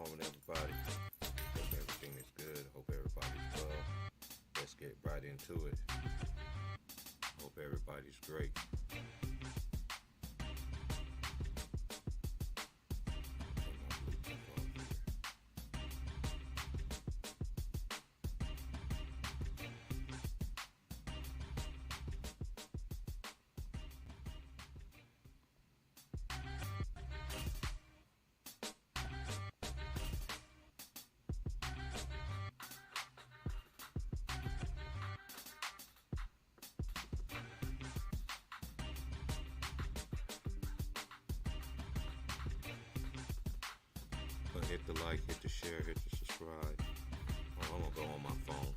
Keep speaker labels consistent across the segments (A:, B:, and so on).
A: morning, everybody. Hope everything is good. Hope everybody's well. Let's get right into it. Hope everybody's great. Turn my Bluetooth off here. But hit the like, hit the share, hit the subscribe. Oh, I'm gonna go on my phone.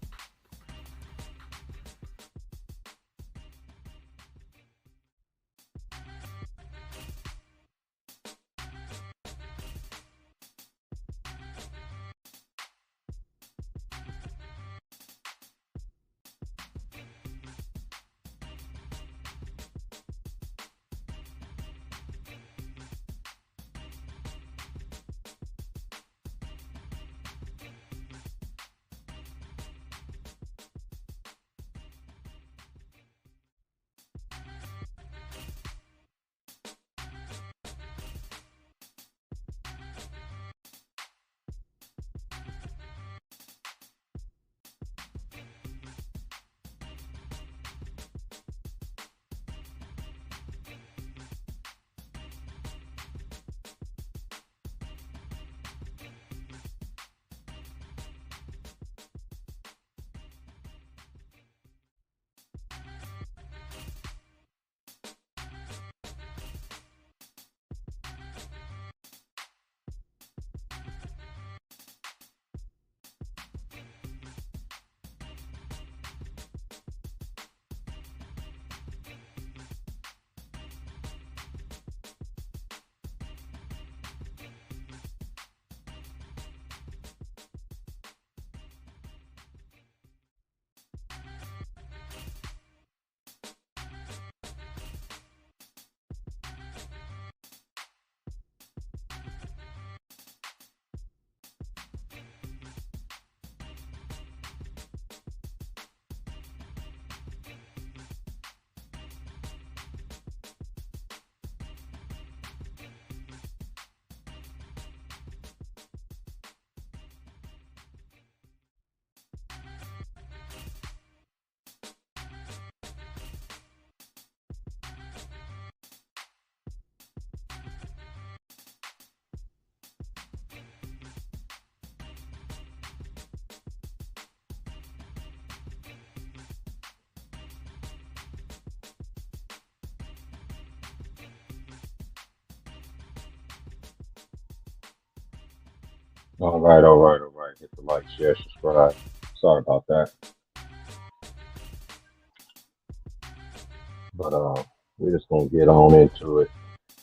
A: All right. Hit the like, share, subscribe. Sorry about that, but we're just gonna get on into it.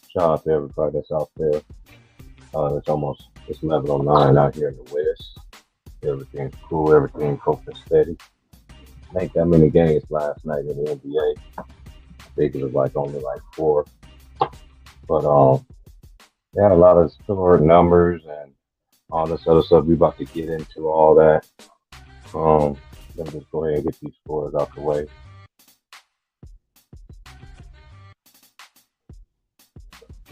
A: Shout out to everybody that's out there. It's 11:09 out here in the West. Everything's cool. Everything's coping steady. Ain't that many games last night in the NBA. I think it was like only like four, but they had a lot of similar numbers and all this other stuff. We about to get into all that. Um, Let me just go ahead and get these scores out the way.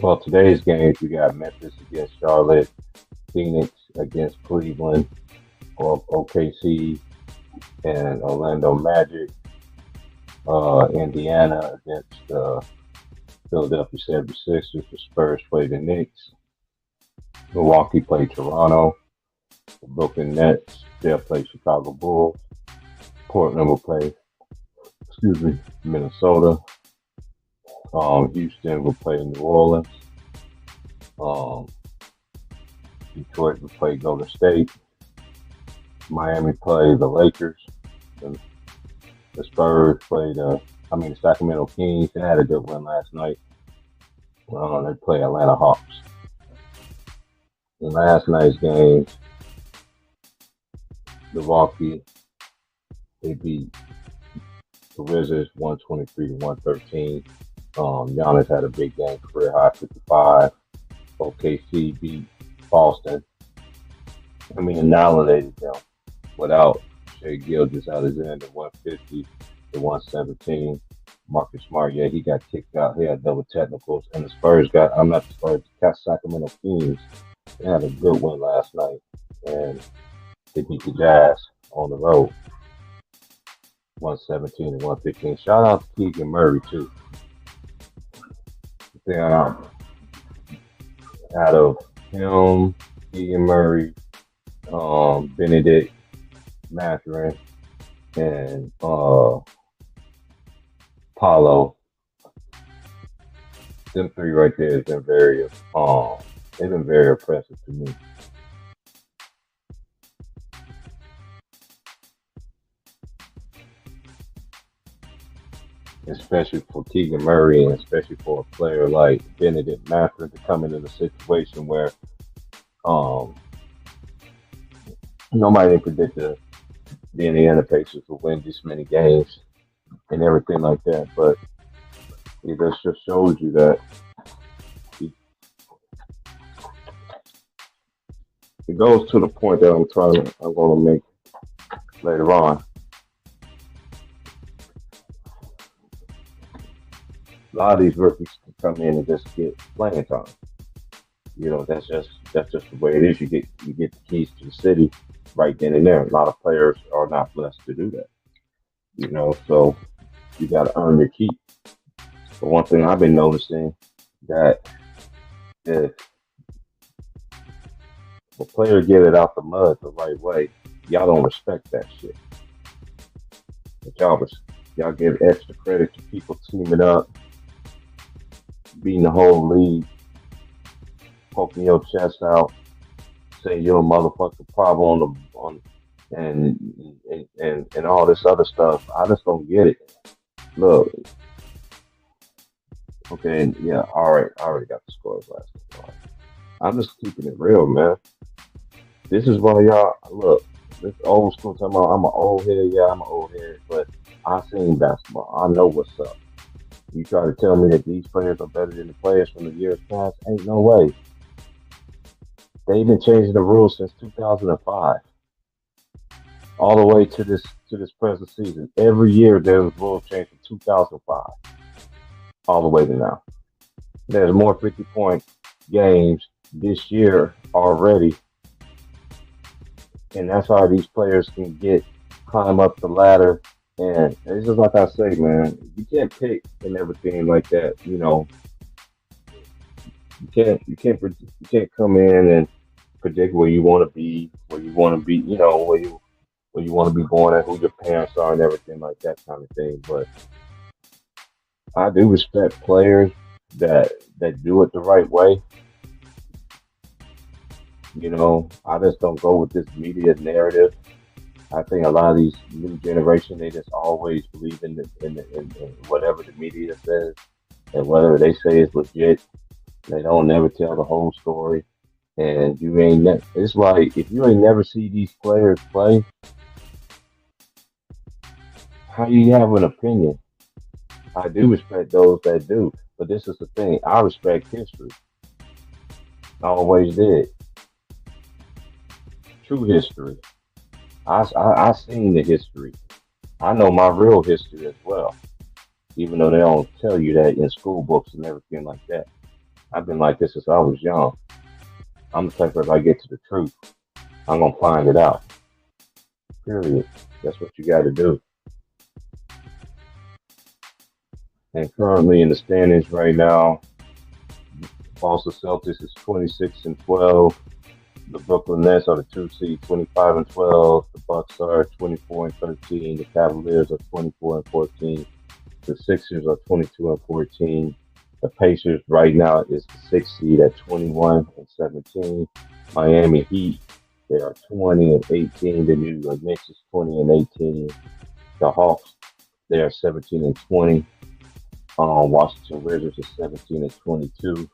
A: Well, today's games we got Memphis against Charlotte, Phoenix against Cleveland, or OKC and Orlando Magic, Indiana against Philadelphia 76ers. The Spurs play the Knicks. Milwaukee play Toronto. The Brooklyn Nets, they'll play Chicago Bulls. Portland will play, Minnesota. Houston will play New Orleans. Um, Detroit will play Golden State. Miami play the Lakers. And the Spurs play the Sacramento Kings. They had a good win last night. They play Atlanta Hawks. In last night's game, Milwaukee, they beat the Wizards 123 to 113. Giannis had a big game, career high 55. OKC beat Boston annihilated them without Shea Gilgeous-Alexander 150 to 117. Marcus Smart, yeah, he got kicked out. He had double technicals, and the Spurs got. I'm not the Spurs. The Sacramento Kings. They had a good win last night, and they beat the Jazz on the road, 117 and 115. Shout out to Keegan Murray too. Yeah, out of him, Keegan Murray, Benedict Mathurin, and Paulo. Them three right there have been they've been very impressive to me. Especially for Keegan Murray and especially for a player like Benedict Mathurin to come into the situation where um nobody predicted the Indiana Pacers would win this many games and everything like that. But it just shows you that it goes to the point that I'm going to make later on. A lot of these rookies can come in and just get playing time. That's just the way it is. You get the keys to the city right then and there. A lot of players are not blessed to do that. So you got to earn your keep. But one thing I've been noticing that if a player get it out the mud the right way, y'all don't respect that shit. But y'all give extra credit to people teaming up, beating the whole league, poking your chest out, saying you're a motherfucking problem and all this other stuff. I just don't get it. Look, okay, yeah, all right, I already got the scores last time. I'm just keeping it real, man. This is why y'all look. This old school talking about I'm an old head, yeah, I'm an old head, but I seen basketball. I know what's up. You try to tell me that these players are better than the players from the years past? Ain't no way. They've been changing the rules since 2005, all the way to this present season. Every year there was rules changed from 2005 all the way to now. There's more 50-point games this year already, and that's how these players can climb up the ladder. And it's just like I say, man, you can't pick and everything like that. You can't come in and predict where you want to be, where you want to be, where you want to be born and who your parents are and everything like that kind of thing. But I do respect players that do it the right way. I just don't go with this media narrative. I think a lot of these new generation, they just always believe in whatever the media says and whatever they say is legit. They don't never tell the whole story. And it's like if you ain't never see these players play, how you have an opinion? I do respect those that do, but this is the thing. I respect history. I always did. True history. I seen the history. I know my real history as well, even though they don't tell you that in school books and everything like that. I've been like this since I was young. I'm the type of if I get to the truth, I'm gonna find it out. Period. That's what you got to do. And currently in the standings right now, Boston Celtics is 26-12. The Brooklyn Nets are the two seed, 25-12. The Bucks are 24-13. The Cavaliers are 24-14. The Sixers are 22-14. The Pacers right now is the sixth seed at 21-17. Miami Heat, they are 20-18. The New York Knicks is 20-18. The Hawks, they are 17-20. Washington Wizards is 17-22.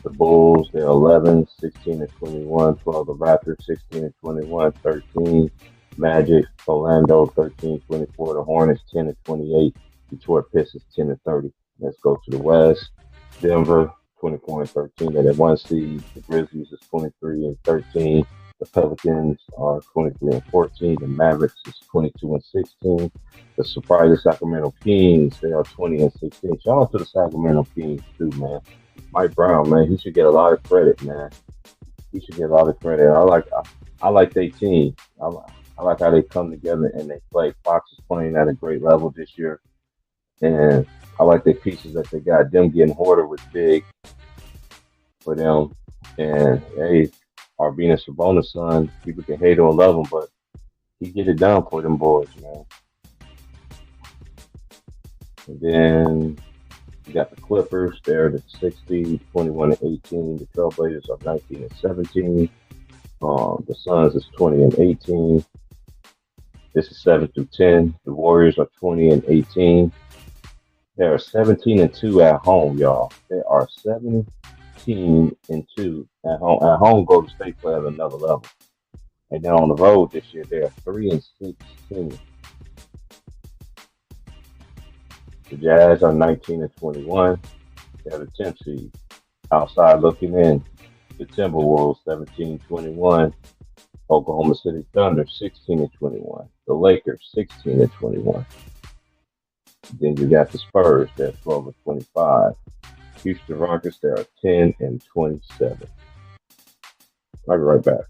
A: The Bulls, they're 11, 16-21, 12 the Raptors, 16-21, 13 Magic, Orlando, 13-24, the Hornets, 10-28, Detroit Pistons, 10-30. Let's go to the West. Denver, 24-13, they're at one seed. The Grizzlies is 23-13. The Pelicans are 23-14. The Mavericks is 22-16. The surprise Sacramento Kings, they are 20-16. Shout out to the Sacramento Kings too, man. Mike Brown, man, he should get a lot of credit, man. He should get a lot of credit. I like their team. I like how they come together and they play. Fox is playing at a great level this year, and I like the pieces that they got. Them getting Horter was big for them, and hey, Arvinas Sabonis' son, people can hate or love him, but he get it done for them boys, man. And then you got the Clippers. They're the 60, 21-18. The Trailblazers are 19-17. The Suns is 20-18. This is 7-10. The Warriors are 20-18. They are 17-2 at home, y'all. They are 17-2 at home. At home, Golden State play at another level. And then on the road this year, they are 3-16. The Jazz are 19-21. They're the 10th seed. Outside looking in, the Timberwolves 17-21. Oklahoma City Thunder 16-21. The Lakers 16-21. Then you got the Spurs, they're 12-25. Houston Rockets, they are 10-27. I'll be right back.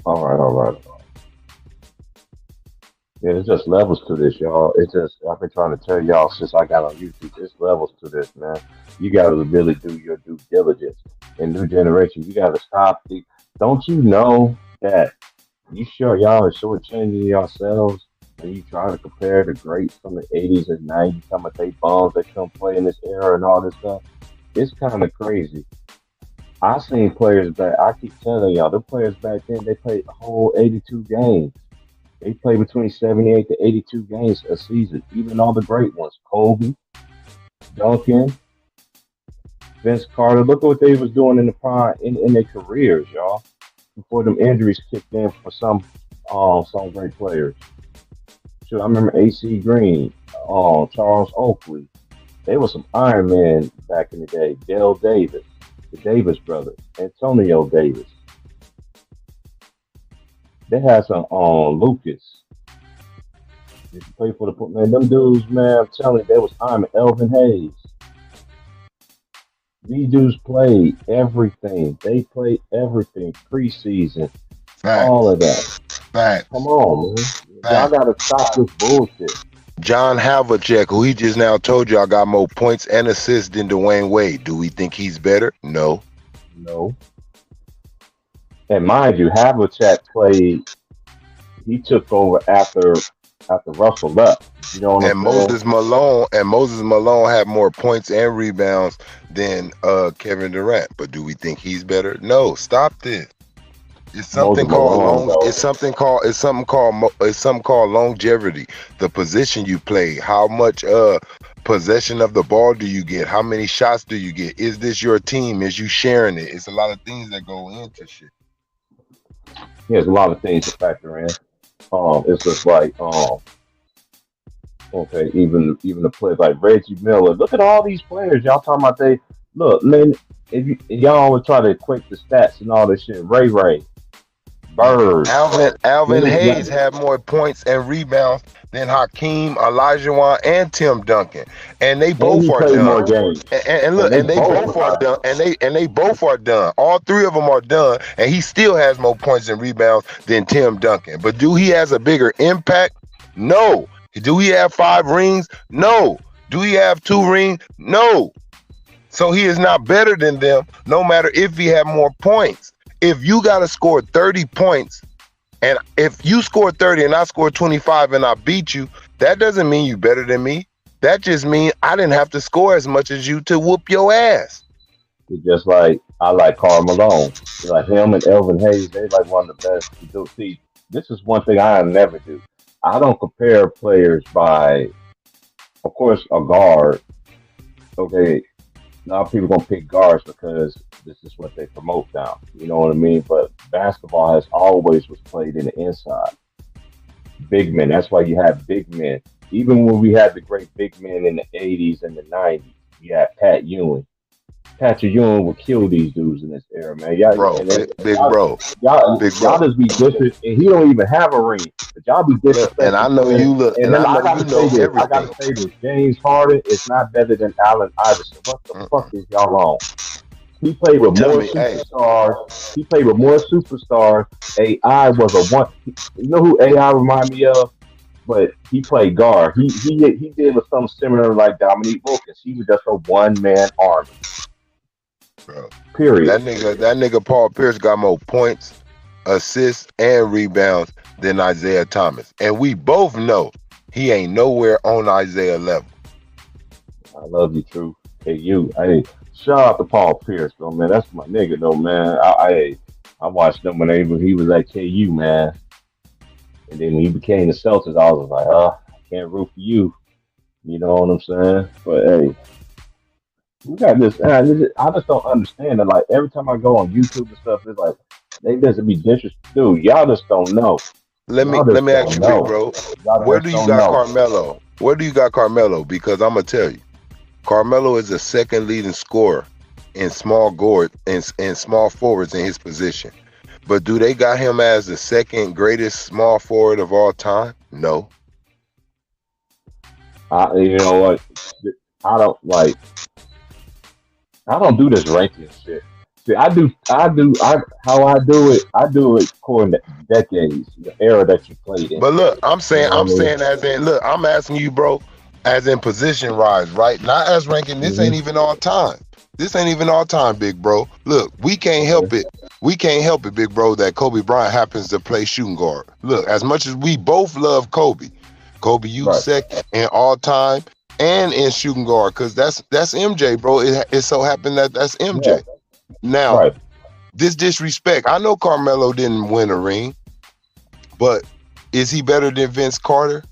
A: All right. Yeah, it's just levels to this, y'all. It's just I've been trying to tell y'all since I got on YouTube. It's levels to this, man. You got to really do your due diligence. In new generation, you got to stop. Don't you know that you sure y'all are shortchanging yourselves when you try to compare the greats from the 80s and 90s, some of they bombs that come play in this era and all this stuff? It's kind of crazy. I seen players back. I keep telling y'all, the players back then they played the whole 82 games. They played between 78 to 82 games a season. Even all the great ones, Kobe, Duncan, Vince Carter. Look at what they was doing in the prime in their careers, y'all. Before them injuries kicked in for some great players. Sure, I remember AC Green, Charles Oakley. They were some Iron Men back in the day. Dale Davis, the Davis brothers, Antonio Davis. They had some Lucas. They play for the man. Them dudes, man, I'm telling you, they was Iron Man. Elvin Hayes. These dudes played everything. They played everything preseason, all
B: Facts.
A: of that.
B: Facts.
A: Come on, man. Y'all
B: Facts.
A: gotta stop this bullshit.
B: John Havlicek, who he just now told y'all got more points and assists than Dwayne Wade. Do we think he's better? No.
A: No. And mind you, Havlicek played. He took over after Russell left. You know what
B: And
A: I'm saying?
B: Moses Malone had more points and rebounds than Kevin Durant. But do we think he's better? No. Stop this. It's something
A: Moses
B: called
A: Malone, though.
B: it's something called longevity. The position you play, how much possession of the ball do you get? How many shots do you get? Is this your team? Is you sharing it? It's a lot of things that go into shit.
A: There's a lot of things to factor in. It's just like okay, even the players like Reggie Miller. Look at all these players. Y'all talking about they look, man. If y'all always try to equate the stats and all this shit, Ray, Bird.
B: Alvin
A: Dennis
B: Hayes
A: Rodman.
B: had more points and rebounds than Hakeem Olajuwon and Tim Duncan, and they
A: And
B: both
A: he
B: are
A: played more
B: done.
A: games.
B: And
A: And
B: look,
A: they
B: and they
A: both
B: both are
A: are.
B: done, and they both are done. All three of them are done, and he still has more points and rebounds than Tim Duncan. But do he has a bigger impact? No. Do he have 5 rings? No. Do he have 2 rings? No. So he is not better than them, no matter if he had more points. If you got to score 30 points, and if you score 30 and I score 25 and I beat you, that doesn't mean you better than me. That just means I didn't have to score as much as you to whoop your ass.
A: It's just like I like Karl Malone. Like him and Elvin Hayes, they like one of the best to do. See, this is one thing I never do. I don't compare players by, of course, a guard. Okay, now people gonna pick guards because this is what they promote now. You know what I mean? But basketball has always was played in the inside. Big men. That's why you have big men. Even when we had the great big men in the '80s and the '90s, you had Pat Ewing. Patrick Ewing would kill these dudes in this era, man. Y'all,
B: Bro,
A: and
B: big bro, big
A: y'all
B: bro.
A: just be disrespecting, and he don't even have a ring, but y'all be
B: Look, and I
A: disrespecting
B: know
A: players.
B: you look,
A: And
B: and
A: then
B: I
A: I
B: know you
A: gotta say
B: know
A: this. I
B: everything.
A: gotta say this. James Harden is not better than Allen Iverson. What the fuck
B: Mm-mm.
A: is y'all on? He played with
B: Tell
A: more
B: me, hey,
A: superstars. He played with more superstars. AI was a one. You know who AI remind me of? But he played guard. He did with something similar like Dominique Wilkins. He was just a one man army.
B: bro,
A: Period.
B: that nigga Paul Pierce got more points, assists, and rebounds than Isaiah Thomas, and we both know he ain't nowhere on Isaiah level.
A: I love you, True. Hey, you. Hey, shout out to Paul Pierce, though, man. That's my nigga, though, man. I watched him when he was at KU, man. And then when he became the Celtics, I was like, I can't root for you. You know what I'm saying? But hey, we got this. I just don't understand it. Like every time I go on YouTube and stuff, it's like they just be disrespectful. Dude, y'all just don't know.
B: Let me
A: Y'all
B: let
A: just
B: me ask
A: don't
B: you, big
A: know.
B: bro,
A: Y'all
B: where do
A: just
B: you
A: don't
B: got
A: know.
B: Carmelo? Where do you got Carmelo? Because I'm gonna tell you, Carmelo is the second leading scorer in in small forwards in his position. But do they got him as the second greatest small forward of all time? No.
A: You know what? I don't like. I don't do this ranking shit. See, how I do it according to decades, the era that you played in.
B: But look,
A: You know
B: I'm
A: what I
B: saying as in, look, I'm asking you, bro, as in position rise, right? Not as ranking. This
A: mean?
B: ain't even all time. This ain't even all time, big bro. Look, we can't
A: Okay.
B: help it. We can't help it, big bro, that Kobe Bryant happens to play shooting guard. Look, as much as we both love Kobe, Kobe, you
A: Right.
B: second in all time and in shooting guard, because that's MJ, bro. It so happened that that's
A: Yeah.
B: MJ. Now,
A: Right.
B: this disrespect. I know Carmelo didn't win a ring, but is he better than Vince Carter?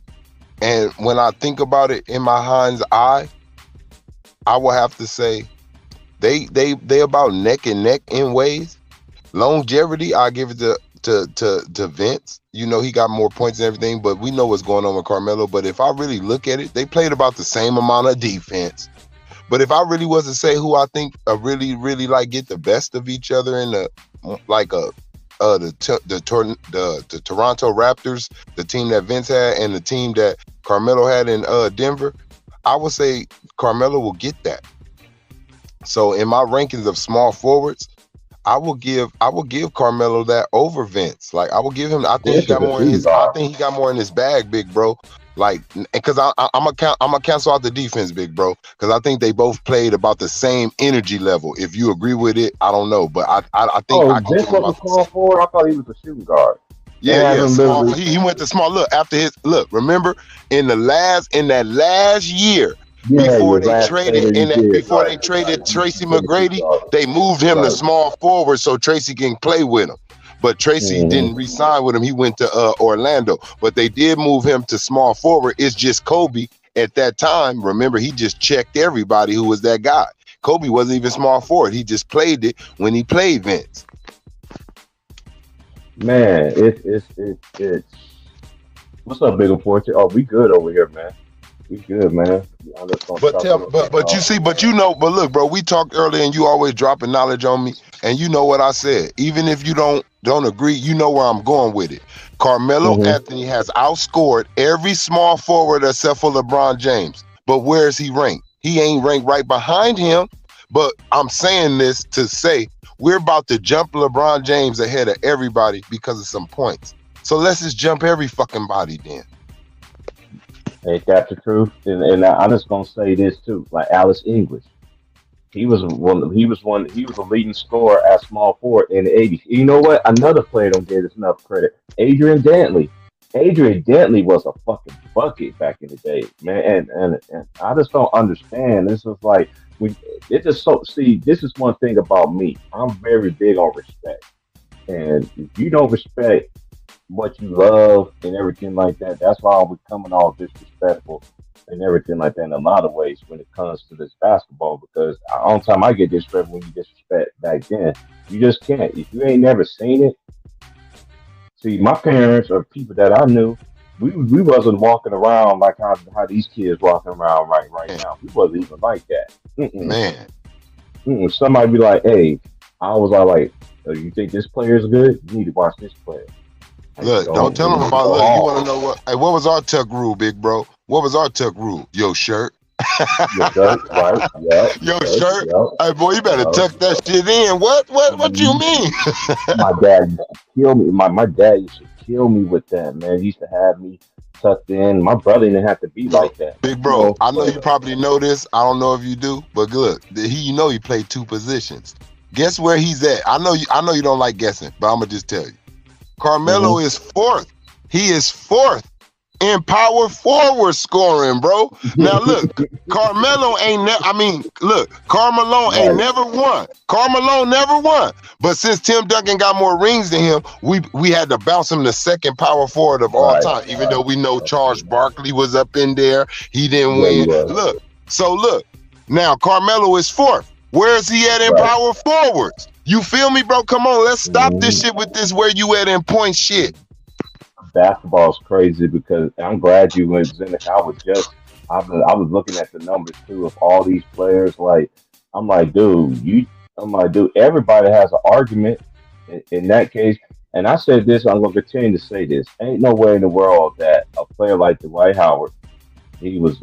B: And when I think about it in my hind's eye, I will have to say they about neck and neck in ways. Longevity, I give it to Vince. You know, he got more points and everything, but we know what's going on with Carmelo. But if I really look at it, they played about the same amount of defense. But if I really was to say who I think really like get the best of each other in the like a the Toronto Raptors, the team that Vince had, and the team that Carmelo had in Denver, I would say Carmelo will get that. So in my rankings of small forwards, I will give Carmelo that over Vince. Like I will give him.
A: This is a shooting
B: I
A: guard.
B: think he got more in his bag, big bro. Like because I'm gonna cancel out the defense, big bro. Because I think they both played about the same energy level. If you agree with it, I don't know, but I think
A: Oh,
B: I can give
A: Vince
B: him
A: was
B: about
A: a
B: the same.
A: small forward. I thought he was a shooting guard. They
B: Yeah,
A: have
B: yeah,
A: him
B: small.
A: literally.
B: He went to small. Look, after his look, remember in that last year
A: Yeah, your last play that he did.
B: before
A: Right.
B: they traded
A: He
B: Tracy
A: played a shooting
B: McGrady,
A: guard.
B: they moved him to
A: Right.
B: small forward so Tracy can play with him. But Tracy
A: Hmm.
B: didn't re-sign with him. He went to Orlando. But they did move him to small forward. It's just Kobe at that time. Remember, he just checked everybody who was that guy. Kobe wasn't even small forward. He just played it when he played Vince.
A: Man, it's what's up, Bigger Portrait? Oh, we good over here, man. We good, man.
B: But you see, but look, bro, we talked earlier, and you always dropping knowledge on me, and you know what I said. Even if you don't agree, you know where I'm going with it. Carmelo Anthony has outscored every small forward except for LeBron James. But where is he ranked? He ain't ranked right behind him. But I'm saying this to say we're about to jump LeBron James ahead of everybody because of some points. So let's just jump every fucking body then.
A: Ain't that the truth? And I'm just gonna say this too. Like Alex English, he was a leading scorer at small forward in the '80s. You know what? Another player don't get enough credit. Adrian Dantley. Adrian Dantley was a fucking bucket back in the day, man. And I just don't understand. This is like it's just so. See, this is one thing about me. I'm very big on respect, and if you don't respect what you love and everything like that, that's why we're coming all disrespectful and everything like that in a lot of ways when it comes to this basketball. Because the only time I get disrespect when you disrespect back then, you just can't. If you ain't never seen it, see, my parents or people that I knew, we wasn't walking around like how these kids walking around right now. We wasn't even like that.
B: Man.
A: Somebody be like, hey, I was all like, oh, you think this player is good? You need to watch this player.
B: Look, don't tell them about. Look, you want to know what? Hey, what was our tuck rule, big bro? What was our tuck rule? Yo, shirt.
A: Your shirt, right? Yeah.
B: Yo, shirt. Yep. Hey, boy, you better tuck that shit in. What you mean?
A: My dad used to kill me. My dad used to kill me with that, man. He used to have me tucked in. My brother didn't have to be like that.
B: Big bro, I know you probably know this. I don't know if you do, but look, he played two positions. Guess where he's at? I know you don't like guessing, but I'm gonna just tell you. Carmelo is fourth. He is fourth in power forward scoring, bro. Now look, Carmelo ain't Carmelo ain't never won. Carmelo never won. But since Tim Duncan got more rings than him, we had to bounce him to second power forward of all time. Even though we know Charles Barkley was up in there, he didn't win. Look, now Carmelo is fourth. Where is he at in power forwards? You feel me, bro? Come on, let's stop this shit with this where you at in point shit.
A: Basketball's crazy because I'm glad you went in. I was looking at the numbers too of all these players. Like, I'm like, dude, everybody has an argument in that case. And I said this, I'm gonna continue to say this. Ain't no way in the world that a player like Dwight Howard, he was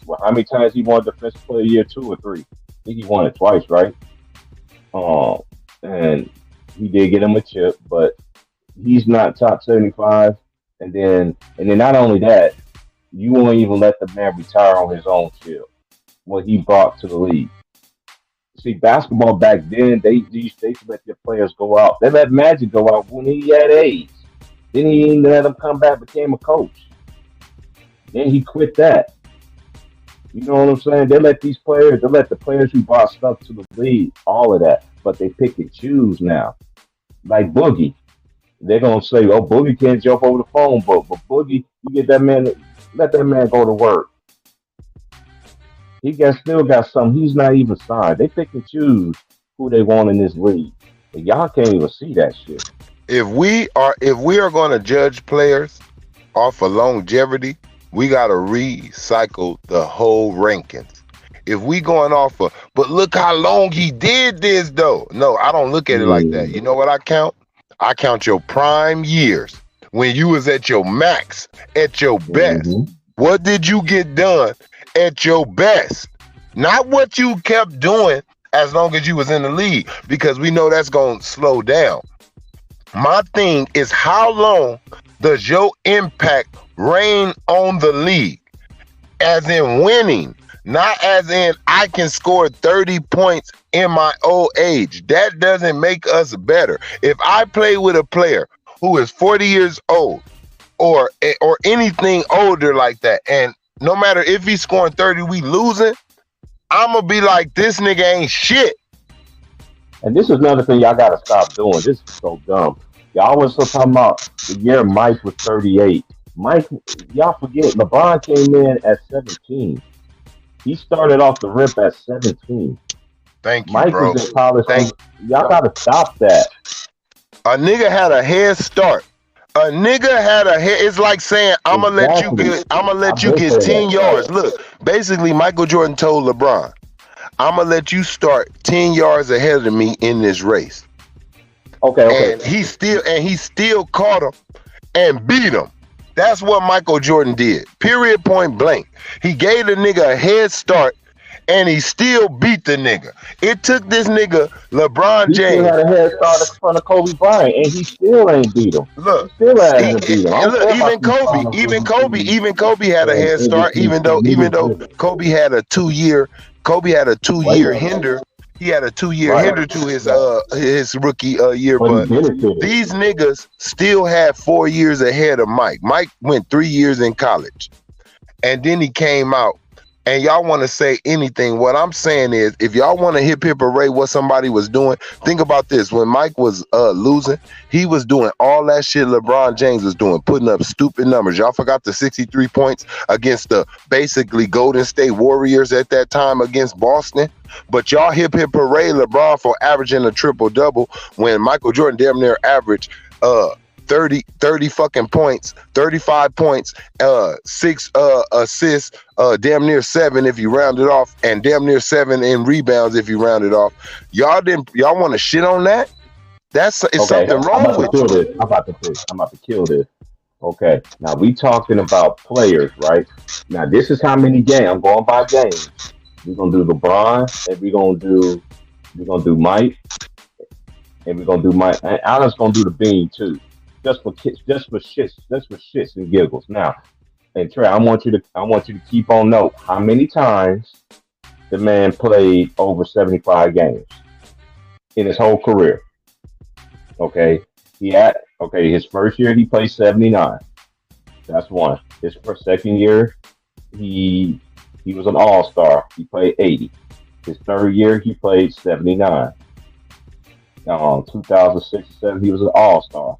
A: well, how many times he won Defensive Player of the Year, 2 or 3? I think he won it twice, right? And he did get him a chip, but he's not top 75. And then not only that, you won't even let the man retire on his own chip. What he brought to the league. See, basketball back then, they used to let their players go out. They let Magic go out when he had AIDS. Then he didn't let him come back, became a coach. Then he quit that. You know what I'm saying? They let the players who brought stuff to the league, all of that, but they pick and choose now. Like Boogie. They're going to say, oh, Boogie can't jump over the phone book, but Boogie, you get that man, let that man go to work. He still got something. He's not even signed. They pick and choose who they want in this league. And y'all can't even see that shit.
B: If we are going to judge players off of longevity, we got to recycle the whole rankings. If we going off of, but look how long he did this though. No, I don't look at it like that. You know what I count? I count your prime years when you was at your max, at your best. What did you get done at your best? Not what you kept doing as long as you was in the league, because we know that's going to slow down. My thing is, how long does your impact reign on the league? As in winning, not as in I can score 30 points in my old age. That doesn't make us better. If I play with a player who is 40 years old or anything older like that, and no matter if he's scoring 30, we losing, I'm going to be like, this nigga ain't shit.
A: And this is another thing y'all got to stop doing. This is so dumb. Y'all was still talking about the year Mike was 38. Mike, y'all forget, LeBron came in at 17. He started off the rip at 17.
B: Thank you,
A: Mike
B: bro.
A: was in college. Y'all got to stop that.
B: A nigga had a head start A nigga had a head. It's like saying,
A: Exactly.
B: I'm gonna let
A: I've
B: you
A: been
B: get
A: saying
B: 10
A: that.
B: yards. Look, basically, Michael Jordan told LeBron, I'm gonna let you start 10 yards ahead of me in this race.
A: Okay.
B: And he still caught him and beat him. That's what Michael Jordan did. Period, point blank. He gave the nigga a head start and he still beat the nigga. It took this nigga LeBron
A: He still
B: James.
A: had a head start in front of Kobe Bryant, and he still ain't beat him. He
B: Look,
A: still hasn't beat him. I don't
B: look,
A: care about these finals
B: even Kobe had a head start. Even though Kobe had a 2 year, Kobe had a two
A: Wait,
B: year hinder. He had a 2 year
A: right,
B: hinder to his rookie year,
A: but he
B: but
A: benefited.
B: these niggas still had 4 years ahead of Mike. Mike went 3 years in college, and then he came out. And y'all want to say anything. What I'm saying is, if y'all want to hip hooray what somebody was doing, think about this. When Mike was losing, he was doing all that shit LeBron James was doing, putting up stupid numbers. Y'all forgot the 63 points against the basically Golden State Warriors at that time against Boston. But y'all hip hooray LeBron for averaging a triple double when Michael Jordan damn near averaged 30 fucking points, 35 points, 6 assists, damn near 7 if you round it off, and damn near 7 in rebounds if you round it off. Y'all want to shit on that? It's
A: Okay,
B: something wrong with you.
A: I'm about to kill this. Okay, now we talking about players, right? Now this is how many games. I'm going by games. We're gonna do LeBron, and we're gonna do Mike, and we're gonna do Mike. And Alan's gonna do the Bean too, just for shits and giggles. Now, and Trey, I want you to keep on note how many times the man played over 75 games in his whole career. Okay, his first year he played 79. That's one. His first second year he was an all star. He played 80. His third year he played 79. 2006 and 7 he was an all star.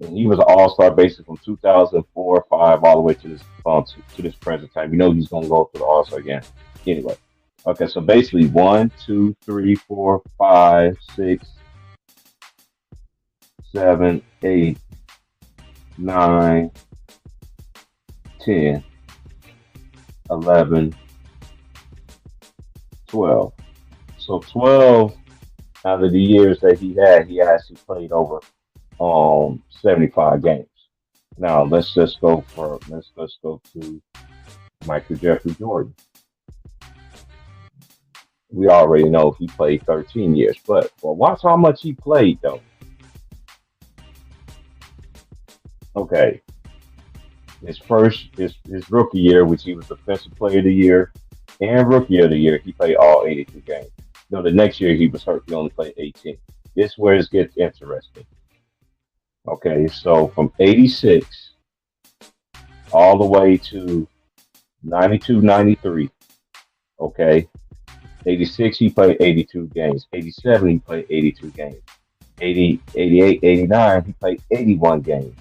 A: And he was an all star basically from 2004, 5 all the way to this present time. You know he's gonna go to the all star again. Anyway, okay, so basically 1, 2, 3, 4, 5, 6, 7, 8, 9, 10, 11, 12. So 12 out of the years that he actually played over 75 games. Now let's go to Michael Jeffrey Jordan. We already know he played 13 years, but watch how much he played though. Okay, his rookie year, which he was Defensive Player of the Year and Rookie of the Year, he played all 82 games. No, the next year he was hurt. He only played 18. This is where it gets interesting. Okay, so from 86 all the way to 92, 93. Okay, 86 he played 82 games. 87 he played 82 games. 80, 88, 89 he played 81 games.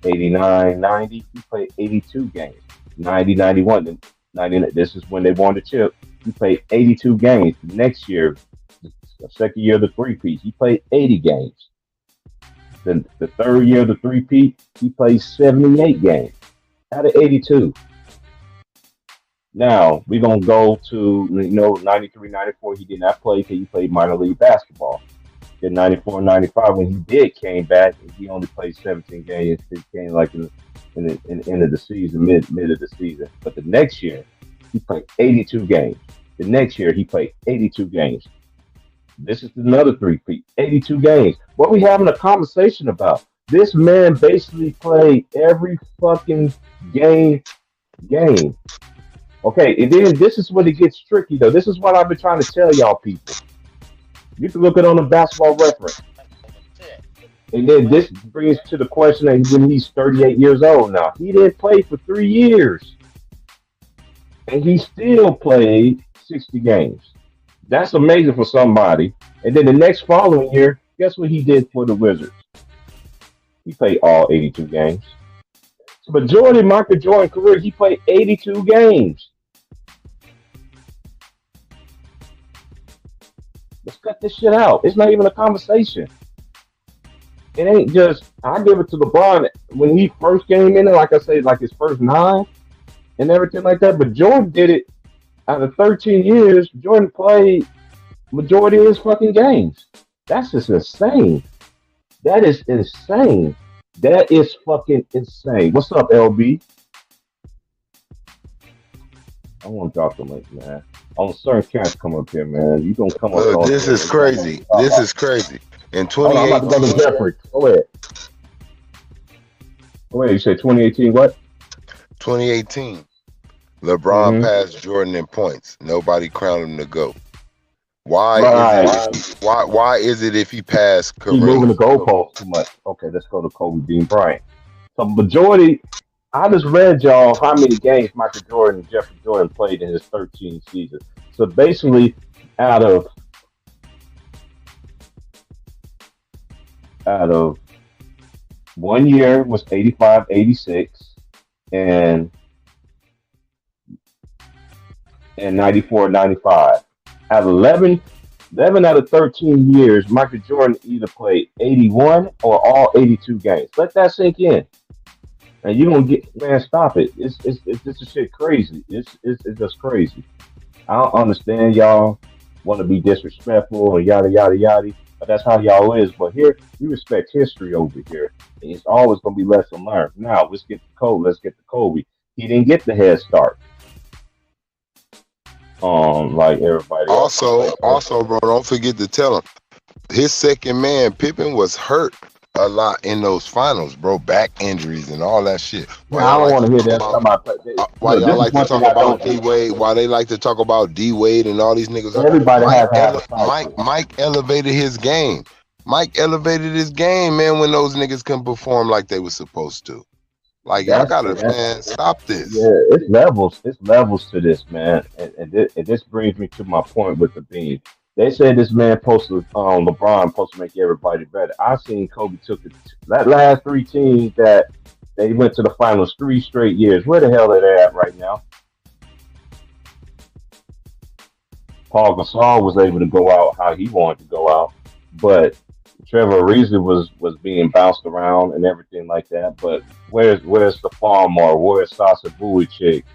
A: 89, 90 he played 82 games. 90, 91, 90, this is when they won the chip. He played 82 games. The next year, the second year of the three-peat, he played 80 games. Then the third year of the three-peat, he played 78 games out of 82. Now, we're going to go to, 93, 94, he did not play because he played minor league basketball. Then 94, 95, when he did came back, he only played 17 games. He came like in the end of the season, mid of the season. But the next year, he played 82 games. The next year, he played 82 games. This is another three-peat, 82 games. What we having a conversation about? This man basically played every fucking game. Okay, and then this is when it gets tricky, though. This is what I've been trying to tell y'all people. You can look it on the Basketball Reference. And then this brings to the question that when he's 38 years old now, he didn't play for 3 years. And he still played 60 games. That's amazing for somebody. And then the next following year, guess what he did for the Wizards? He played all 82 games. So majority of Michael Jordan's career, he played 82 games. Let's cut this shit out. It's not even a conversation. it ain't just. I give it to LeBron when he first came in there. Like I say, like his first nine and everything like that. But Jordan did it out of 13 years. Jordan played majority of his fucking games. That's just insane. That is insane. That is fucking insane. What's up, LB? I want to drop the link, man. On certain cats come up here, man. You gonna come up
B: Look,
A: on
B: this
A: here?
B: is crazy. This is crazy. In
A: Hold on, I'm about to go to
B: 2018,
A: Jeffrey. Go ahead. Go ahead. You said 2018. What?
B: 2018, LeBron
A: Mm-hmm.
B: passed Jordan in points. Nobody crowned him to GOAT. Why is it?
A: Right.
B: Why is it if he passed
A: Keep moving
B: Kareem?
A: the goalposts too much. Okay, let's go to Kobe Dean Bryant. So majority, I just read y'all how many games Michael Jordan and Jeffrey Jordan played in his 13 season. So basically, out of out of 1 year was 85, 86, and 94, 95. Out of 11 out of 13 years, Michael Jordan either played 81 or all 82 games. Let that sink in. And you don't get, man, stop it. It's this is shit crazy. It's just crazy. I don't understand y'all want to be disrespectful and yada yada yada, but that's how y'all is. But here, we respect history over here. And it's always gonna be lesson learned. Now let's get to Kobe. Let's get to Kobe. He didn't get the head start, like everybody else.
B: Also, bro, don't forget to tell him his second man Pippen was hurt a lot in those finals, bro. Back injuries and all that shit.
A: Now I don't want to hear that.
B: Why
A: Look,
B: y'all
A: this is
B: like to
A: one thing
B: talk
A: I
B: about
A: don't
B: D
A: do.
B: Wade? Why they like to talk about D Wade and all these niggas?
A: Everybody has to have a side to it.
B: Mike elevated his game. Mike elevated his game, man, when those niggas couldn't perform like they were supposed to. Like y'all gotta, man, stop this.
A: Yeah, it's levels. It's levels to this, man. And this brings me to my point with the beam. They said this man posted LeBron supposed to make everybody better. I seen Kobe took it that last three teams that they went to the finals 3 straight years. Where the hell are they at right now? Paul Gasol was able to go out how he wanted to go out, but Trevor Ariza was being bounced around and everything like that. But where's the Farmer? Where's Sasa Vujic?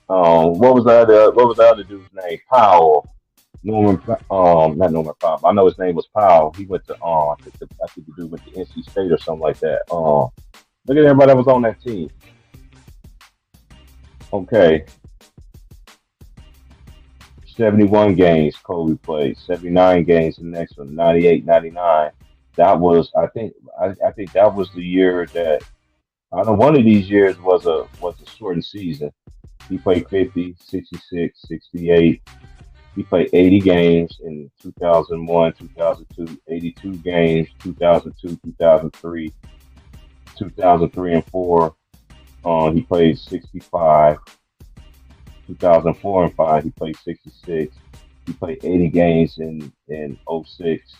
A: What was the other dude's name? Powell. Norman, not Norman Powell. I know his name was Powell. He went to I think the dude went to NC State or something like that. Look at everybody that was on that team. Okay, 71 games Kobe played. 79 games the next one. 98, 99. That was I think that was the year that I don't know one of these years was a shortened season. He played 50, 66, 68. He played 80 games in 2001, 2002, 82 games, 2002, 2003, 2003 and 4. He played 65. 2004 and 5, he played 66. He played 80 games in '06,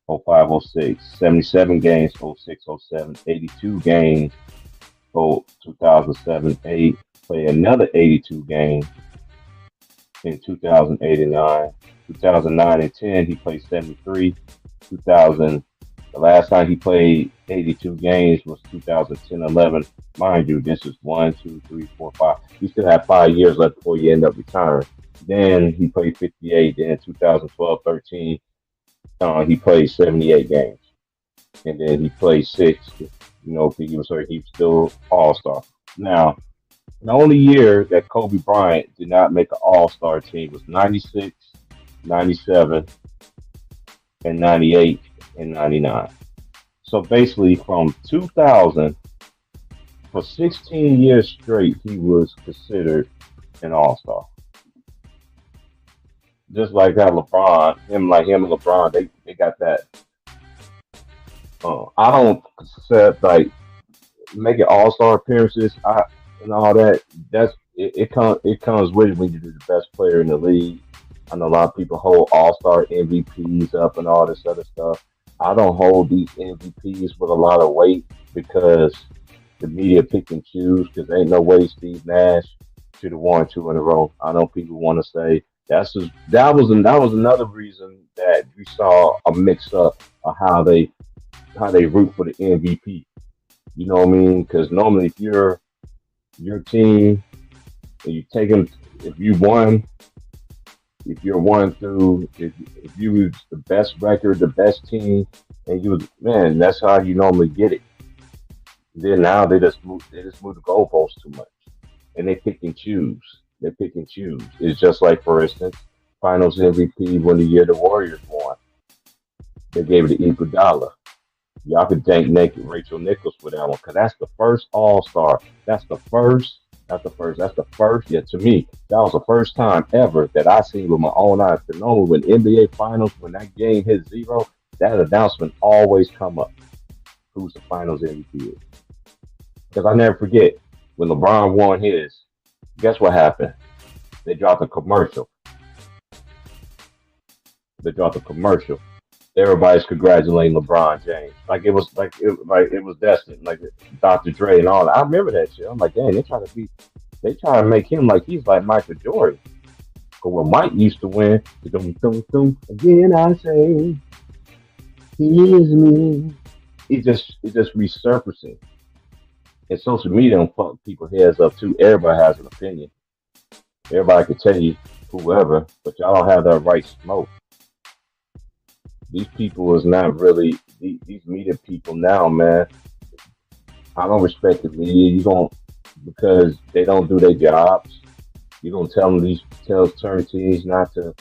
A: '05, '06, 77 games '06, '07, 82 games 2007, 8. Played another 82 games in 2008 and 9. 2009 and 10, he played 73. 2000, the last time he played 82 games was 2010, 11. Mind you, this is 1, 2, 3, 4, 5. He still had 5 years left before he ended up retiring. Then he played 58. Then 2012, 13, he played 78 games. And then he played six. He was still All Star. Now, the only year that Kobe Bryant did not make an All Star team was 96, 97, and 98 and 99. So basically, from 2000 for 16 years straight, he was considered an All Star. Just like how LeBron, him and LeBron, they got that. I don't set like making All Star appearances. And all that. It comes with it when you do the best player in the league. I know a lot of people hold All Star MVPs up and all this other stuff. I don't hold these MVPs with a lot of weight because the media pick and choose. Because ain't no way Steve Nash should have won two in a row. I know people want to say that was another reason that we saw a mix up of how they how they root for the MVP. You know what I mean? Because normally, if you're your team and you take them, if you won, if you're one through, if you was the best record, the best team, and you was man, that's how you normally get it. Then now they just move the goalposts too much, and they pick and choose. They pick and choose. It's just like, for instance, Finals MVP when the year the Warriors won, they gave it to Iguodala. Y'all could thank naked Rachel Nichols for that one, because that's the first All Star. That's the first. That's the first. That's the first. Yeah, to me, that was the first time ever that I seen with my own eyes. Because normally when NBA Finals, when that game hit zero, that announcement always come up. Who's the Finals MVP is? Because I never forget when LeBron won his. Guess what happened? They dropped a commercial. They dropped a commercial. Everybody's congratulating LeBron James. Like it was destined. Like Dr. Dre and all that. I remember that shit. I'm like, dang, they try to make him like he's like Michael Jordan. But when Mike used to win, dum dum dum, again I say, he is me. It just resurfacing. And social media don't fuck people heads up too. Everybody has an opinion. Everybody can tell you whoever, but y'all don't have that right smoke. These people is not really these media people now, man. I don't respect the media. You don't because they don't do their jobs. You don't tell certain teams not to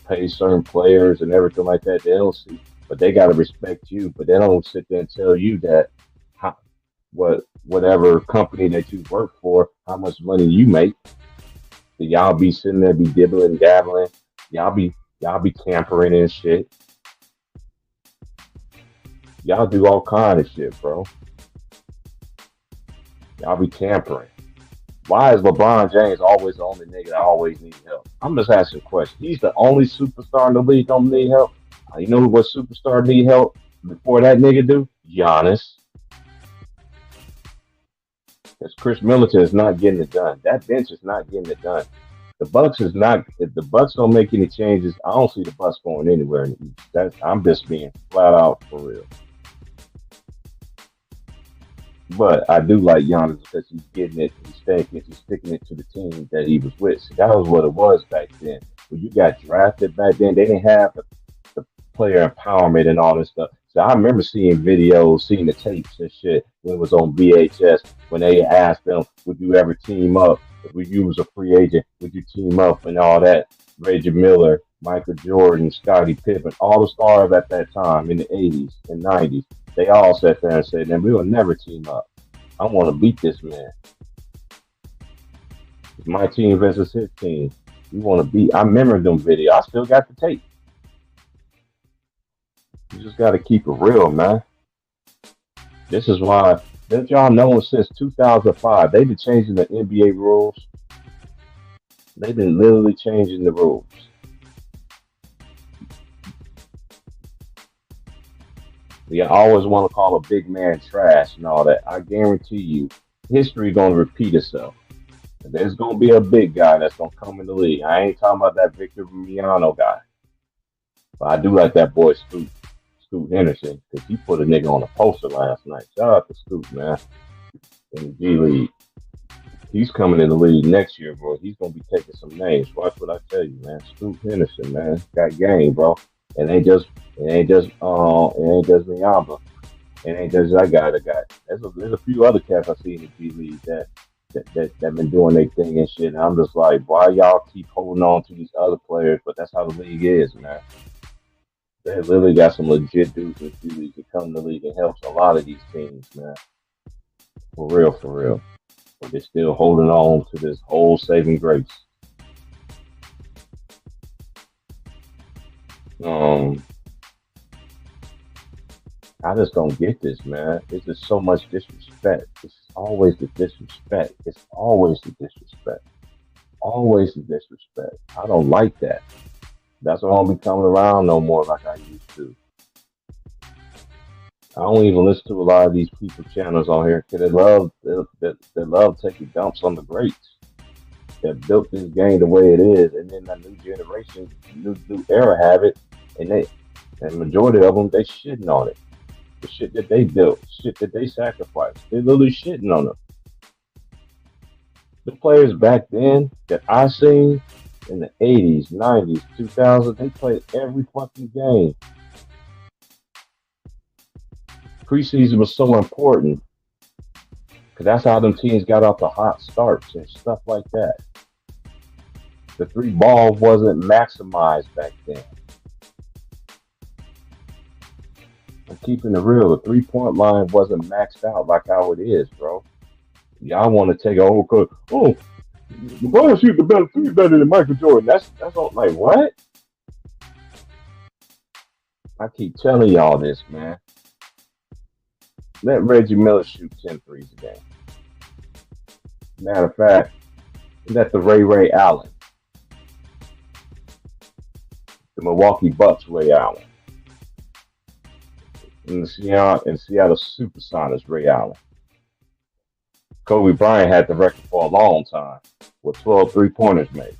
A: pay certain players and everything like that. They don't see, but they gotta respect you. But they don't sit there and tell you that how, whatever company that you work for, how much money you make. So y'all be sitting there, be dibbling, dabbling. Y'all be tampering and shit. Y'all do all kind of shit, bro. Y'all be tampering. Why is LeBron James always the only nigga that always needs help? I'm just asking a question. He's the only superstar in the league don't need help. You know what superstar need help before that nigga do? Giannis. Because Chris Middleton is not getting it done. That bench is not getting it done. The Bucks is not. If the Bucks don't make any changes, I don't see the Bucks going anywhere in the East. I'm just being flat out for real. But I do like Giannis because he's getting it, he's sticking it to the team that he was with. See, that was what it was back then. When you got drafted back then, they didn't have the player empowerment and all this stuff. So I remember seeing videos, seeing the tapes and shit when it was on VHS, when they asked them, would you ever team up? If you was a free agent, would you team up and all that? Reggie Miller, Michael Jordan, Scottie Pippen, all the stars at that time in the 80s and 90s. They all sat there and said, man, we will never team up. I want to beat this man. It's my team versus his team. We want to beat. I remember them videos. I still got the tape. You just got to keep it real, man. This is why, that y'all know since 2005, they've been changing the NBA rules. They've been literally changing the rules. We always want to call a big man trash and all that. I guarantee you, history gonna repeat itself. There's gonna be a big guy that's gonna come in the league. I ain't talking about that Victor Miano guy, but I do like that boy Scoot Henderson, because he put a nigga on a poster last night. Shout out to Scoot, man, in the G League. He's coming in the league next year, bro. He's gonna be taking some names. Watch what I tell you, man. Scoot Henderson, man, got game, bro. It ain't just Rihanna. It ain't just that guy that got. There's a few other cats I see in the G League that been doing their thing and shit. And I'm just like, why y'all keep holding on to these other players? But that's how the league is, man. They literally got some legit dudes in the G League that come in the league and helps a lot of these teams, man. For real, for real. But they're still holding on to this whole saving grace. I just don't get this, man. It's just so much disrespect. It's always the disrespect. It's always the disrespect. Always the disrespect. I don't like that. That's why I don't be coming around no more like I used to. I don't even listen to a lot of these people channels on here because they love taking dumps on the greats that built this game the way it is, and then that new generation, new era have it, and the majority of them they shitting on it. The shit that they built, shit that they sacrificed. They're literally shitting on them. The players back then that I seen in the 80s, 90s, 2000s, they played every fucking game. Preseason was so important because that's how them teams got off the hot starts and stuff like that. The three ball wasn't maximized back then. I'm keeping it real. The 3 point line wasn't maxed out like how it is, bro. Y'all want to take a whole coach. Oh, LeBron shoot the better three better than Michael Jordan. That's all, like what? I keep telling y'all this, man. Let Reggie Miller shoot 10 threes a game. Matter of fact, let the Ray Allen, the Milwaukee Bucks Ray Allen, and Seattle Supersonics Ray Allen. Kobe Bryant had the record for a long time with 12 3-pointers made.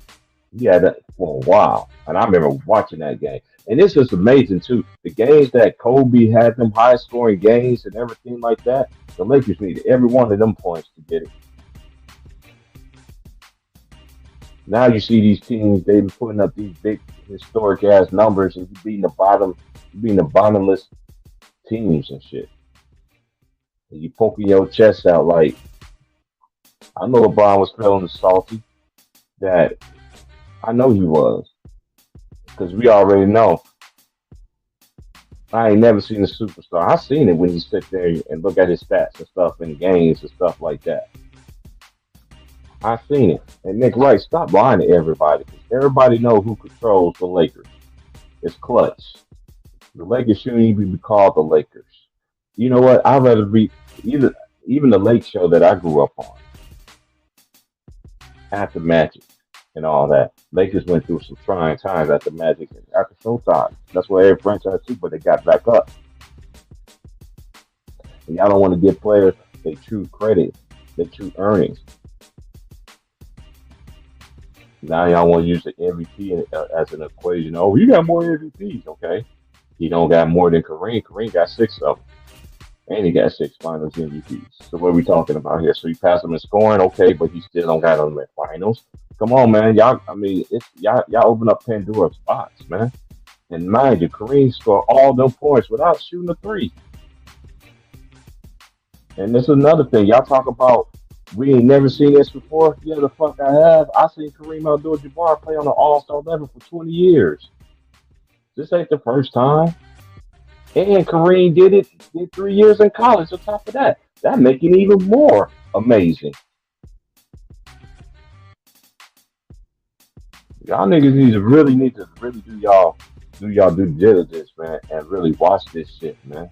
A: He had that for a while. And I remember watching that game. And this is amazing, too. The games that Kobe had, them high scoring games and everything like that, the Lakers needed every one of them points to get it. Now you see these teams, they've been putting up these big historic ass numbers and you beating the bottomless teams and shit. And you poking your chest out like, I know LeBron was feeling salty. That I know he was, because we already know. I ain't never seen a superstar. I seen it when you sit there and look at his stats and stuff in games and stuff like that. I seen it. And Nick Wright, stop lying to everybody. Everybody know who controls the Lakers. It's Clutch. The Lakers shouldn't even be called the Lakers. You know what? I'd rather be even the Lake Show that I grew up on. After Magic and all that. Lakers went through some trying times after Magic and after Showtime. That's why every franchise too, but they got back up. And y'all don't want to give players their true credit, their true earnings. Now y'all want to use the MVP as an equation. Oh, you got more MVPs, okay? He don't got more than Kareem. Kareem got 6 of them. And he got 6 finals MVPs. So what are we talking about here? So you pass him in scoring, okay, but he still don't got them in finals. Come on, man. Y'all, I mean, y'all open up Pandora's box, man. And mind you, Kareem scored all them points without shooting a three. And this is another thing. Y'all talk about we ain't never seen this before. Yeah, the fuck I have. I seen Kareem Abdul-Jabbar play on the All-Star level for 20 years. This ain't the first time. And Kareem did 3 years in college on top of that. That make it even more amazing. Y'all niggas need to really do y'all due diligence, man, and really watch this shit, man.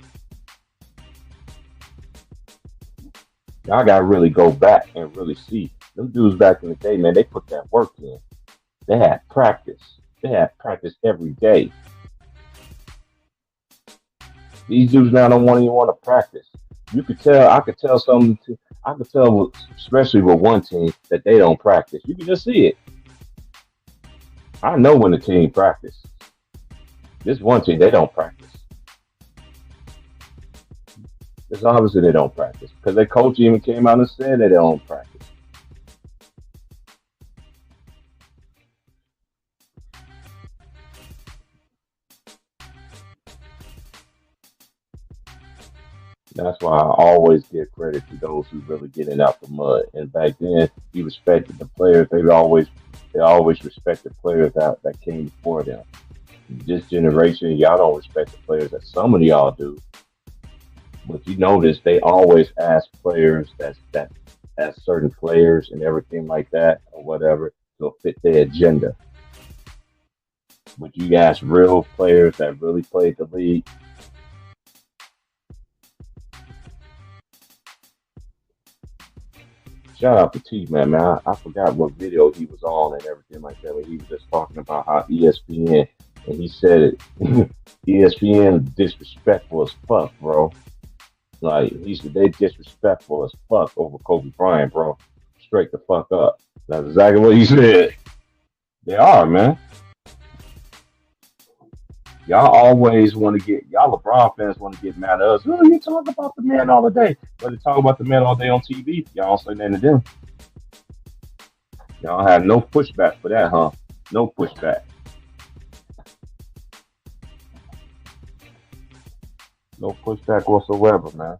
A: Y'all gotta really go back and really see. Them dudes back in the day, man, they put that work in. They had practice. They had practice every day. These dudes now don't even want to practice. You could tell. I could tell something. I could tell, especially with one team, that they don't practice. You can just see it. I know when the team practice. This one team, they don't practice. It's obviously they don't practice because their coach even came out and said that they don't practice. That's why I always give credit to those who really get it out the mud. And back then, you respected the players. They always respect the players that came before them. This generation, y'all don't respect the players that some of y'all do. But you notice they always ask players that as certain players and everything like that or whatever to fit their agenda. But you ask real players that really played the league. Shout out to T Man, man. I forgot what video he was on and everything like that. But he was just talking about how ESPN and he said it. ESPN disrespectful as fuck, bro. Like he said, they disrespectful as fuck over Kobe Bryant, bro. Straight the fuck up. That's exactly what he said. They are, man. Y'all always want to get y'all LeBron fans want to get mad at us. Oh, you talk about the man all the day, but they talk about the man all day on TV. Y'all don't say nothing to them. Y'all have no pushback for that, huh? No pushback. No pushback whatsoever, man.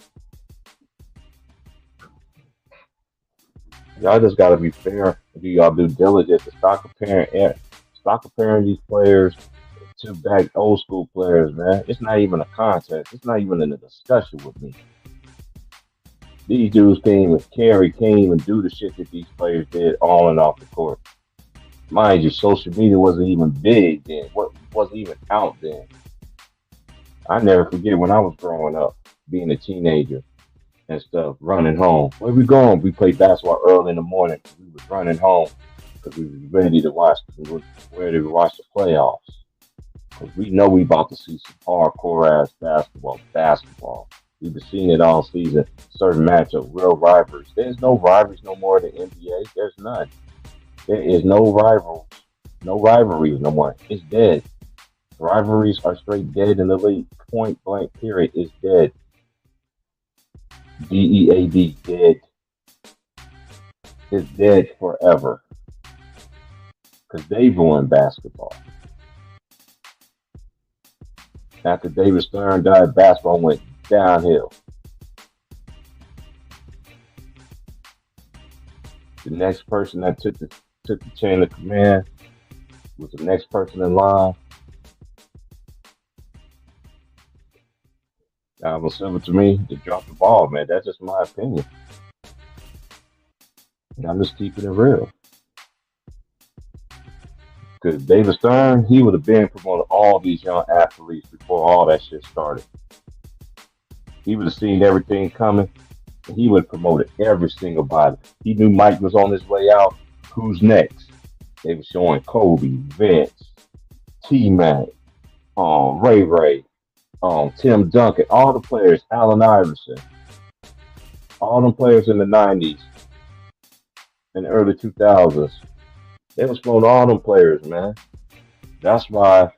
A: Y'all just gotta be fair and do y'all due diligence to stop comparing these players to back old school players, man. It's not even a contest. It's not even in a discussion with me. These dudes can't even carry, can't even do the shit that these players did on and off the court. Mind you, social media wasn't even big then. What wasn't even out then. I never forget when I was growing up, being a teenager and stuff, running home. Where we going? We played basketball early in the morning. We was running home because we was ready to watch. We were ready to watch the playoffs. Because we know we about to see some hardcore ass basketball. Basketball. We've been seeing it all season. Certain matchup, real rivalries. There's no rivalries no more in the NBA. There's none. There is no rivalries no more. It's dead. Rivalries are straight dead in the league. Point blank. Period. Is dead. DEAD. Dead. It's dead forever. Because they ruined basketball. After David Stern died, basketball went downhill. The next person that took the chain of command was the next person in line. Alvin Silver to me to drop the ball, man. That's just my opinion. And I'm just keeping it real. Because David Stern, he would have been promoting all these young athletes before all that shit started. He would have seen everything coming, and he would have promoted every single body. He knew Mike was on his way out. Who's next? They were showing Kobe, Vince, T Mac, Ray Ray, Tim Duncan, all the players, Allen Iverson, all them players in the 90s and the early 2000s. They was promoting all them players, man. That's why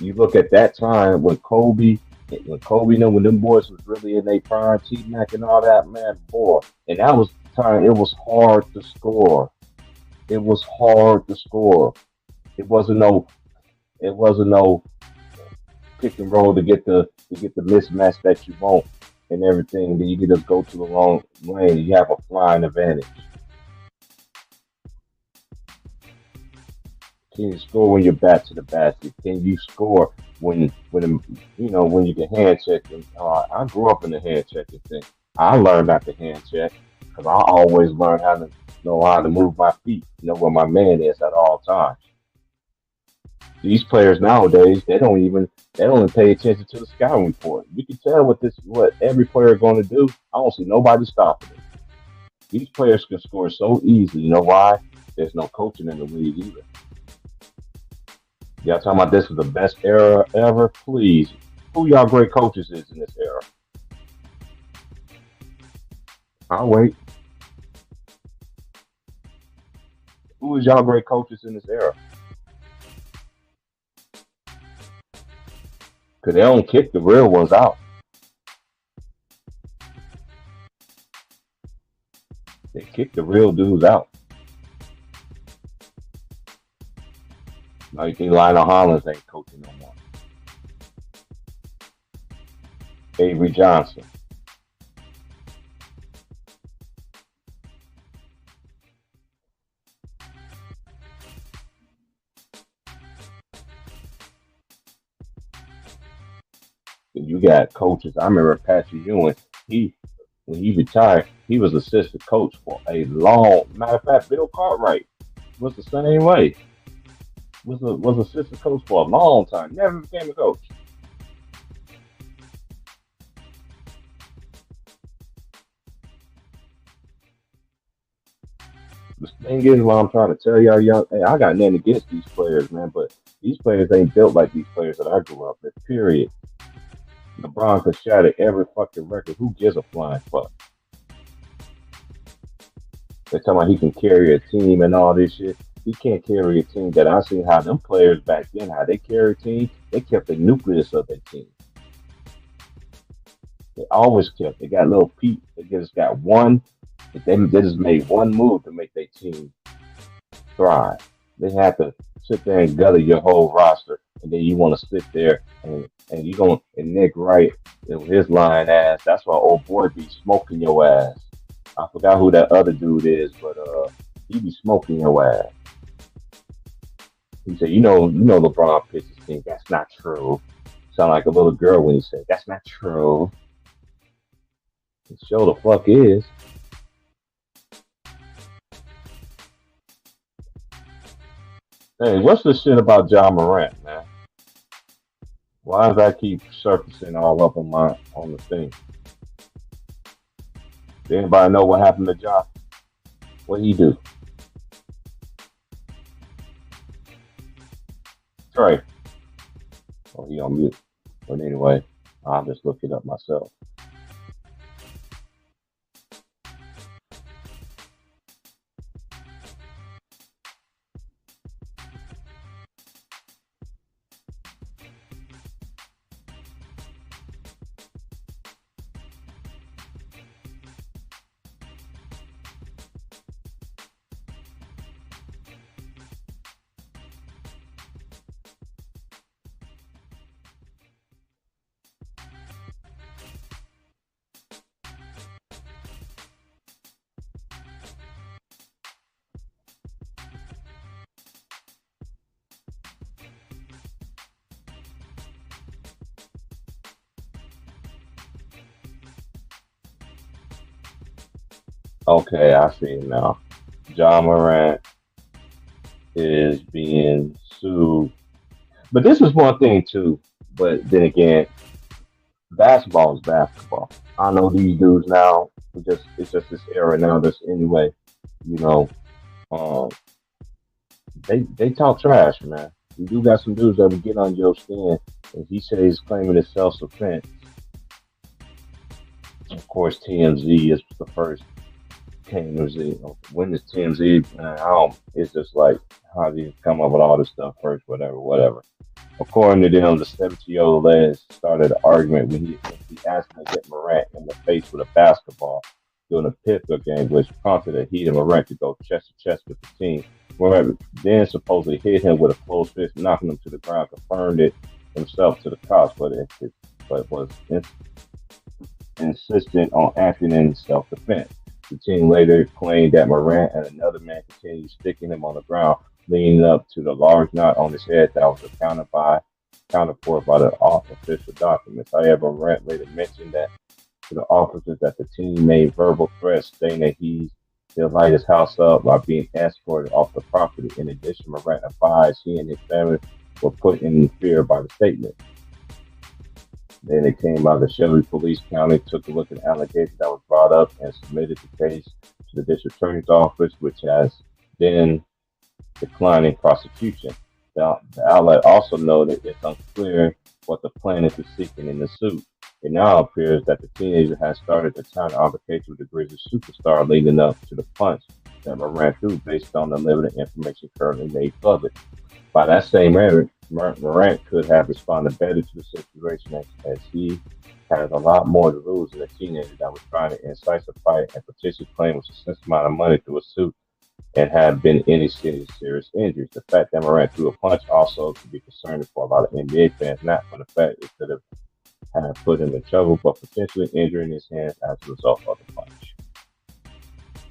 A: you look at that time when when them boys was really in their prime, T Mac and all that, man, boy. And that was the time it was hard to score. It was hard to score. It wasn't no pick and roll to get the mismatch that you want and everything. Then you can just go to the long lane. You have a flying advantage. Can you score when you're back to the basket? Can you score when you can hand check? And I grew up in the hand checking thing. I learned not to hand check because I always learned how to move my feet, know where my man is at all times. These players nowadays, they don't even pay attention to the scouting report. You can tell what every player is going to do. I don't see nobody stopping it. These players can score so easily. You know why? There's no coaching in the league either. Y'all talking about this is the best era ever? Please. Who y'all great coaches is in this era? I'll wait. Who is y'all great coaches in this era? Because they don't kick the real ones out. They kick the real dudes out. Now you think Lionel Hollins ain't coaching no more. Avery Johnson. And you got coaches. I remember Patrick Ewing. When he retired, he was assistant coach for a long. Matter of fact, Bill Cartwright was the same way. Was assistant coach for a long time. Never became a coach. The thing is, what I'm trying to tell y'all, young, hey, I got nothing against these players, man, but these players ain't built like these players that I grew up with. Period. LeBron could shatter every fucking record. Who gives a flying fuck? They're talking about he can carry a team and all this shit. He can't carry a team. That I seen how them players back then, how they carry a team. They kept the nucleus of their team. They always kept. They got little Pete. They just got one. They just made one move to make their team thrive. They have to sit there and gutter your whole roster, and then you want to sit there and you going and Nick Wright with his lying ass. That's why old boy be smoking your ass. I forgot who that other dude is, but he be smoking your ass. He said, LeBron pitched his team. That's not true. Sound like a little girl when he said, "That's not true." It sure the fuck is. Hey, what's the shit about John Morant, man? Why does that keep surfacing all up on the thing? Does anybody know what happened to John? What he do? Trey. Oh, he on mute. But anyway, I'll just look it up myself. Okay, I see it now. John Morant is being sued. But this is one thing too. But then again, basketball is basketball. I know these dudes now. It's just this era now. This anyway. You know, um, they talk trash, man. You do got some dudes that will get on your skin, and he says he's claiming it's self defense. Of course, TMZ is the first. TMZ. When is TMZ? I don't. It's just like how do you come up with all this stuff first, whatever, whatever. According to them, the 70-year-old lad started an argument when he asked him to get Morant in the face with a basketball during a Pittsburgh game, which prompted a heated Morant to go chest to chest with the team. Morant then supposedly hit him with a closed fist, knocking him to the ground, confirmed it himself to the cops, but was insistent on acting in self-defense. The team later claimed that Morant and another man continued sticking him on the ground, leading up to the large knot on his head that was accounted for by the official documents. However, Morant later mentioned that to the officers that the team made verbal threats, stating that he'll light his house up by being escorted off the property. In addition, Morant advised he and his family were put in fear by the statement. Then it came out that Shelby Police County took a look at the allegation that was brought up and submitted the case to the district attorney's office, which has been declining prosecution. The outlet also noted it's unclear what the plaintiff is seeking in the suit. It now appears that the teenager has started a time altercation with the Grizzlies superstar leading up to the punch that ran through based on the limited information currently made public. By that same measure, Morant could have responded better to the situation as he has a lot more to lose than a teenager that was trying to incite a fight and potentially claim a substantial amount of money through a suit and have been any serious injuries. The fact that Morant threw a punch also could be concerning for a lot of NBA fans, not for the fact it could have put him in trouble, but potentially injuring his hands as a result of the punch.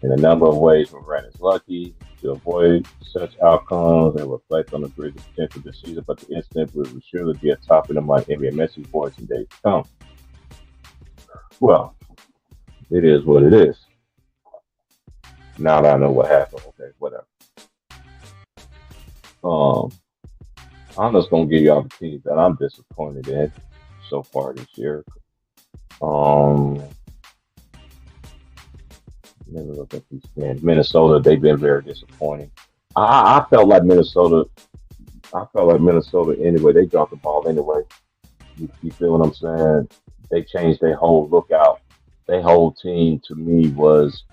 A: In a number of ways, Morant is lucky to avoid such outcomes and reflect on the greater potential this season, but the incident will surely be a topic of my NBA message boards in days to come. Well, it is what it is. Now that I know what happened, okay, whatever. Um, I'm just gonna give y'all the teams that I'm disappointed in so far this year. Um, Let me look at these fans. Minnesota, they've been very disappointing. I felt like Minnesota. I felt like Minnesota anyway. They dropped the ball anyway. You feel what I'm saying? They changed their whole lookout. Their whole team to me was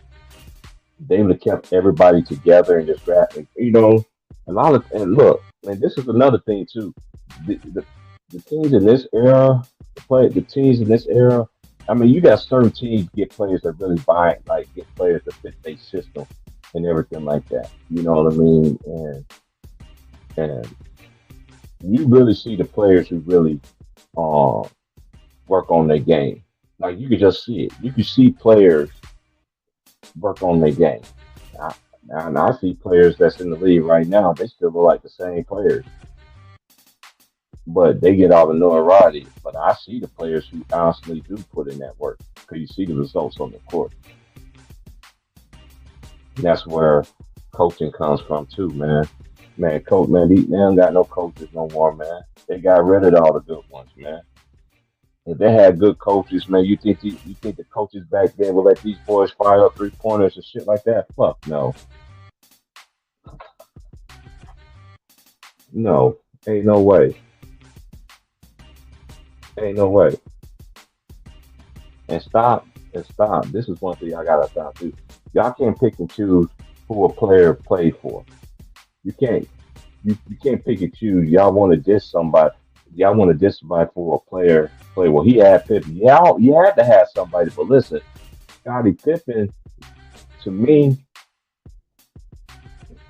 A: They would have kept everybody together and just drafting. A lot of and look, and this is another thing too. The teams in this era, the teams in this era. I mean, you got certain teams get players that really buy, like get players that fit their system and everything like that. You know what I mean? And you really see the players who really uh, work on their game. Like you could just see it. You can see players work on their game. I, and I see players that's in the league right now. They still look like the same players, but they get all the notoriety. But I see the players who honestly do put in that work because you see the results on the court. And that's where coaching comes from too, man. Man, coach, man, they don't got no coaches no more, man. They got rid of all the good ones, man. If they had good coaches, man, you think the coaches back then would let these boys fire up 3 pointers and shit like that? Fuck no, no, ain't no way, ain't no way. And stop. This is one thing I gotta stop too. Y'all can't pick and choose who a player played for. You can't. You can't pick and choose. Y'all want to diss somebody. Y'all want to diss somebody for a player play. Well, he had Pippen. Yeah, you had to have somebody. But listen, Scottie Pippen, to me,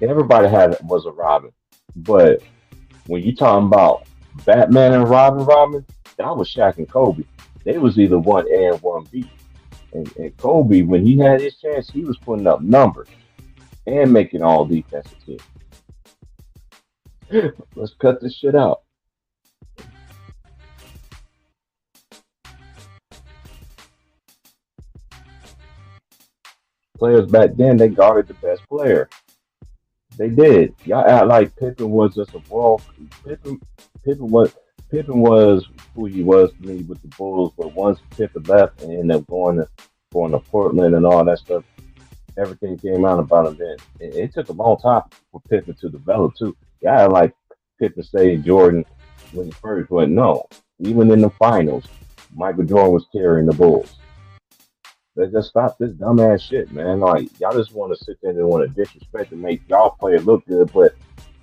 A: everybody had was a Robin. But when you talking about Batman and Robin, that was Shaq and Kobe. They was either one A and one B. And Kobe, when he had his chance, he was putting up numbers and making all defensive teams. Let's cut this shit out. Players back then, they guarded the best player. They did. Y'all act like Pippen was just a ball. Pippen, Pippen was Pippen was who he was to me with the Bulls. But once Pippen left and ended up going to Portland and all that stuff, everything came out about him. Then it took a long time for Pippen to develop too. Yeah, like Pippen say Jordan when he first went. No, even in the finals, Michael Jordan was carrying the Bulls. Let's just stop this dumbass shit, man. Like y'all just want to sit there and want to disrespect and make y'all play look good, but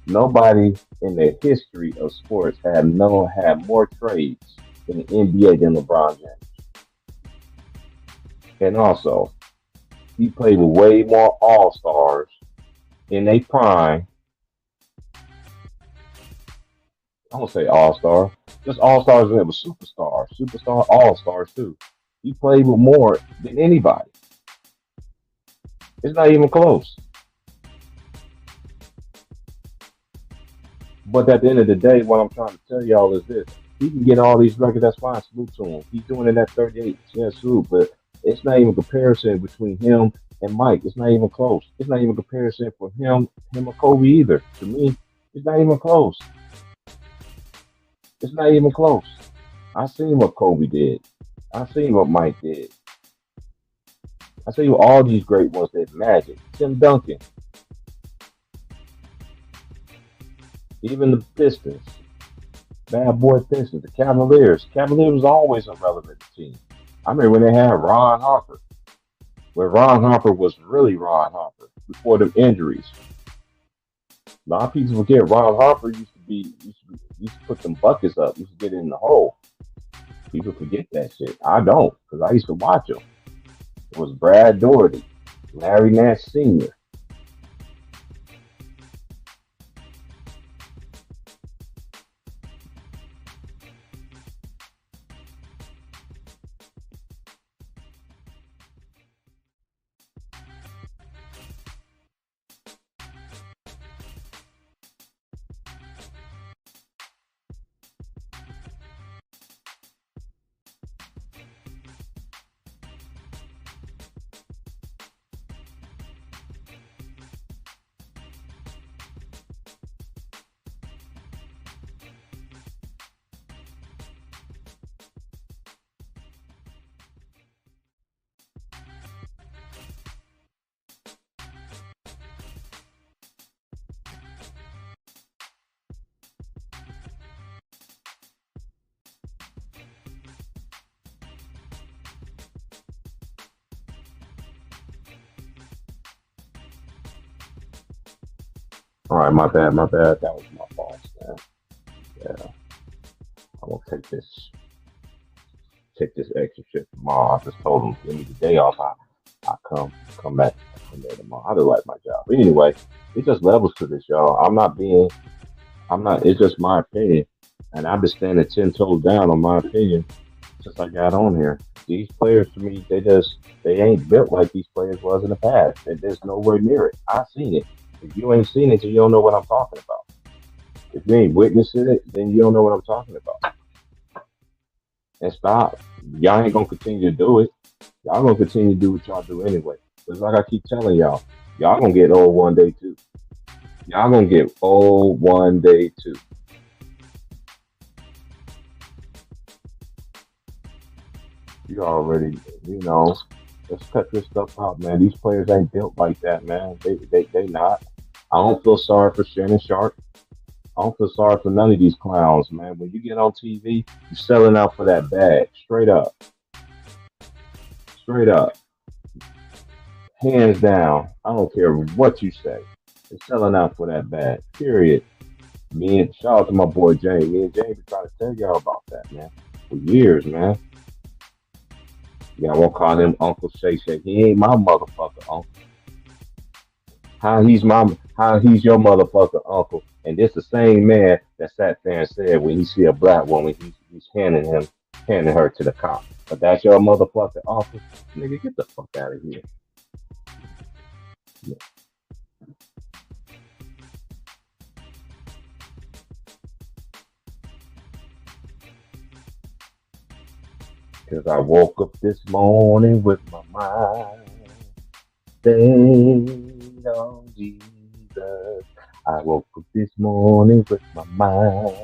A: nobody in the history of sports had more trades in the NBA than LeBron James. And also, he played with way more All Stars in a prime. I don't say All Star, just All Stars and it was superstar All Stars too. He played with more than anybody. It's not even close. But at the end of the day, what I'm trying to tell y'all is this: he can get all these records. That's fine. Salute to him. He's doing it at 38. Yeah, salute. But it's not even comparison between him and Mike. It's not even close. It's not even comparison for him or Kobe either. To me, it's not even close. It's not even close. I seen what Kobe did. I seen what Mike did. I seen what all these great ones did. Magic, Tim Duncan, even the Pistons, bad boy Pistons, the Cavaliers. Cavaliers was always a relevant team. I remember when they had Ron Harper, where Ron Harper was really Ron Harper before the injuries. A lot of people forget Ron Harper used to put them buckets up, used to get in the hole. People forget that shit. I don't, because I used to watch them. It was Brad Doherty, Larry Nash Sr. All right, my bad, my bad. That was my fault, man. Yeah, I'm gonna take this extra shit tomorrow. I just told him give me the day off. I come back from there tomorrow. I do like my job. But anyway, it just levels to this, y'all. I'm not. It's just my opinion, and I've been standing 10 toes down on my opinion since I got on here. These players, to me, they ain't built like these players was in the past. There's nowhere near it. I seen it. If you ain't seen it, you don't know what I'm talking about. If you ain't witnessing it, then you don't know what I'm talking about. And stop. Y'all ain't gonna continue to do it. Y'all gonna continue to do what y'all do anyway. It's like I keep telling y'all gonna get old one day too. Y'all gonna get old one day too. You already, you know, let's cut this stuff out, man. These players ain't built like that, man. They not. I don't feel sorry for Shannon Sharp. I don't feel sorry for none of these clowns, man. When you get on TV, you're selling out for that bag. Straight up. Straight up. Hands down. I don't care what you say. They're selling out for that bag. Period. Me and shout out to my boy Jay. Me and Jay been trying to tell y'all about that, man. For years, man. Yeah, I won't call him Uncle Shay Shay. He ain't my motherfucker uncle. How he's your motherfucker uncle? And this the same man that sat there and said when he see a black woman, he's handing her to the cop. But that's your motherfucker uncle, nigga. Get the fuck out of here. Cause I woke up this morning with my mind stayed on Jesus. I woke up this morning with my mind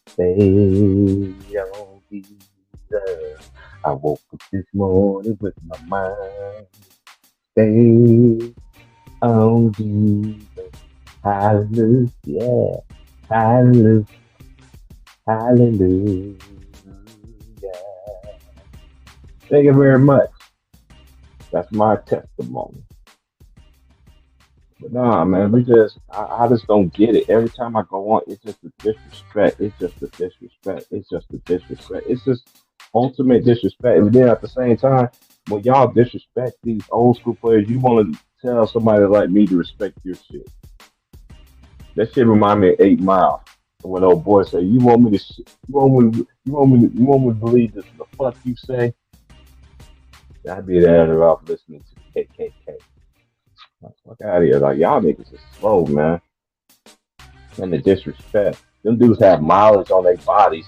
A: stayed on Jesus. I woke up this morning with my mind stayed on Jesus. Hallelujah. Hallelujah. Hallelujah. Thank you very much. That's my testimony. But nah, man, I just don't get it. Every time I go on, it's just the disrespect. It's just the disrespect. It's just the disrespect. It's just ultimate disrespect. And then at the same time, when y'all disrespect these old school players, you want to tell somebody like me to respect your shit. That shit remind me of 8 Mile. When old boy say, "You want me to, you want me to believe the fuck you say?" I'd be there off listening to the KKK. Fuck out of here. Like, y'all niggas is slow, man. And the disrespect. Them dudes have mileage on their bodies.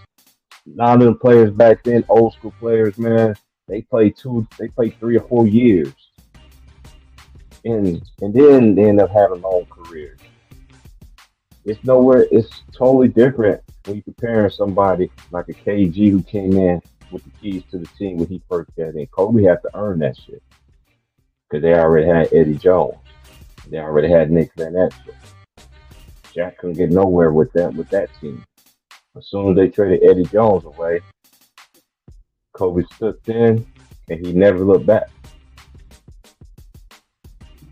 A: None of them players back then, old school players, man, they played 3 or 4 years. And then they end up having long careers. It's totally different when you comparing somebody like a KG who came in with the keys to the team when he first got in. Kobe had to earn that shit because they already had Eddie Jones. They already had Nick Van Exel. Jack couldn't get nowhere with that team. As soon as they traded Eddie Jones away, Kobe stood in and he never looked back.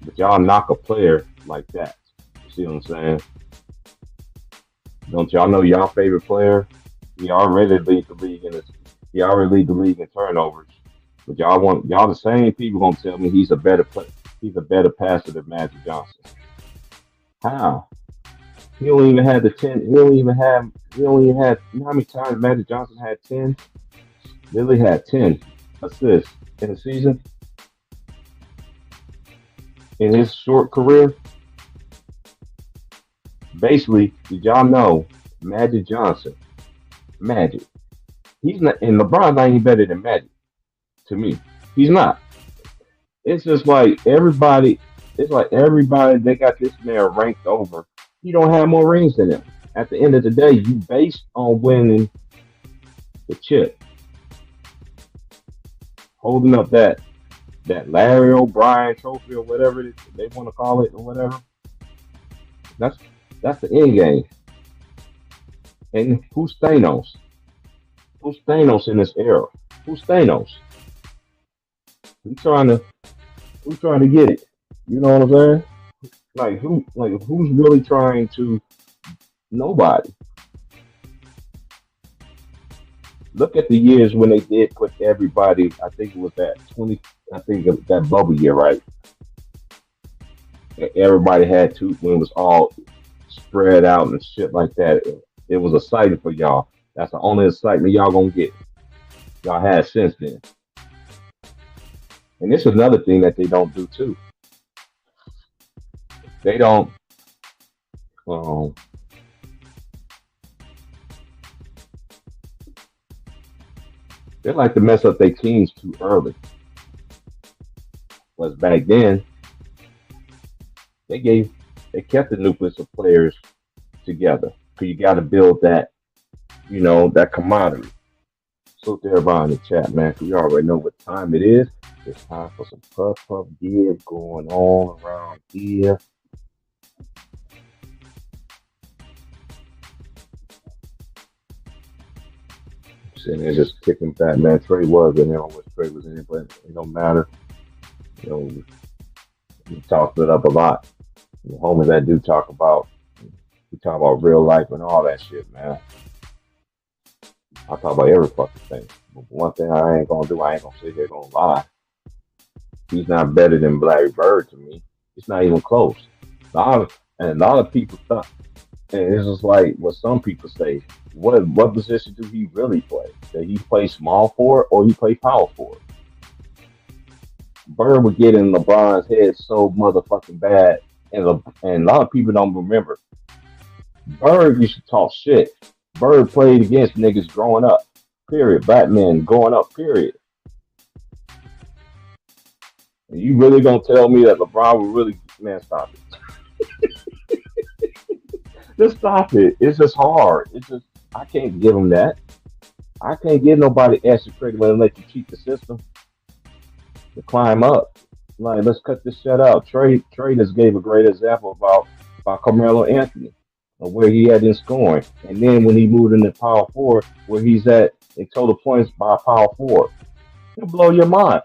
A: But y'all knock a player like that. You see what I'm saying? Don't y'all know y'all favorite player? He already lead the league in this. He already lead the league in turnovers. But y'all the same people gonna tell me he's a better player. He's a better passer than Magic Johnson. How? He don't even have the 10. He don't even have. He don't even have. You know how many times Magic Johnson had 10? Lily had 10 assists in a season in his short career. Basically, did y'all know Magic Johnson? Magic. He's not, and LeBron's not even better than Magic to me. He's not. It's just like everybody. It's like everybody. They got this man ranked over. He don't have more rings than him. At the end of the day, you based on winning the chip, holding up that Larry O'Brien trophy or whatever they want to call it or whatever. That's that's the end game. And who's Thanos? Who's Thanos in this era? Who's Thanos? Who's trying to who's trying to get it? You know what I'm saying? who's really trying to? Nobody. Look at the years when they did put everybody. I think it was that 20. I think it was that bubble year, right? And everybody had to when it was all spread out and shit like that. It was exciting for y'all. That's the only excitement y'all gonna get. Y'all had since then. And this is another thing that they don't do too. They don't. Um, they like to mess up their teams too early. Was back then they gave they kept the nucleus of players together. So you got to build that, that camaraderie. So to everybody in the chat, man, 'cause we already know what time it is. It's time for some puff give going on around here. Sitting there just kicking back, man. Trey was in there. I wish Trey was in there, but it don't matter. You know, we talked it up a lot. The homies that do talk about, we talk about real life and all that shit, man. I talk about every fucking thing. But one thing I ain't gonna do, I ain't gonna sit here gonna lie. He's not better than Larry Bird to me. It's not even close. And a lot of people thought, and it's just like what some people say. What position do he really play? Did he play small forward or he play power forward? Bird would get in LeBron's head so motherfucking bad, and a lot of people don't remember. Bird used to talk shit. Bird played against niggas growing up. Period. Black men growing up. Period. And you really gonna tell me that LeBron would really, man? Stop it. Just stop it. It's just hard. It's just I can't give him that. I can't give nobody extra credit when they let you cheat the system to climb up. Like, let's cut this shit out. Trey just gave a great example about Carmelo Anthony of where he had in scoring, and then when he moved into power forward, where he's at in total points by power forward, it'll blow your mind.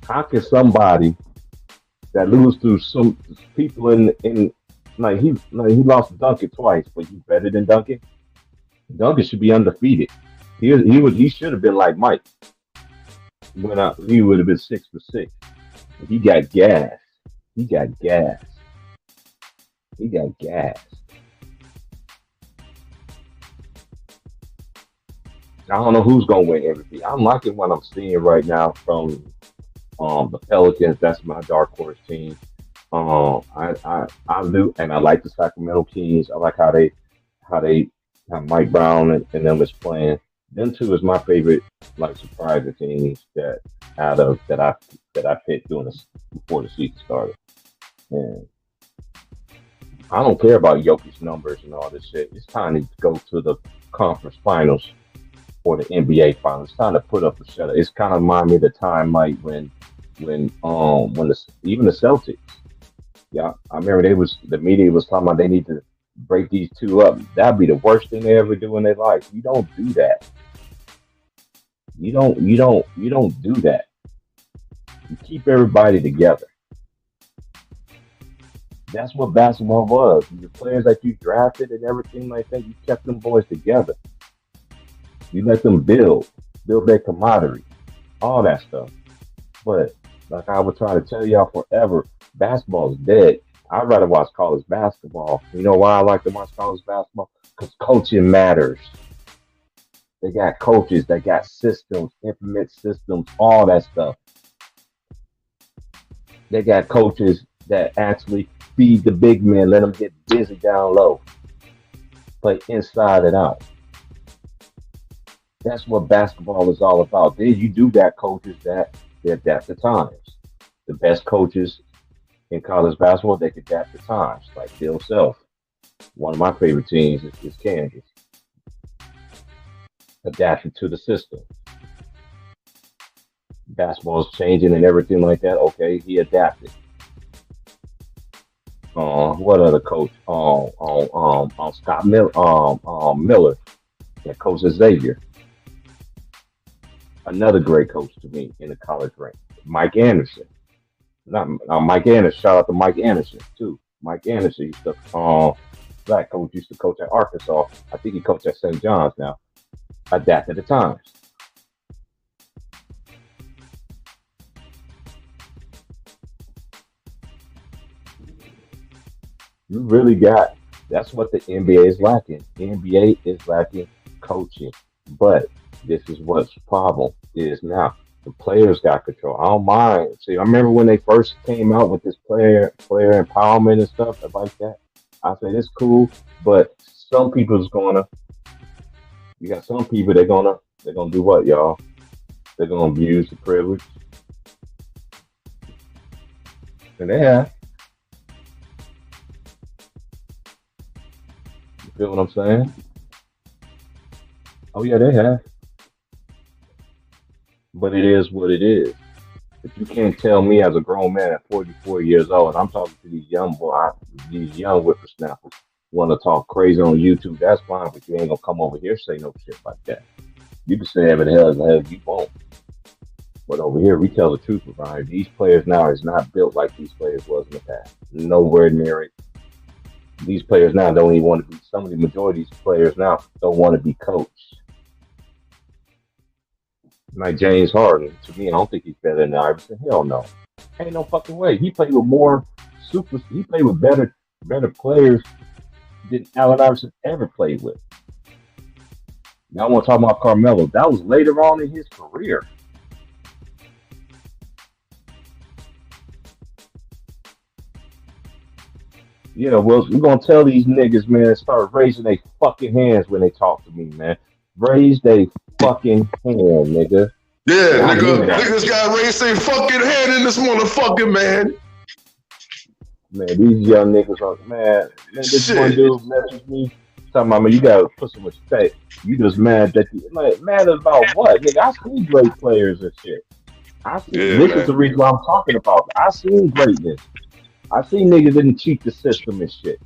A: How can somebody that lose to some people in he lost to Duncan twice, but you better than Duncan? Duncan should be undefeated. He should have been like Mike. When he would have been 6 for 6. He got gas. He got gas. He got gas. I don't know who's gonna win MVP. I'm liking what I'm seeing right now from the Pelicans. That's my dark horse team. I do, and I like the Sacramento Kings. I like how they how Mike Brown and them is playing. Them two is my favorite, like surprising teams that out of that I picked doing this before the season started. And I don't care about Jokic's numbers and all this shit. It's time to go to the conference finals or the NBA finals. It's time to put up a shut. It's kind of remind me of the time like when even the Celtics. Yeah, I remember the media was talking about they need to break these two up. That'd be the worst thing they ever do in their life. You don't do that. You don't do that. You keep everybody together. That's what basketball was. The players that you drafted and everything like that, you kept them boys together. You let them build their camaraderie, all that stuff. But like I was trying to tell y'all forever, basketball is dead. I'd rather watch college basketball. You know why I like to watch college basketball? Because coaching matters. They got coaches, they got systems, implement systems, all that stuff. They got coaches that actually feed the big men, let them get busy down low, play inside and out. That's what basketball is all about. Then you do got coaches that adapt to times. The best coaches in college basketball, they can adapt to times, like Bill Self. One of my favorite teams is Kansas. Adapting to the system. Basketball is changing and everything like that. Okay, he adapted. What other coach? Scott Miller that coaches Xavier. Another great coach to me in the college rank, Mike Anderson. Not Mike Anderson. Shout out to Mike Anderson too. Mike Anderson used to black coach used to coach at Arkansas. I think he coached at St. John's now. Adapted the times. You really got that's what the NBA is lacking. The NBA is lacking coaching. But this is what's the problem is now. The players got control. I don't mind. See, I remember when they first came out with this player empowerment and stuff like that. I said it's cool, but some people's gonna you got some people they're gonna do what, y'all? They're gonna abuse the privilege. And they have. You feel what I'm saying? Oh yeah, they have. But it is what it is. If you can't tell me as a grown man at 44 years old, and I'm talking to these young whippersnappers, want to talk crazy on YouTube, that's fine, but you ain't gonna come over here and say no shit like that. You can say whatever the hell you want. But over here, we tell the truth around here. These players now is not built like these players was in the past. Nowhere near it. These players now don't even want to be, some of the majority of these players now don't want to be coached. Like James Harden, to me, I don't think he's better than Iverson. Hell no. Ain't no fucking way. He played with he played with better players than Allen Iverson ever played with. Now I want to talk about Carmelo. That was later on in his career. Yeah, well, we're gonna tell these niggas, man, start raising their fucking hands when they talk to me, man. Raise their fucking hand, nigga.
C: Yeah,
A: I
C: nigga,
A: mean that.
C: niggas got raised their fucking hand in this motherfucker, man.
A: Man, these young niggas are, man, this one
C: Shit.
A: dude messaged me talking about, man, you gotta put some respect. You just mad that you, like, mad about what? Nigga, I seen great players and shit.
C: Yeah,
A: This is the
C: man.
A: reason why I'm talking about it. I seen greatness. I seen niggas didn't cheat the system and shit.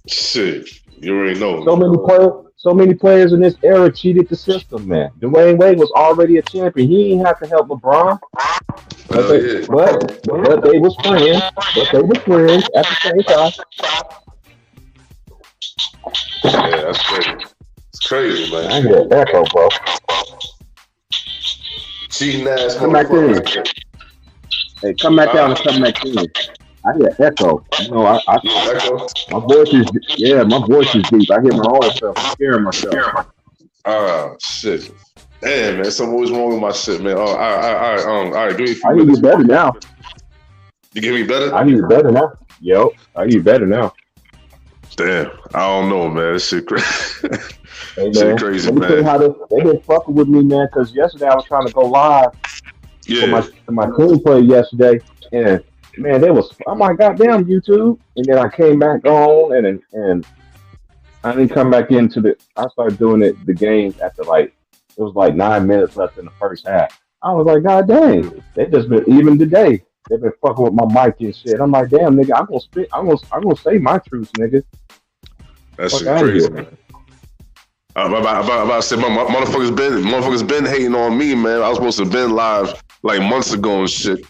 C: Shit. You already know.
A: So many players in this era cheated the system, man. Dwayne Wade was already a champion. He ain't have to help LeBron. But
C: Hell
A: they,
C: yeah.
A: but they was friends. But they were friends at the same time.
C: Yeah, that's crazy. It's crazy, man.
A: I hear echo, bro.
C: Cheating ass
A: Come back in.
C: motherfuckers.
A: Hey, come back down and come back in. I hear echo. You know,
C: Echo?
A: my voice is, yeah, my voice is deep. I hear my own self. I'm scaring myself.
C: Ah, shit. Damn, man. Something always wrong with my shit, man. Oh, all right. Give me a few
A: I hear you
C: minutes.
A: better now.
C: You give me better?
A: I hear you better now. Yo, I hear you better now.
C: Damn. I don't know, man. This shit crazy.
A: Hey,
C: Shit
A: man,
C: crazy,
A: let me tell you
C: man.
A: how they been fucking with me, man, because yesterday I was trying to go live for
C: Yeah.
A: my team play yesterday, and man, I'm like, goddamn YouTube, and then I came back on, and I didn't come back into I started doing the games after like it was like 9 minutes left in the first half. I was like, god dang, they just been even today. They've been fucking with my mic and shit. I'm like, damn, nigga, I'm gonna spit. I'm gonna say my truth, nigga.
C: That
A: Fuck
C: shit
A: out of
C: crazy,
A: here.
C: man. I'm about to say, my motherfuckers been hating on me, man. I was supposed to have been live like months ago and shit.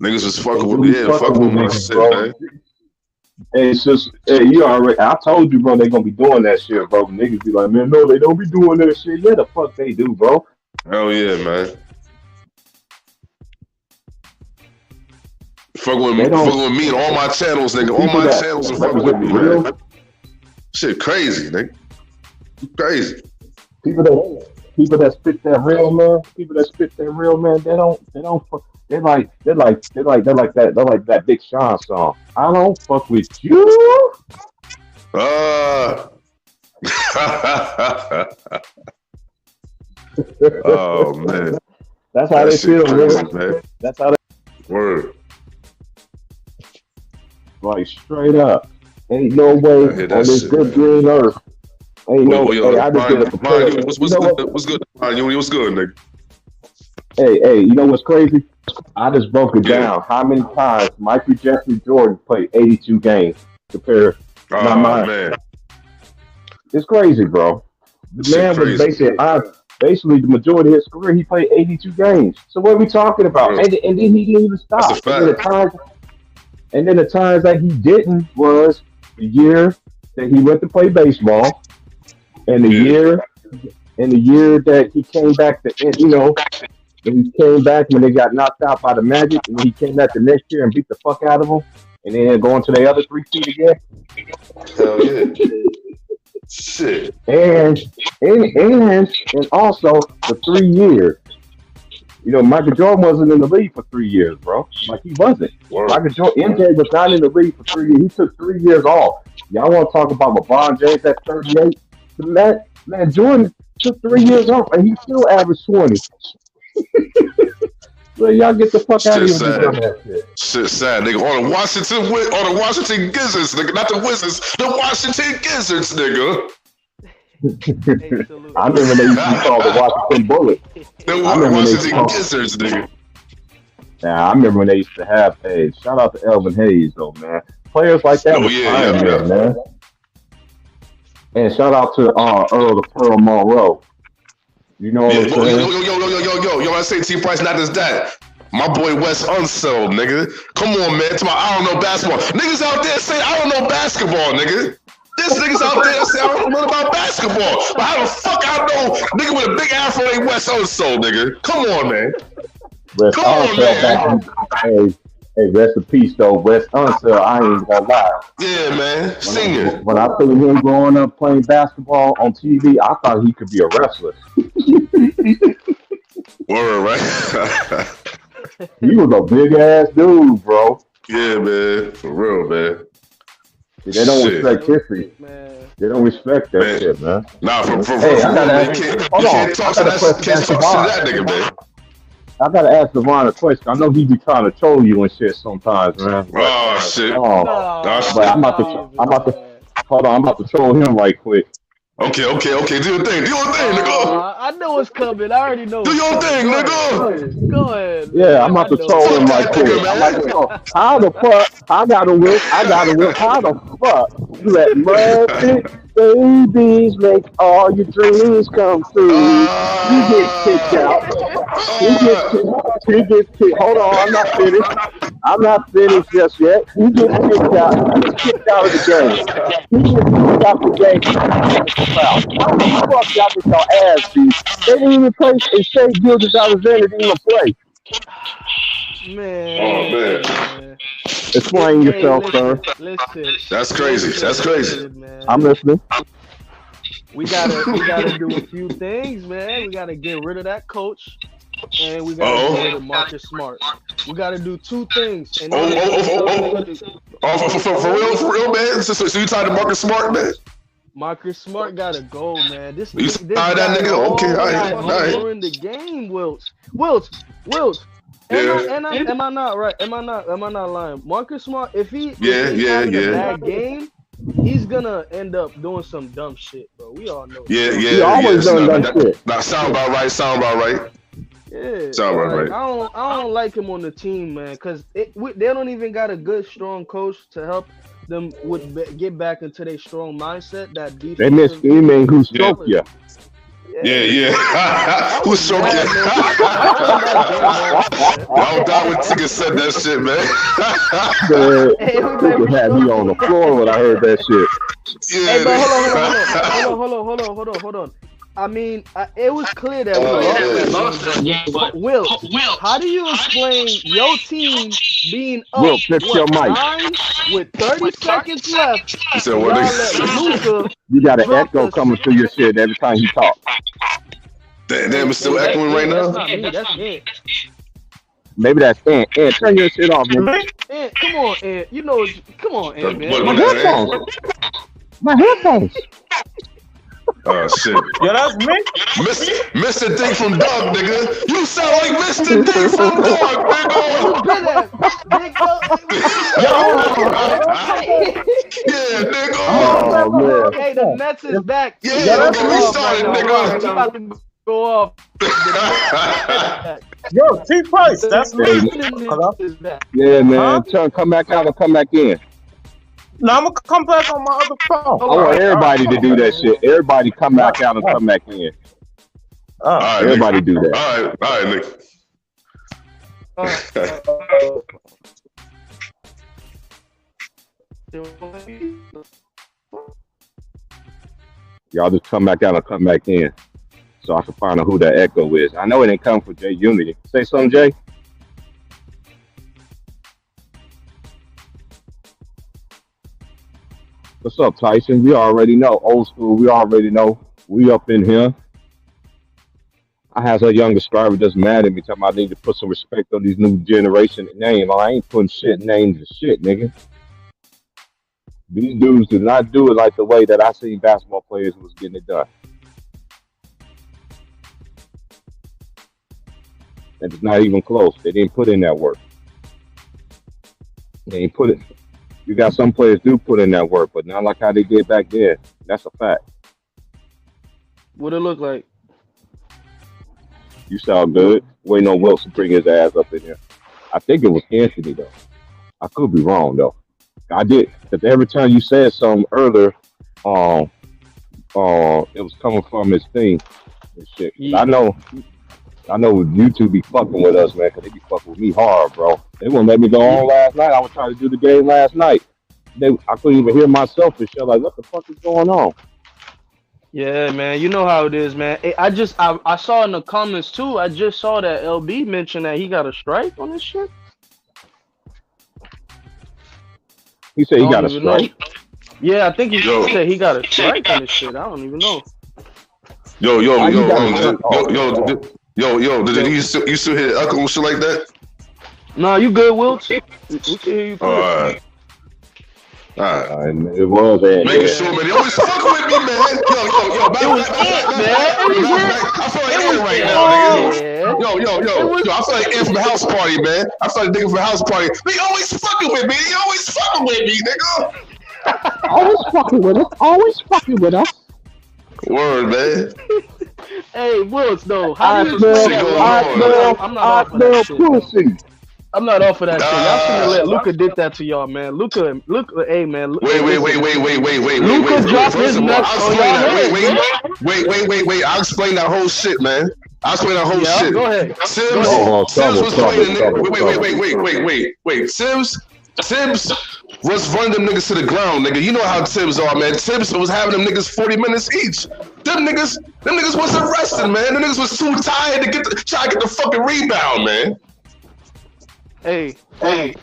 C: Niggas was
A: They
C: fucking
A: do
C: with
A: be
C: me, yeah,
A: fucking
C: fucking
A: with
C: with my
A: niggas,
C: shit,
A: bro.
C: man.
A: Hey, it's just, hey, you already. I told you, bro. They gonna be doing that shit, bro. Niggas be like, man, no, they don't be doing that shit. Yeah, the fuck they do, bro.
C: Hell yeah, man.
A: They don't.
C: Fucking with me and all my channels,
A: The
C: nigga. All
A: people
C: my
A: that
C: channels are fucking with
A: represent
C: me,
A: the
C: man.
A: real
C: Shit crazy, nigga. Crazy.
A: people that spit that real man. People that spit that real man. They don't. They're like that Big Sean song. I don't fuck with you.
C: Uh, oh man.
A: That's how
C: That
A: they
C: shit
A: feel,
C: crazy,
A: man.
C: man.
A: That's how they
C: Word.
A: like straight up. Ain't no way
C: I hear
A: on
C: that
A: this
C: shit,
A: good
C: man.
A: green earth. Ain't no. Hey,
C: Yo,
A: I just did a
C: Ryan,
A: comparison.
C: what's
A: You know
C: good?
A: what?
C: What's good, Ryan? What's good, nigga?
A: Hey, you know what's crazy? I just broke it
C: Yeah.
A: down. How many times Michael Jeffrey Jordan played 82 games compared my
C: Oh
A: mind?
C: man.
A: It's crazy, bro. The
C: Shit
A: man was
C: crazy.
A: basically basically the majority of his career, he played 82 games. So what are we talking about?
C: Bro,
A: And then he didn't even
C: that's a
A: stop.
C: fact.
A: And then the times that he didn't was the year that he went to play baseball, and
C: Yeah.
A: the year that he came back to, when he came back when they got knocked out by the Magic, and then he came back the next year and beat the fuck out of them, and then going to the other 3 feet again.
C: Hell yeah. Shit.
A: And also the 3 years. Michael Jordan wasn't in the league for 3 years, bro. Like he wasn't.
C: Word.
A: Michael Jordan, MJ was not in the league for 3 years. He took 3 years off. Y'all want to talk about LeBron James at 38? Man, Jordan took 3 years off, and he still averaged 20. Well, y'all get the fuck out of
C: Shit
A: here with that shit.
C: Shit sad, nigga. On the Washington Gizzards, nigga. Not the Wizards, the Washington Gizzards, nigga.
A: I remember they used to call the Washington Bullets.
C: The Washington Gizzards, nigga.
A: Nah, I remember when they used to have Hayes. Shout out to Elvin Hayes, though, man. Players like that was fine, man. And shout out to Earl the Pearl Monroe. You know what I'm saying?
C: Yo, I say T Price, not just that. My boy Wes Unseld, nigga. Come on, man. I don't know basketball. Niggas out there say I don't know basketball, nigga. This niggas out there say I don't know about basketball. But how the fuck I know nigga with a big afro ain't Wes Unseld, nigga? Come on, man. Come on, man.
A: Hey, rest in peace, though. Wes Unseld, I ain't gonna lie.
C: Yeah, man. Senior.
A: When I seen him growing up playing basketball on TV, I thought he could be a wrestler.
C: Word, right?
A: He was a big ass dude, bro.
C: Yeah, man. For real, man.
A: They don't respect history. They don't respect that shit, man.
C: Nah, for
A: Hey,
C: real, man. Can't talk to that nigga, man.
A: I gotta ask Devon a question. I know he be trying to troll you and shit sometimes, man.
C: Oh shit!
A: But I'm about to troll him right quick.
C: Okay. Do your thing, nigga.
D: I know it's coming. I already know.
C: Do your thing, nigga.
D: Go ahead.
A: Yeah, I'm about to troll him right quick. How the fuck? I got a whip. How the fuck you let mud babies make all your dreams come true? You get kicked out. He gets kicked. Hold on, I'm not finished just yet. He gets kicked out. He gets kicked out of the game. He gets kicked out the game. How the fuck y'all get your ass beat? They didn't even play, and Shea Gilgeous-Alexander didn't even play.
D: Man.
C: Oh man.
A: Explain yourself, sir.
D: Listen.
C: That's crazy.
A: I'm listening.
D: We gotta do a few things, man. We gotta get rid of that coach, and we gotta get rid of Marcus Smart. We gotta do 2 things. And
C: for real, man. So you tied to Marcus Smart, man?
D: Marcus Smart gotta go, man. This
C: tied that nigga? Okay, all right.
D: During the game, Wilt. Am I not right? Am I not lying? Marcus Smart, if he's having a bad game, he's gonna end up doing some dumb shit, bro. We all know.
A: He always done dumb shit.
C: Nah, sound about right.
D: Yeah,
C: sound right.
D: I don't like him on the team, man, because they don't even got a good, strong coach to help them get back into their strong mindset. That defense.
A: They miss scheming who stroke you.
C: Yeah. Who stroke you? I would die when Tigger said that shit, man.
A: Tigger had me on the floor when I heard that shit.
C: Yeah.
D: Hey, but hold on. I mean, it was clear that we lost. But Will, how do you explain your team being up
A: Will, fix your mic.
D: 9 with 30 seconds left?
C: You said what?
A: You got an echo coming through your shit every time you talk.
C: Damn, it's still echoing right now?
D: That's not me, that's it.
A: Maybe that's Ant. Ant, turn your shit off, man.
D: Ant, come on, Ant. You know, come on, Ant, man.
A: My headphones.
C: Oh shit.
E: Yeah, that's me.
C: Mr. Dick from Dog, nigga. You sound like Mr. Dick from Dog, nigga. Yeah, nigga.
A: Oh, man.
D: Hey, the Nets is back.
C: Yeah, that's restarted, nigga.
D: I'm about to go off.
E: Yo, T Price, that's me.
A: Yeah, man. Come back out and come back in.
E: No, I'm gonna come back on my other phone.
A: I want everybody to do that shit. Everybody come back out and come back in.
C: All right,
A: Everybody do that.
C: All right, Nick.
A: Y'all just come back out and come back in, so I can find out who that echo is. I know it ain't coming for J Unity. Say something, Jay. What's up, Tyson? We already know. Old school. We already know. We up in here. I had a younger subscriber just mad at me, talking about I need to put some respect on these new generation names. I ain't putting shit names and shit, nigga. These dudes did not do it like the way that I seen basketball players was getting it done. And it's not even close. They didn't put in that work. They ain't put it. You got some players do put in that work, but not like how they did back then. That's a fact.
D: What it look like?
A: You sound good. Waiting on Wilson to bring his ass up in here. I think it was Anthony, though. I could be wrong, though. I did. Because every time you said something earlier, it was coming from his thing and shit.
D: Yeah.
A: I know YouTube be fucking with us, man, because they be fucking with me hard, bro. They wouldn't let me go on last night. I was trying to do the game last night. I couldn't even hear myself and shit. Like, what the fuck is going on?
D: Yeah, man. You know how it is, man. I saw in the comments too. I just saw that LB mentioned that he got a strike on this shit.
A: He said he got a strike.
D: Yeah, I think he said he got a strike on this shit. I don't even know.
C: Yo, did you still hit Echo and shit like that?
D: No, you good, Wilt? We can hear you.
C: All right.
A: It was
C: Making sure, man. They always fuck with me, man. Yo, I feel like Ant right now, nigga. Yo, I feel like Ant from the house party, man. I feel like nigga from the house party. They always fucking with me. Nigga.
A: Always fucking with us.
C: Word, man.
D: Hey, Wilts, though.
A: I smell pussy.
D: I'm not off of that shit. Y'all shouldn't let Luka did that to y'all, man. Luka, hey, man.
C: Wait.
D: Luka dropped his nuts on y'all head.
C: Wait. I'll explain that whole shit, man. Shit.
D: Go ahead.
C: Sims was playing. Wait. Sims was running them niggas to the ground, nigga. You know how Tibbs are, man. Tibbs was having them niggas 40 minutes each. Them niggas wasn't resting, man. Them niggas was too tired to try to get the fucking rebound, man.
D: Hey,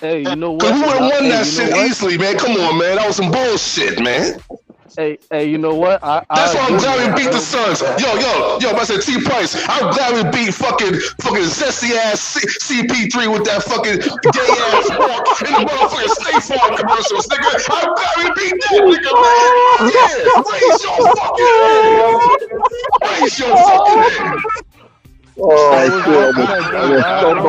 D: you know what?
C: Cause we would have won that shit easily, man. Come on, man. That was some bullshit, man.
D: Hey, you know what?
C: That's why I'm glad we beat the Suns. Yo, I said T Price. I'm glad we beat fucking zesty ass CP3 with that fucking gay ass walk in the motherfucking State Farm commercials, nigga. I'm glad we beat that nigga, man. Yeah, raise your fucking hand.
A: Oh,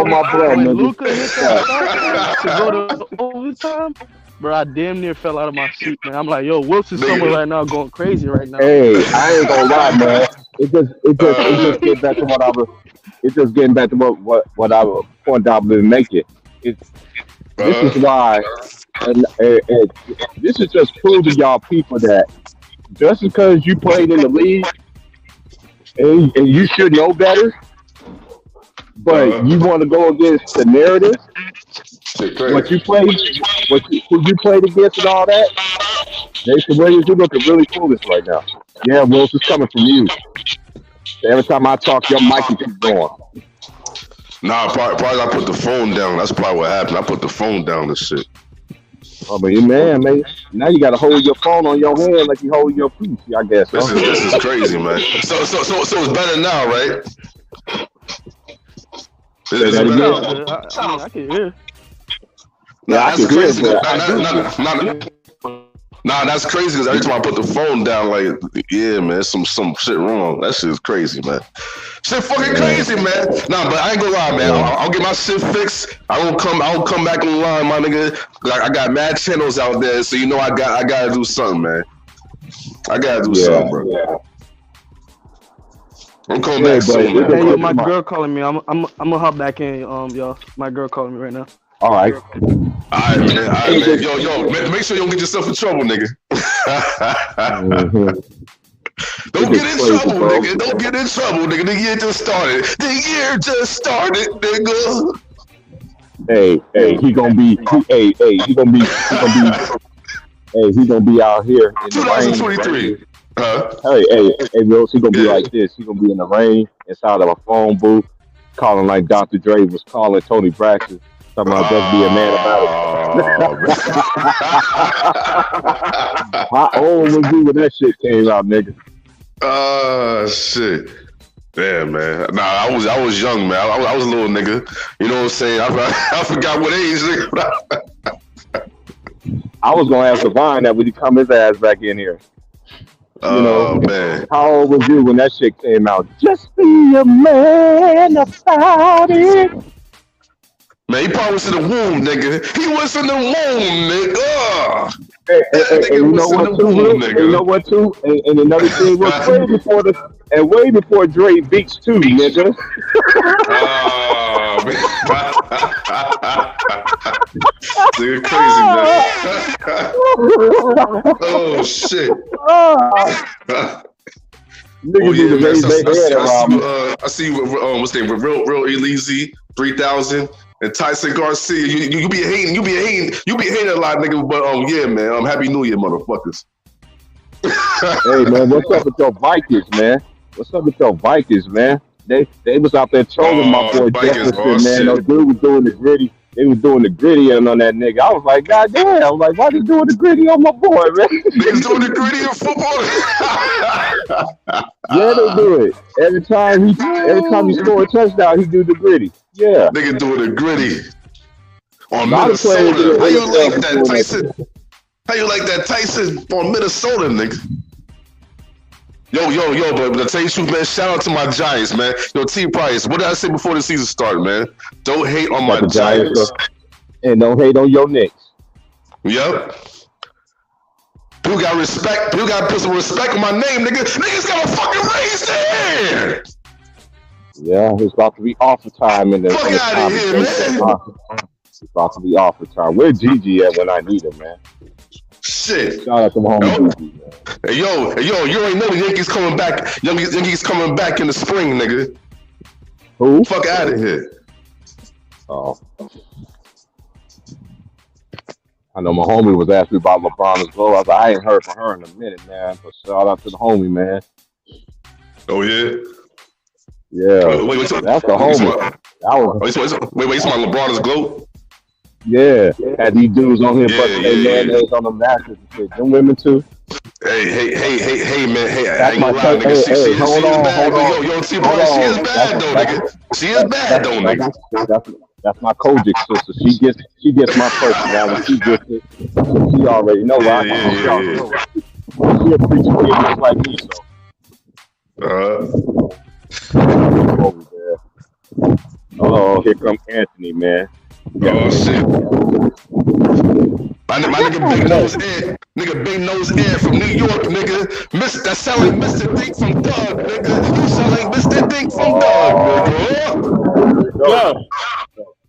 A: my blood,
D: when Luka hit that to go to overtime, bro, I damn near fell out of my seat, man. I'm like, yo, Wilson's somewhere right now going crazy right now.
A: Hey, I ain't gonna lie, man. It just get back to what I was. It's just getting back to what I was point I was making. This is why, and this is just proving y'all people that just because you played in the league and you should know better. But you want to go against the narrative, what you played against and all that. Jason Williams, you're looking really foolish right now. Yeah, Wilson's coming from you. Every time I talk, your mic keeps going.
C: Nah, probably I put the phone down. That's probably what happened. I put the phone down and shit.
A: Oh, but man, now you got to hold your phone on your hand like you hold your piece, I guess.
C: This is crazy, man. So it's better now, right?
D: I can hear.
C: That's crazy. Nah, that's crazy because every time I put the phone down, like, yeah, man, some shit wrong. That shit is crazy, man. Shit fucking crazy, man. Nah, but I ain't gonna lie, man. I'll get my shit fixed. I'll come back online, my nigga. Like, I got mad channels out there, so you know I gotta do something, man. I gotta do something, bro. Yeah. I'm coming back soon, man.
D: Hey, yo, my girl calling me. I'm gonna hop back in, y'all. My girl calling me right now.
A: All right.
C: All right, man. Yo, make sure you don't get yourself in trouble, nigga. Don't
A: It's
C: get in
A: crazy,
C: trouble,
A: bro.
C: nigga. Don't get in trouble, nigga. The year just started. The year just started, nigga.
A: Hey, he gonna be out here in the rain.
C: 2023.
A: Hey, Wills, he gonna be like this. He gonna be in the rain inside of a phone booth, calling like Dr. Dre was calling Tony Braxton. Talking about just be a man about it. How old was you when that shit came out, nigga?
C: Shit. Damn, man. Nah, I was young, man. I was a little nigga. You know what I'm saying? I forgot what age, nigga.
A: I was gonna ask Divine that when he come his ass back in here. You know,
C: man.
A: How old was you when that shit came out? Just be a man about it.
C: Man, he probably was in the womb, nigga. He was in the womb, nigga.
A: And you know what too, Will? And you know what too? And another thing was way before Dre Beats too, nigga.
C: Nigga crazy, man. Oh shit.
A: Niggas need to raise their head around me.
C: I see you, what's the name? Real Elise, 3000, and Tyson Garcia. You be hating a lot, nigga. But yeah, man. Happy New Year, motherfuckers.
A: Hey man, what's up with your Vikings, man? They was out there trolling my boy Jefferson, man. Those dude was doing the gritty. They was doing the gritty on that nigga. I was like, God damn. I was like, why they doing the gritty on my boy, man?
C: Niggas doing the gritty in football.
A: Yeah, they do it. Every time he score a touchdown, he do the gritty. Yeah.
C: Nigga doing the gritty. On Minnesota. How you like that, Tyson? How you like that, Tyson? On Minnesota, nigga. Yo, but to tell you the truth, man, shout out to my Giants, man. Yo, T Price, what did I say before the season started, man? Don't hate on my Giants.
A: And don't hate on your Knicks.
C: Yep. People got respect. People got to put some respect on my name, nigga. Niggas got to fucking raise their hand.
A: Yeah, it's about to be offer time in the
C: Fuck out of here, man.
A: It's about to be offer time. Where's Gigi at when I need him, man?
C: Shit.
A: Shout out to my homie Gigi, man.
C: Hey, yo, you already know the Yankees coming back. Yankees coming back in the spring, nigga.
A: Who?
C: Fuck out of here.
A: Oh. I know my homie was asking me about LeBron's glow. I was like, I ain't heard from her in a minute, man. But shout out to the homie, man.
C: Oh, yeah?
A: Yeah. Wait, that's the homie.
C: Wait, you talking about LeBron's glow?
A: Yeah. Had these dudes on here, but they mayonnaise on them matches and shit. Them women, too.
C: Hey, man. Hey, I ain't
A: my
C: gonna lie, nigga. She is bad. Yo, T Price, she is bad, though, nigga. She is bad, though, nigga.
A: That's my Kojic sister. She gets my person now. When she gets it, she already know. She a preacher kid just like me, so. Over there. Oh, here comes Anthony, man.
C: Oh shit. My nigga Big Nose Ed. Nigga Big Nose Ed from New York, nigga. That sound like Mr. Dink from Doug, nigga. You sound like Mr. Dink from Doug, nigga.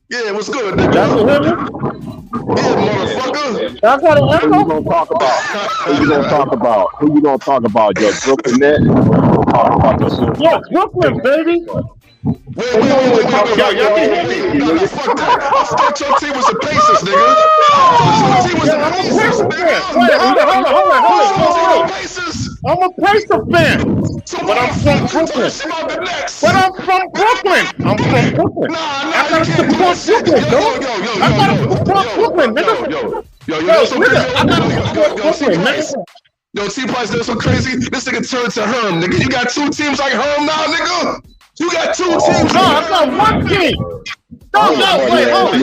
C: Yeah, what's good, nigga?
E: That's what happened?
C: Yeah, motherfucker.
E: That's what it
A: Who you gonna talk about? Who you gonna talk about? Your Brooklyn Nets? Talk about your Super
E: Yeah, Brooklyn, baby.
C: Wait. Fuck that. I thought your team was the Pacers, nigga.
E: I'm a Pacer fan. But I'm from Brooklyn. I'm from Brooklyn. I gotta support Brooklyn, dog. I gotta support Brooklyn, nigga.
C: Yo,
E: I gotta support Brooklyn, nigga.
C: Yo, T Price, that's so crazy. This nigga turned to Herm, nigga. You got two teams like Herm now, nigga? You got two teams.
E: No, I got one team. Wait, hold on.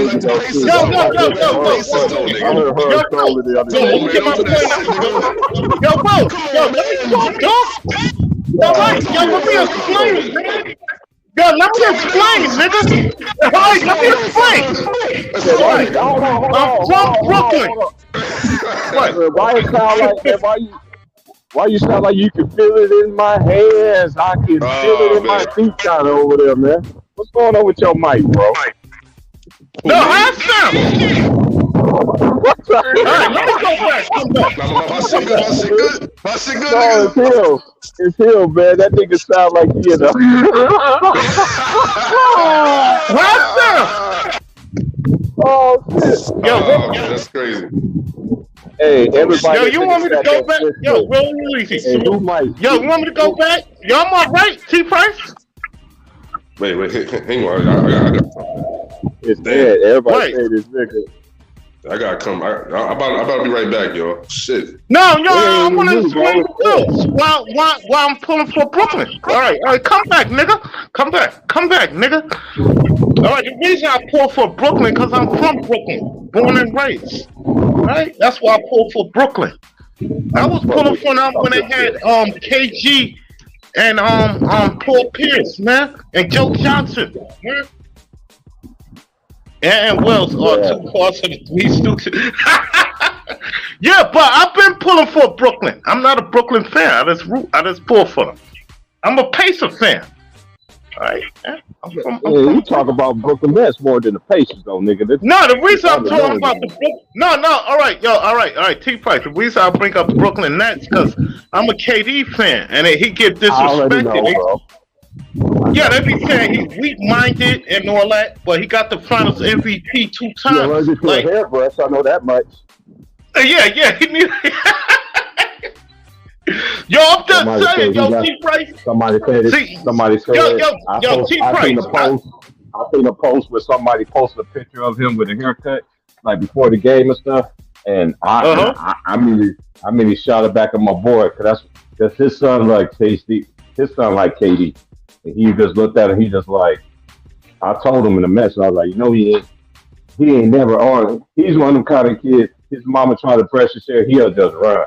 E: Yo. Let me explain, nigga. I'm from Brooklyn.
A: Why you sound like you can feel it in my hands? I can feel it in my feet kind of over there, man. What's going on with your mic, bro?
E: No, ask them. right, let me go back. Come back.
C: My shit good. My shit good,
A: No, it's
C: nigga.
A: him. It's him, man. That nigga sound like you know.
E: Right
A: Oh shit.
E: there.
C: Oh, man, that's crazy.
A: Hey, everybody.
E: Yo, you want me to go back? Yo, real easy.
A: Hey, who might?
E: Yo, you want me to go back? Yo, I'm all right, T-Price?
C: Wait, hang on. I got
A: It's dead. Everybody
E: Wait.
A: say this nigga.
C: I gotta come. I'm about to be right back, yo. Shit.
E: No, I
A: Hey,
E: want to
A: you
E: explain
A: go.
E: this while I'm pulling for Brooklyn. All right, come back, nigga. Come back, nigga. All right, the reason I pull for Brooklyn because I'm from Brooklyn, born and raised. Right, that's why I pull for Brooklyn. I was pulling for them when they had KG and Paul Pierce, man, and Joe Johnson, man. And Wells are two parts of the Three Stooges. Yeah, but I've been pulling for Brooklyn. I'm not a Brooklyn fan. I just pull for them. I'm a Pacer fan. All right.
A: You talk about Brooklyn Nets more than the Pacers, though, nigga.
E: No, the reason I'm talking about the Brooklyn. No. All right. T-Price. The reason I bring up the Brooklyn Nets because I'm a KD fan, and he get disrespected. Yeah, they be saying he's weak-minded and all that, but he got the Finals MVP 2 times.
A: You're allergic to a hairbrush. I know that much.
E: Yeah. He need. Yo, I'm just saying, yo, T-Price.
A: Somebody said it. Somebody said it. I seen a post where somebody posted a picture of him with a haircut, like before the game and stuff. And I mean, he shot it back at my boy, cause that's his son like KD. His son like KD. And he just looked at him. He just like, I told him in the message. I was like, you know, he ain't never on. He's one of them kind of kids. His mama trying to press his hair, he'll just run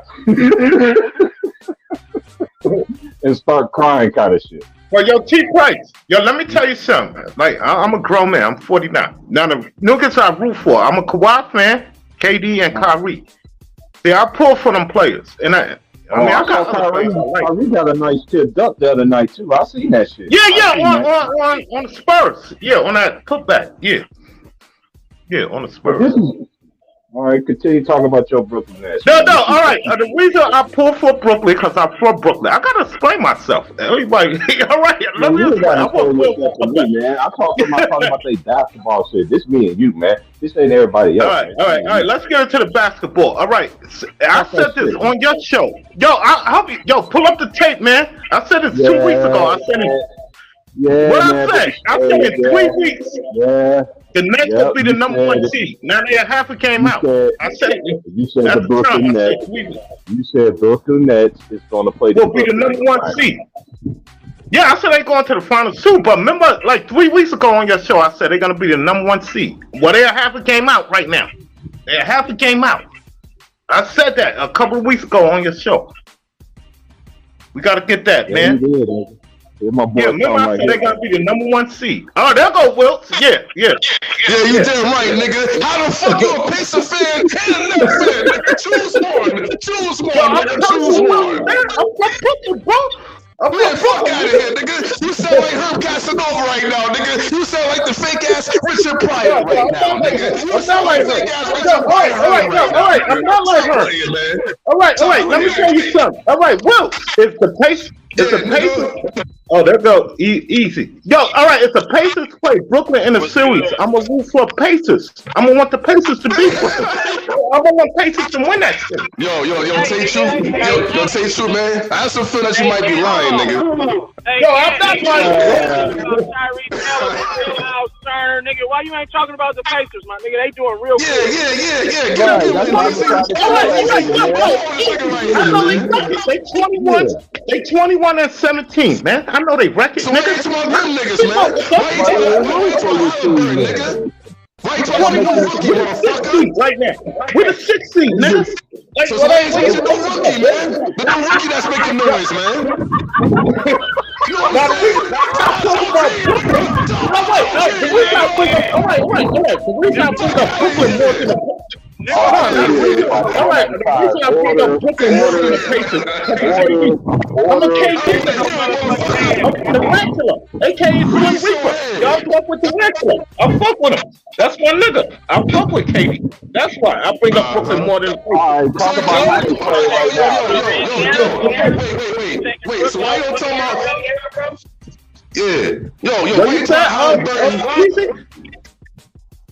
A: and start crying, kind of shit.
E: Well, yo, T-Price, let me tell you something. Like, I'm a grown man. I'm 49. Now, the niggas I root for, I'm a Kawhi fan, KD and Kyrie. See, I pull for them players, and I got
A: Kyrie got a nice tip duck the other night too. I seen that shit.
E: On the Spurs. Yeah, on that putback. Yeah, on the Spurs.
A: All right, continue talking about your Brooklyn Nets.
E: No, all right. The reason I pull for Brooklyn because I'm from Brooklyn. I gotta explain myself. Everybody, all right. Let me explain. I'm talking about they basketball shit. This me and you, man. This ain't everybody else. All right. Let's get into the basketball. All right. I said this on your show. Yo, pull up the tape, man. I said this 2 weeks ago. I said it.
A: Yeah.
E: What I said? I said in 3 weeks.
A: Yeah.
E: The Nets will be the number 1 seed. Now they half it came out. I said
A: you said the Brooklyn Nets. You said Brooklyn Nets is going to play.
E: Will be the number 1 seed. Yeah, I said they going to the finals too. But remember, like 3 weeks ago on your show, I said they're going to be the number 1 seed. Well, they half it came out right now. They half it came out. I said that a couple of weeks ago on your show. We got to get that, man.
A: My boy
E: remember I said they're going to be the number 1 seed. Oh, there go Wilkes. Yeah.
C: Yeah, you damn right, nigga. How the fuck you a Pacer fan and a Nets fan? Nigga, choose one. Choose one.
E: I'm from bro.
C: Man, fuck out of here, nigga. You sound like Herb Casanova right now, nigga. You sound like the fake ass Richard Pryor right now, nigga. You sound like fake ass Richard Pryor.
E: All right. I'm not like her. All right. Let me show you something. All right, Will. It's the Pacers. Oh, there go. Easy. Yo, all right. If the Pacers play Brooklyn in a series, I'm gonna root for Pacers. I'm gonna want the Pacers to beat Brooklyn. I'm gonna want Pacers to win that shit.
C: Yo, say true. Yo, say true, man. I also feel that you might be lying, nigga.
E: Yo, I'm not lying.
F: Nigga, why you ain't talking about the Pacers, my nigga? They doing real good.
C: Yeah.
E: They 21 and 17, man. I know they record.
C: So why you talking about them niggas, man? Why you talking about nigga? Why you talking about rookie, motherfucker?
E: Right now, we're the 16, nigga.
C: So why you talking about no rookie, man? The no rookie that's making noise, man. You know what I'm saying?
E: The reason I bring up Brooklyn more than All right, the reason I bring up Brooklyn more than the Pacers, I'm a KD fan. The Wrestler, aka Slim Reaper. Y'all fuck with the Wrestler. I fuck with him. That's my nigga. I fuck with KD. That's why I bring up Brooklyn more than the Pacers.
A: All right, talk about how you play right now.
C: Wait. So why you don't talk about? Yeah. Yo.
E: What you say?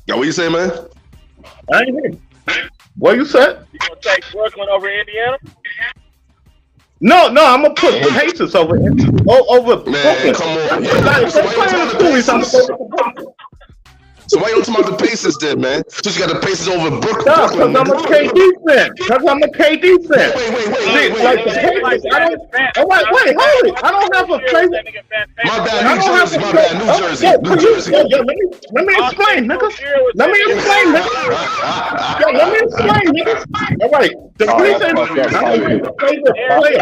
C: Yo, what you say, man?
E: I ain't here. What you said?
F: You gonna take Brooklyn over Indiana?
E: No, I'm gonna put the Pacers over Brooklyn.
C: Man, come on. So why you don't talk about the Pacers then, man? Just you got the Pacers over Brooklyn.
E: No, because I'm a KD fan. Wait.
C: Wait.
E: Hold it. I don't have a favorite.
C: My bad, New Jersey.
E: Let me explain, nigga. Let me explain, nigga. All right. The reason I'm a favorite player.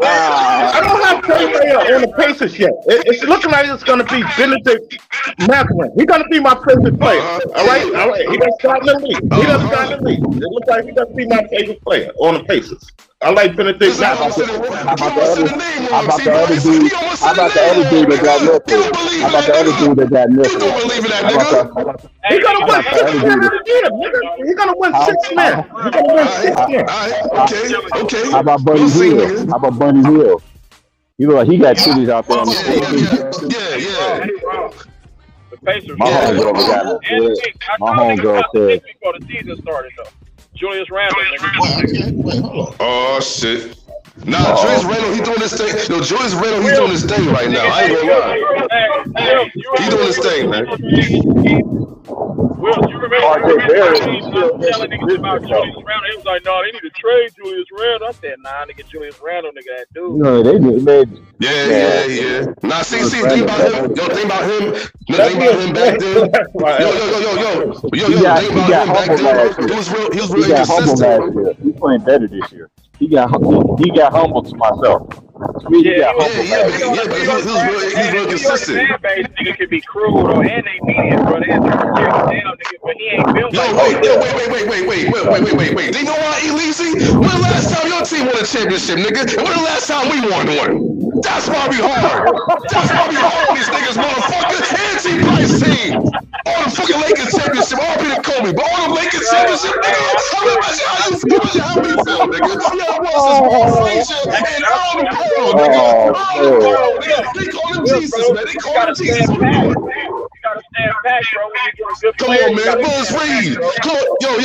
E: I don't have favorite player on the Pacers yet. It's looking like it's gonna be Benedict Mathurin. He's gonna be my favorite player. All right. He doesn't start in the league. It looks like he's gonna be my favorite player on the Pacers. I like Benedict Mathurin.
A: How about the other dude that got nothing? How about the other dude that got nothing?
C: You don't believe in that, nigga?
E: He's gonna win 6 men of the year, nigga. He's gonna win 6 men.
C: Okay.
A: How about Buddy Hill? You know, he got cities out there on the field.
C: Yeah.
F: The Pacers.
A: My homegirl said.
F: Before the season started, though. Julius Randle, nigga.
C: Oh shit. Nah, Julius Randle, he doing this thing. Yo, Julius Randle, he doing this thing right now. I ain't gonna lie. He doing this thing, man.
F: Will, you remember telling niggas about Julius Randle? He was like, no, they need to trade Julius Randle. I said, nah, nigga, Julius Randle, nigga, that dude.
A: No, they made.
C: Yeah. Nah, see, think about him. Think about him back then. Yo, think about him back then. He was real inconsistent.
A: He's playing better this year. He got humble to myself. He's real consistent.
F: Fan base nigga could be cruel though, and they media, bro. They have to down, nigga, but he ain't built like
C: Wait. Do you know why Elise? When the last time your team won a championship, nigga? And when the last time we won one? That's why we hard. These niggas, motherfucker. And T-Price team. All the fucking Lakers championship, all Peter Kobe, but all the Lakers championship, nigga. Imagine how you feel, nigga. That was Frazier and all the world, nigga. They call him Jesus, man. They call him Jesus.
F: You gotta stand back, bro, when you get a good
C: Come on, man. Willis Reed. Come on. Yo,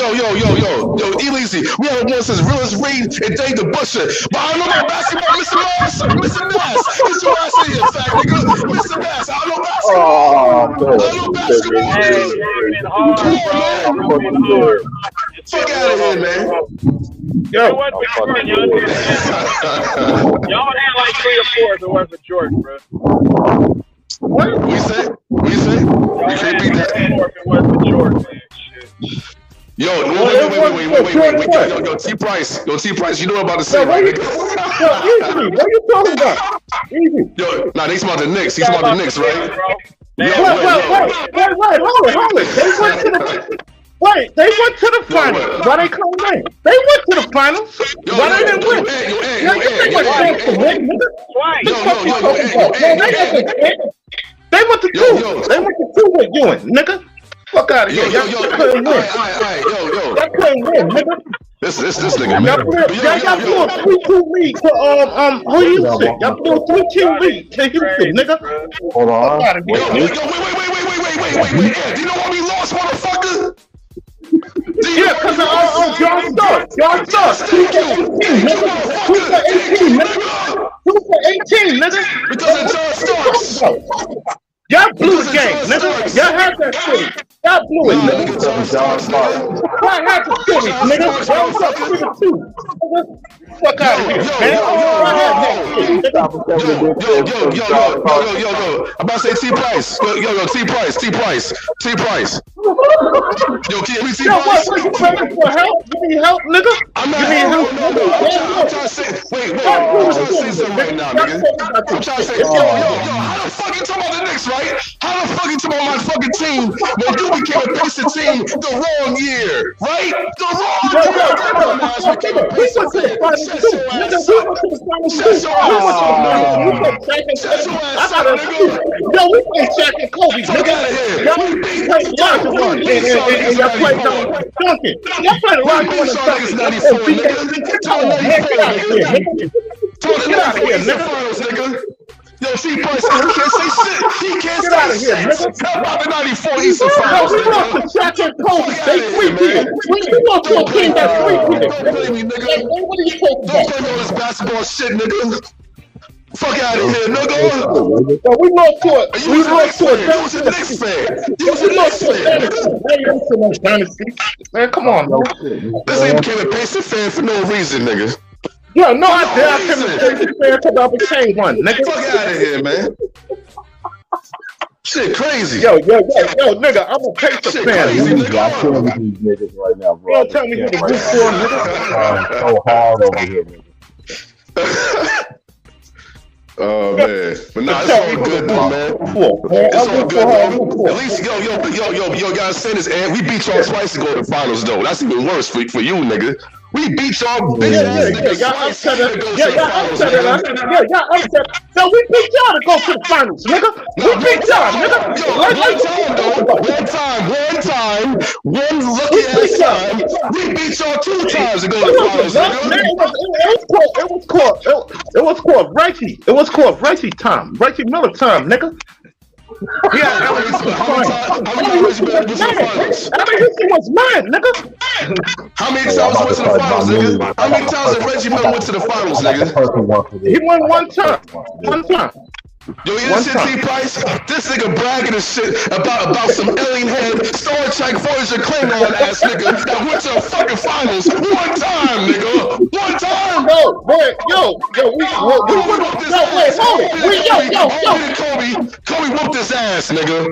C: Elise. We haven't won since Willis Reed and Dave the Butcher. But I don't know about basketball, Mr. Nass. Get your ass in here, fat nigga. Mr. Nass. I don't know basketball. Fuck out of here, man.
F: Y'all had like 3 or 4 if it wasn't for Jordan, bro.
C: What you say? You can't beat that.
F: If it wasn't for Jordan, man. Shit.
C: Yo, T-Price. You know what I'm about to say, right, nigga?
E: Easy. What you talking about? Easy.
C: Yo, nah, he's about the Knicks. He's about the Knicks, right?
E: Wait, hold it. They went to the finals. Why they come in? They went to the finals. Why they didn't win? They went to 2. They went to 2 with Ewing, nigga. Fuck out of here. Y'all couldn't win. Y'all couldn't win, nigga.
C: This nigga, man.
E: Y'all blew a 3-2 lead to who Houston. Y'all blew a 3-2 lead to Houston, nigga.
A: Hold on.
C: Wait. Do you know why we lost, motherfucker?
E: Yeah, because of John Starks. 2 for 18, nigga.
C: Because of John Starks.
E: Y'all blew the game, nigga. Y'all had that city. Y'all blew it, nigga. Y'all had the city, nigga. Y'all was up 3-2. Fuck out of here, man.
C: Yo. I'm about to say T-Price. Yo, T-Price. Yo, can you see T-Price?
E: What, you begging for help? You need help, nigga?
C: I'm not help. No. I'm trying to say, wait. I'm trying to say something right now, nigga. I'm trying to say, yo, how the fuck you talking about the Knicks, right? How the fucking to my fucking team when you became a Pacer team the wrong year, right? The wrong year.
E: Yo, we played Shaq and Kobe, nigga. Y'all played Duncan. Y'all played Duncan. Y'all played Get out of here, nigga.
C: Yo, see, Price, he can't say shit. He can't
E: Get out of here, nigga.
C: How about the 94 Eastern Finals,
E: we lost to Shaq and Kobe. They three-peated. We lost to a team that three-peated.
C: Don't play me, nigga.
E: What are you talking about?
C: Don't play me on this basketball shit, nigga. Fuck out of here, nigga.
E: We lost to it.
C: You was a Knicks fan. You was a Knicks fan.
E: Man, come on, bro.
C: This ain't became a Pacer fan for no reason, nigga.
E: Yo, no, I did. I came to Pacer fan because I became one, nigga.
C: Fuck out of here, man. Shit crazy.
E: Yo, nigga, I'm a Pacer
C: Shit
E: fan.
C: crazy,
A: I'm killing these niggas right now, bro.
E: You don't tell me who the root for, nigga.
A: So hard over here, nigga.
C: Oh man, but nah, it's all good though, man. It's all good though. At least, yo, y'all saying this, and we beat y'all twice to go to the finals though. That's even worse for you, nigga. We beat y'all bitch ass niggas twice to go to the finals, nigga.
E: Y'all upset. So we beat y'all to go to the finals, nigga. We beat y'all, nigga.
C: One lucky ass time, we beat y'all 2 times to go to the finals, nigga.
E: It was called Reggie. It was called Reggie time. Reggie Miller time, nigga. Yeah,
C: How many times
E: was mine, nigga.
C: How many times went to the finals, nigga? How many times did Reggie Miller went to the finals, nigga?
E: He won one time. One time.
C: Yo, you listen to T Price? This nigga bragging and shit about some alien head, Star Trek Voyager Klingon ass nigga that went to the fucking finals one time, nigga. One time.
E: No, boy, yo, we whooped his ass.
C: Kobe whooped his ass, nigga.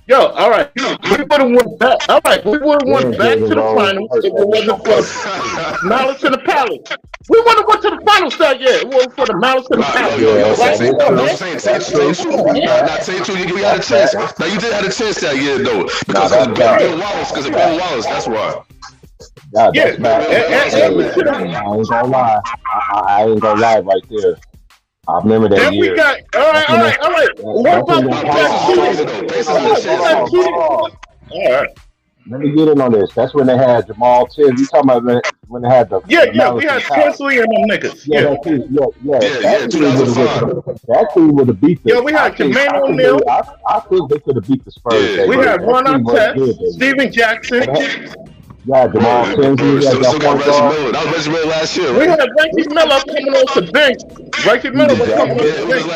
E: Yo, all right. We would have went back. All right, we would have went back to the finals if it wasn't for Malice in the Palace. We would have went to the finals that year. It wasn't for the Malice in the Palace.
C: Say it true. You had a chance. Now you did have a chance that year though, because of Bill Wallace. That's why.
A: I ain't gonna lie. I ain't gonna lie right there. I remember that
E: then
A: year.
E: We got all right. What about all right.
A: Let me get in on this. That's when they had Jamal Tibbs. You talking about when they had the
E: we had Tinsley and them niggas.
A: That team would have beat them.
E: Yeah, we had Jermaine O'Neal.
A: I think they could have beat the Spurs.
E: Yeah. We had Ron Artest, Steven Jackson.
A: Yeah, Jamal Tinsley.
C: That was Reggie Miller last year, right?
E: We had Reggie Miller coming off the bench. Reggie Miller was coming off the bench.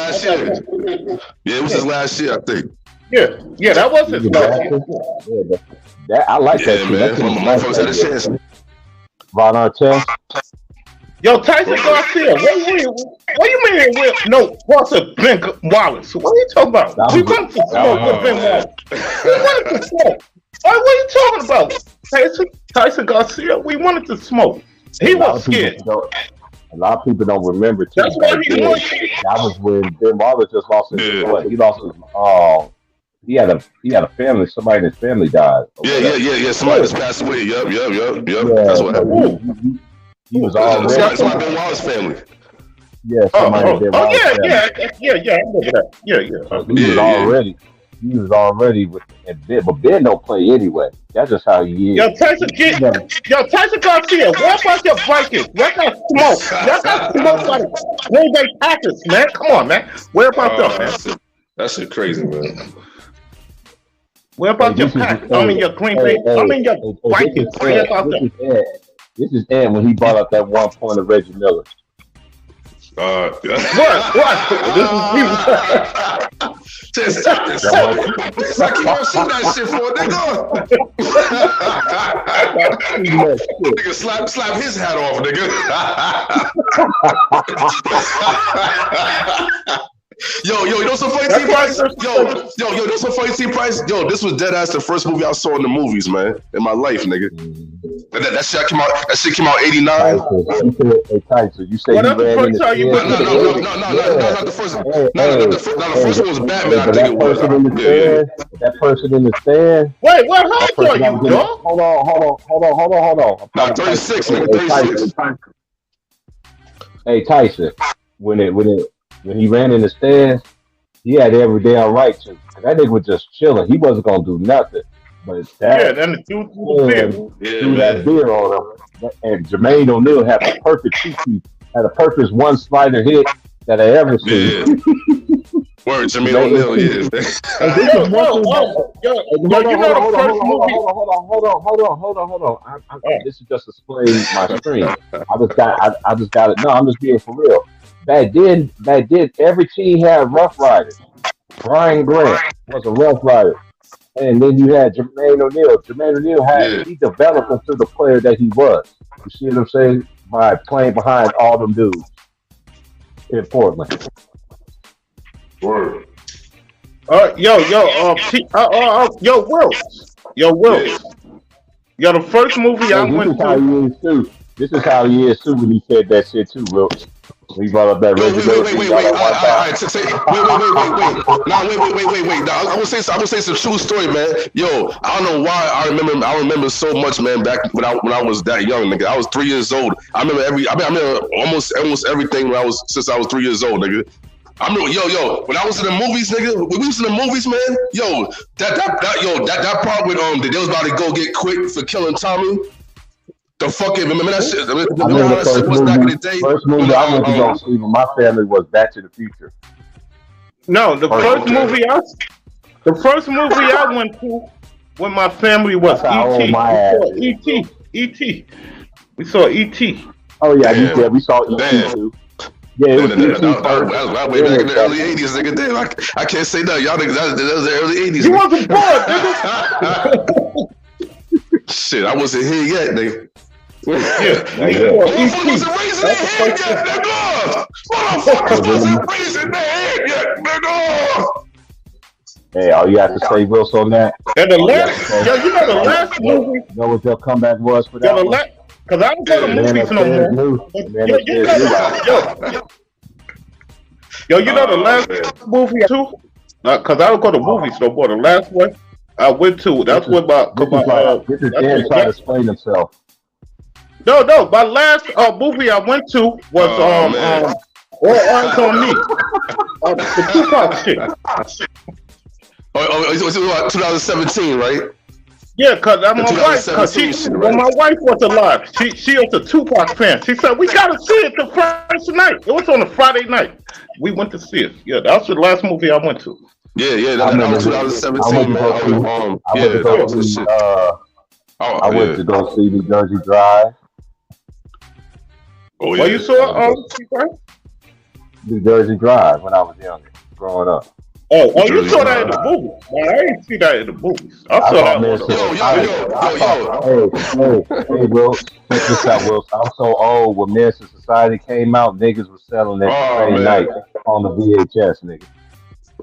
C: Yeah, it was his last year, I think.
E: Yeah, that was his last
A: year. I like that.
C: Yeah, man. My folks had a chance.
A: Ron Artest.
E: Yo, Tyson Garcia. What you mean with no Russell Ben Wallace? What are you talking about? We wanted to smoke with Ben Wallace. We wanted to smoke. What are you talking about? Tyson Garcia, we wanted to smoke. He was scared.
A: A lot of people don't remember too.
E: That's why he won.
A: That was when Ben Wallace just lost his. He lost his. He had a family. Somebody in his family died.
C: Yeah. Somebody just passed away. Yep. That's what happened.
A: He was already.
C: It's my Ben Wallace family.
A: Yeah.
E: Yeah. I remember that. Yeah.
A: He was already with Ben, but Ben don't play anyway. That's just how he is.
E: Yo, Tyson Garcia, what about your Vikings? Y'all got smoke. Y'all got smoke by the Green Bay Packers, man. Come on, man. Where about them, man?
C: That shit crazy, man.
E: Where about your Packers? I mean your Green Bay. I mean your Vikings. Where about them?
A: This is Ed when he brought up that 1 point of Reggie Miller.
E: What?
C: This is It's like you don't see that shit for nigga. Nigga slap his hat off, nigga. Yo, you know some funny T Price? Yo, you know some funny T Price? Yo, this was dead ass the first movie I saw in the movies, man, in my life, nigga. That shit came out. That shit came out '89.
A: Hey, Tyson, you say
E: What
A: you
E: other
A: ran in
E: first are you
A: the
E: with?
C: No, not the first. No, the first one was Batman. I think it was.
A: That person in the stand.
E: Wait, what house are you, dog?
A: Hold on.
C: Nah, 36, nigga, 36.
A: Hey Tyson, when he ran in the stands, he had every damn right to. That nigga was just chilling. He wasn't gonna do nothing. But that,
E: then the dude
A: threw that beer on him. And Jermaine O'Neal had a perfect perfect one slider hit that I ever seen.
C: Word, Jermaine O'Neal, yeah.
A: Hold on. This is just displaying my screen. I just got it. No, I'm just being for real. Back then, every team had Rough Riders. Brian Grant was a Rough Rider. And then you had Jermaine O'Neal. Jermaine O'Neal he developed into the player that he was. You see what I'm saying? By playing behind all them dudes in Portland.
C: Word.
E: Yo, Will. Yo, the first movie I went to.
A: This is how he is too when he said that shit too, Will. We brought up that
C: wait. Nah, I'm gonna say some true story, man. Yo, I don't know why I remember so much, man. Back when I was that young, nigga. I was 3 years old. I remember almost everything since I was 3 years old, nigga. I remember, yo, when I was in the movies, nigga, when we was in the movies, man, yo, that part with they was about to go get quick for killing Tommy. The fucking remember that shit? Remember how that shit was back in the day?
A: First movie I went to go see with my family was Back to the Future.
E: No, the first movie I went to with my family was E.T. We saw E.T.
A: Oh yeah, we saw E.T. too. Yeah, it was
C: that way back in the early '80s, nigga. Damn, I can't say that. Y'all niggas, that was the early '80s.
E: You wasn't born, nigga.
C: Shit, I wasn't here yet, nigga.
E: Motherfuckers
C: wasn't raising their hand yet, nigga. Motherfuckers wasn't raising their hand yet, nigga.
A: Hey, all you have to say, Wilson, on that.
E: And the last movie.
A: You know what their comeback was for that one?
E: Because I don't go to movies no more. Yo, you know the last movie too? Because I don't go to movies no more. The last one I went to, that's when
A: this is Dan trying to explain himself.
E: No, my last movie I went to was All Eyes on Me. The Tupac shit.
C: It was 2017, right?
E: Yeah, because when my wife was alive, she was a Tupac fan. She said, we got to see it the first night. It was on a Friday night. We went to see it. Yeah, that was the last movie I went to.
C: Yeah, that was 2017, man.
A: I went to go see New Jersey Drive.
C: Oh, yeah.
E: Well, you saw
A: New Jersey Drive when I was younger, growing up.
E: Oh, you saw that in the movies. Well, I didn't see that in the movies. I saw that.
A: Hey, Will, check this out, Will. I'm so old. When Menace to Society came out, niggas was selling it the same night on the VHS, nigga.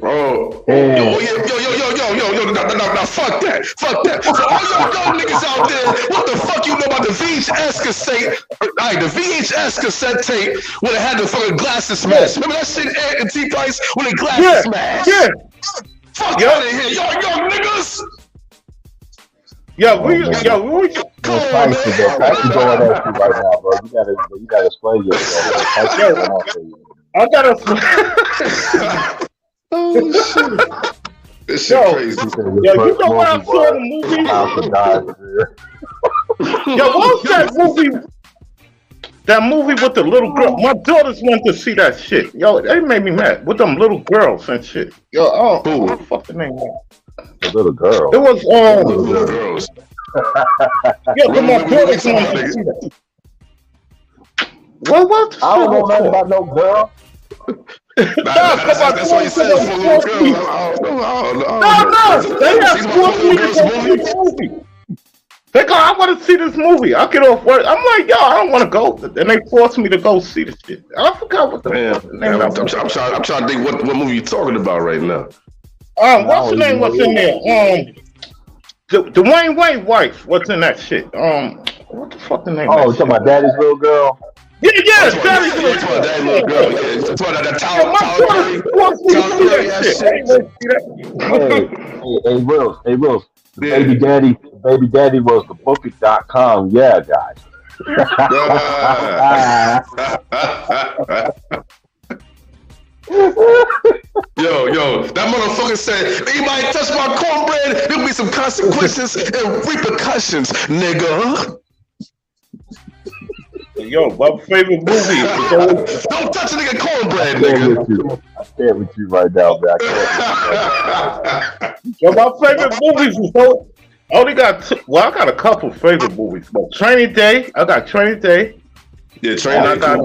C: Bro, yo, now fuck that. For all y'all young niggas out there, what the fuck you know about the VHS cassette? Alright, the VHS cassette tape when it had the fucking glasses smashed. Remember that shit in T Price when the glasses smashed?
E: Yeah.
C: Fuck out of here, y'all young niggas.
A: Come on, man. I can go on that shit right now, bro. You gotta explain yourself.
E: I gotta.
C: Oh shit! This shit crazy.
E: You know what I saw in the movie? What was that movie? That movie with the little girl. My daughters went to see that shit. Yo, they made me mad with them little girls and shit. Yo, what the fuck the name was?
A: The little girl.
E: It was
C: little girls.
E: Yeah, but my daughters went to see that. What?
A: I don't know nothing about no girl.
C: That's why you said for little girls.
E: No, they have 4 movie. They go, I want to see this movie. I get off work. I'm like, yo, I don't want to go. And they force me to go see the shit. I forgot what the name
C: I'm trying to think what movie you're talking about right now.
E: What's the name? What's in there? Dwayne Wayne wife. What's in that shit? What the fuck the name?
A: Oh, you talking about Daddy's Little Girl?
E: Yeah, Daddy's
C: Little Girl. Yeah, it's about that
A: Hey, Wills. Baby daddy was the bookit.com. Yeah, guys.
C: Yo, that motherfucker said, anybody touch my cornbread, there'll be some consequences and repercussions, nigga.
E: Yo, my favorite movie is
C: Don't touch a nigga cornbread, nigga.
A: I stand with you right now, man.
E: Yo, my favorite movies is I only got two. Well, I got a couple favorite movies, but Training Day. I got Training Day.
C: Yeah, Training Day.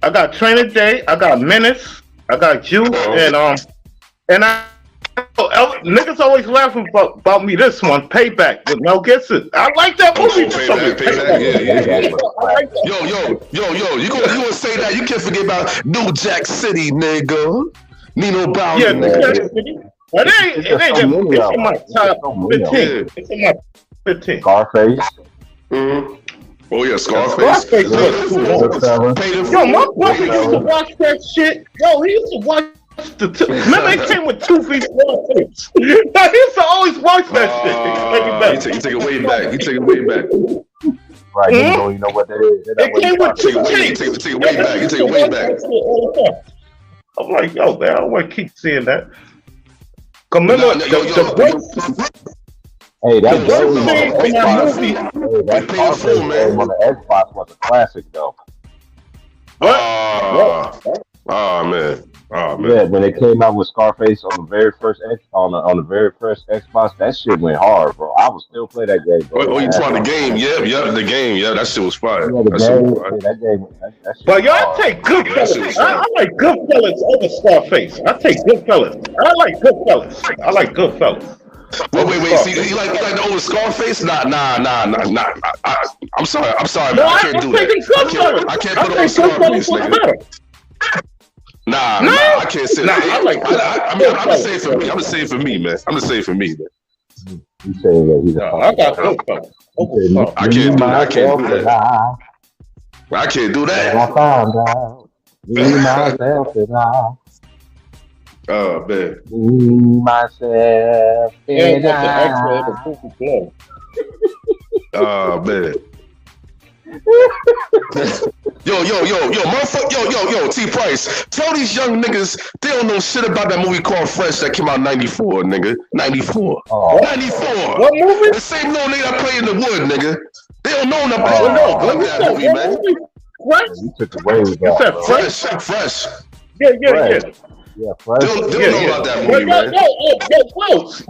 E: I got Training Day. I got Menace. I got Juice, niggas always laughing about me. This one, Payback with Mel Gibson. I like that movie.
C: Payback. Yo. You gonna say that? You can't forget about New Jack City, nigga. Nino Brown.
E: Yeah, it's in my top 15. It's in my 15.
A: Scarface.
C: Mm-hmm. Oh yeah, Scarface. Yo,
E: my brother used to watch that shit. Yo, he used to watch remember they came with 2 feet Scarface. He used to always watch that shit.
C: You take it way back.
A: Right, you know what that is.
E: It came with 2 feet.
C: Take it way back.
E: I'm like, yo, man, I don't want to keep seeing that. Remember
A: Hey, that movie on the Xbox was a classic, though.
C: Oh man.
A: Yeah, when they came out with Scarface on the very first Xbox, that shit went hard, bro. I would still play that game, bro.
C: Oh, you talking the game? Yeah, the game. Yeah, that shit was fire.
A: Yeah, that game.
E: But y'all take Goodfellas. I like Goodfellas over Scarface. I take Goodfellas. I like Goodfellas.
C: Wait. See, you like the old Scarface? Nah. I'm sorry.
E: No,
C: I can't do that. I can't put on Scarface, nigga. Nah, I can't say that. I'm just saying for me. I'm just saying for me, man.
A: You saying that he's
E: I got Goodfellas.
C: I can't do that. I can't do that.
A: I found out. Myself and I.
C: Oh man.
A: Myself and I.
C: Oh man. Yo, T Price. Tell these young niggas they don't know shit about that movie called Fresh that came out in 94, nigga. 94.
A: Oh.
C: 94.
E: What movie?
C: The same little nigga that play in the wood, nigga. They don't know nothing about that movie, man.
A: You took away with that.
C: Fresh.
E: Yeah.
A: Yeah,
C: They don't know about that movie, man.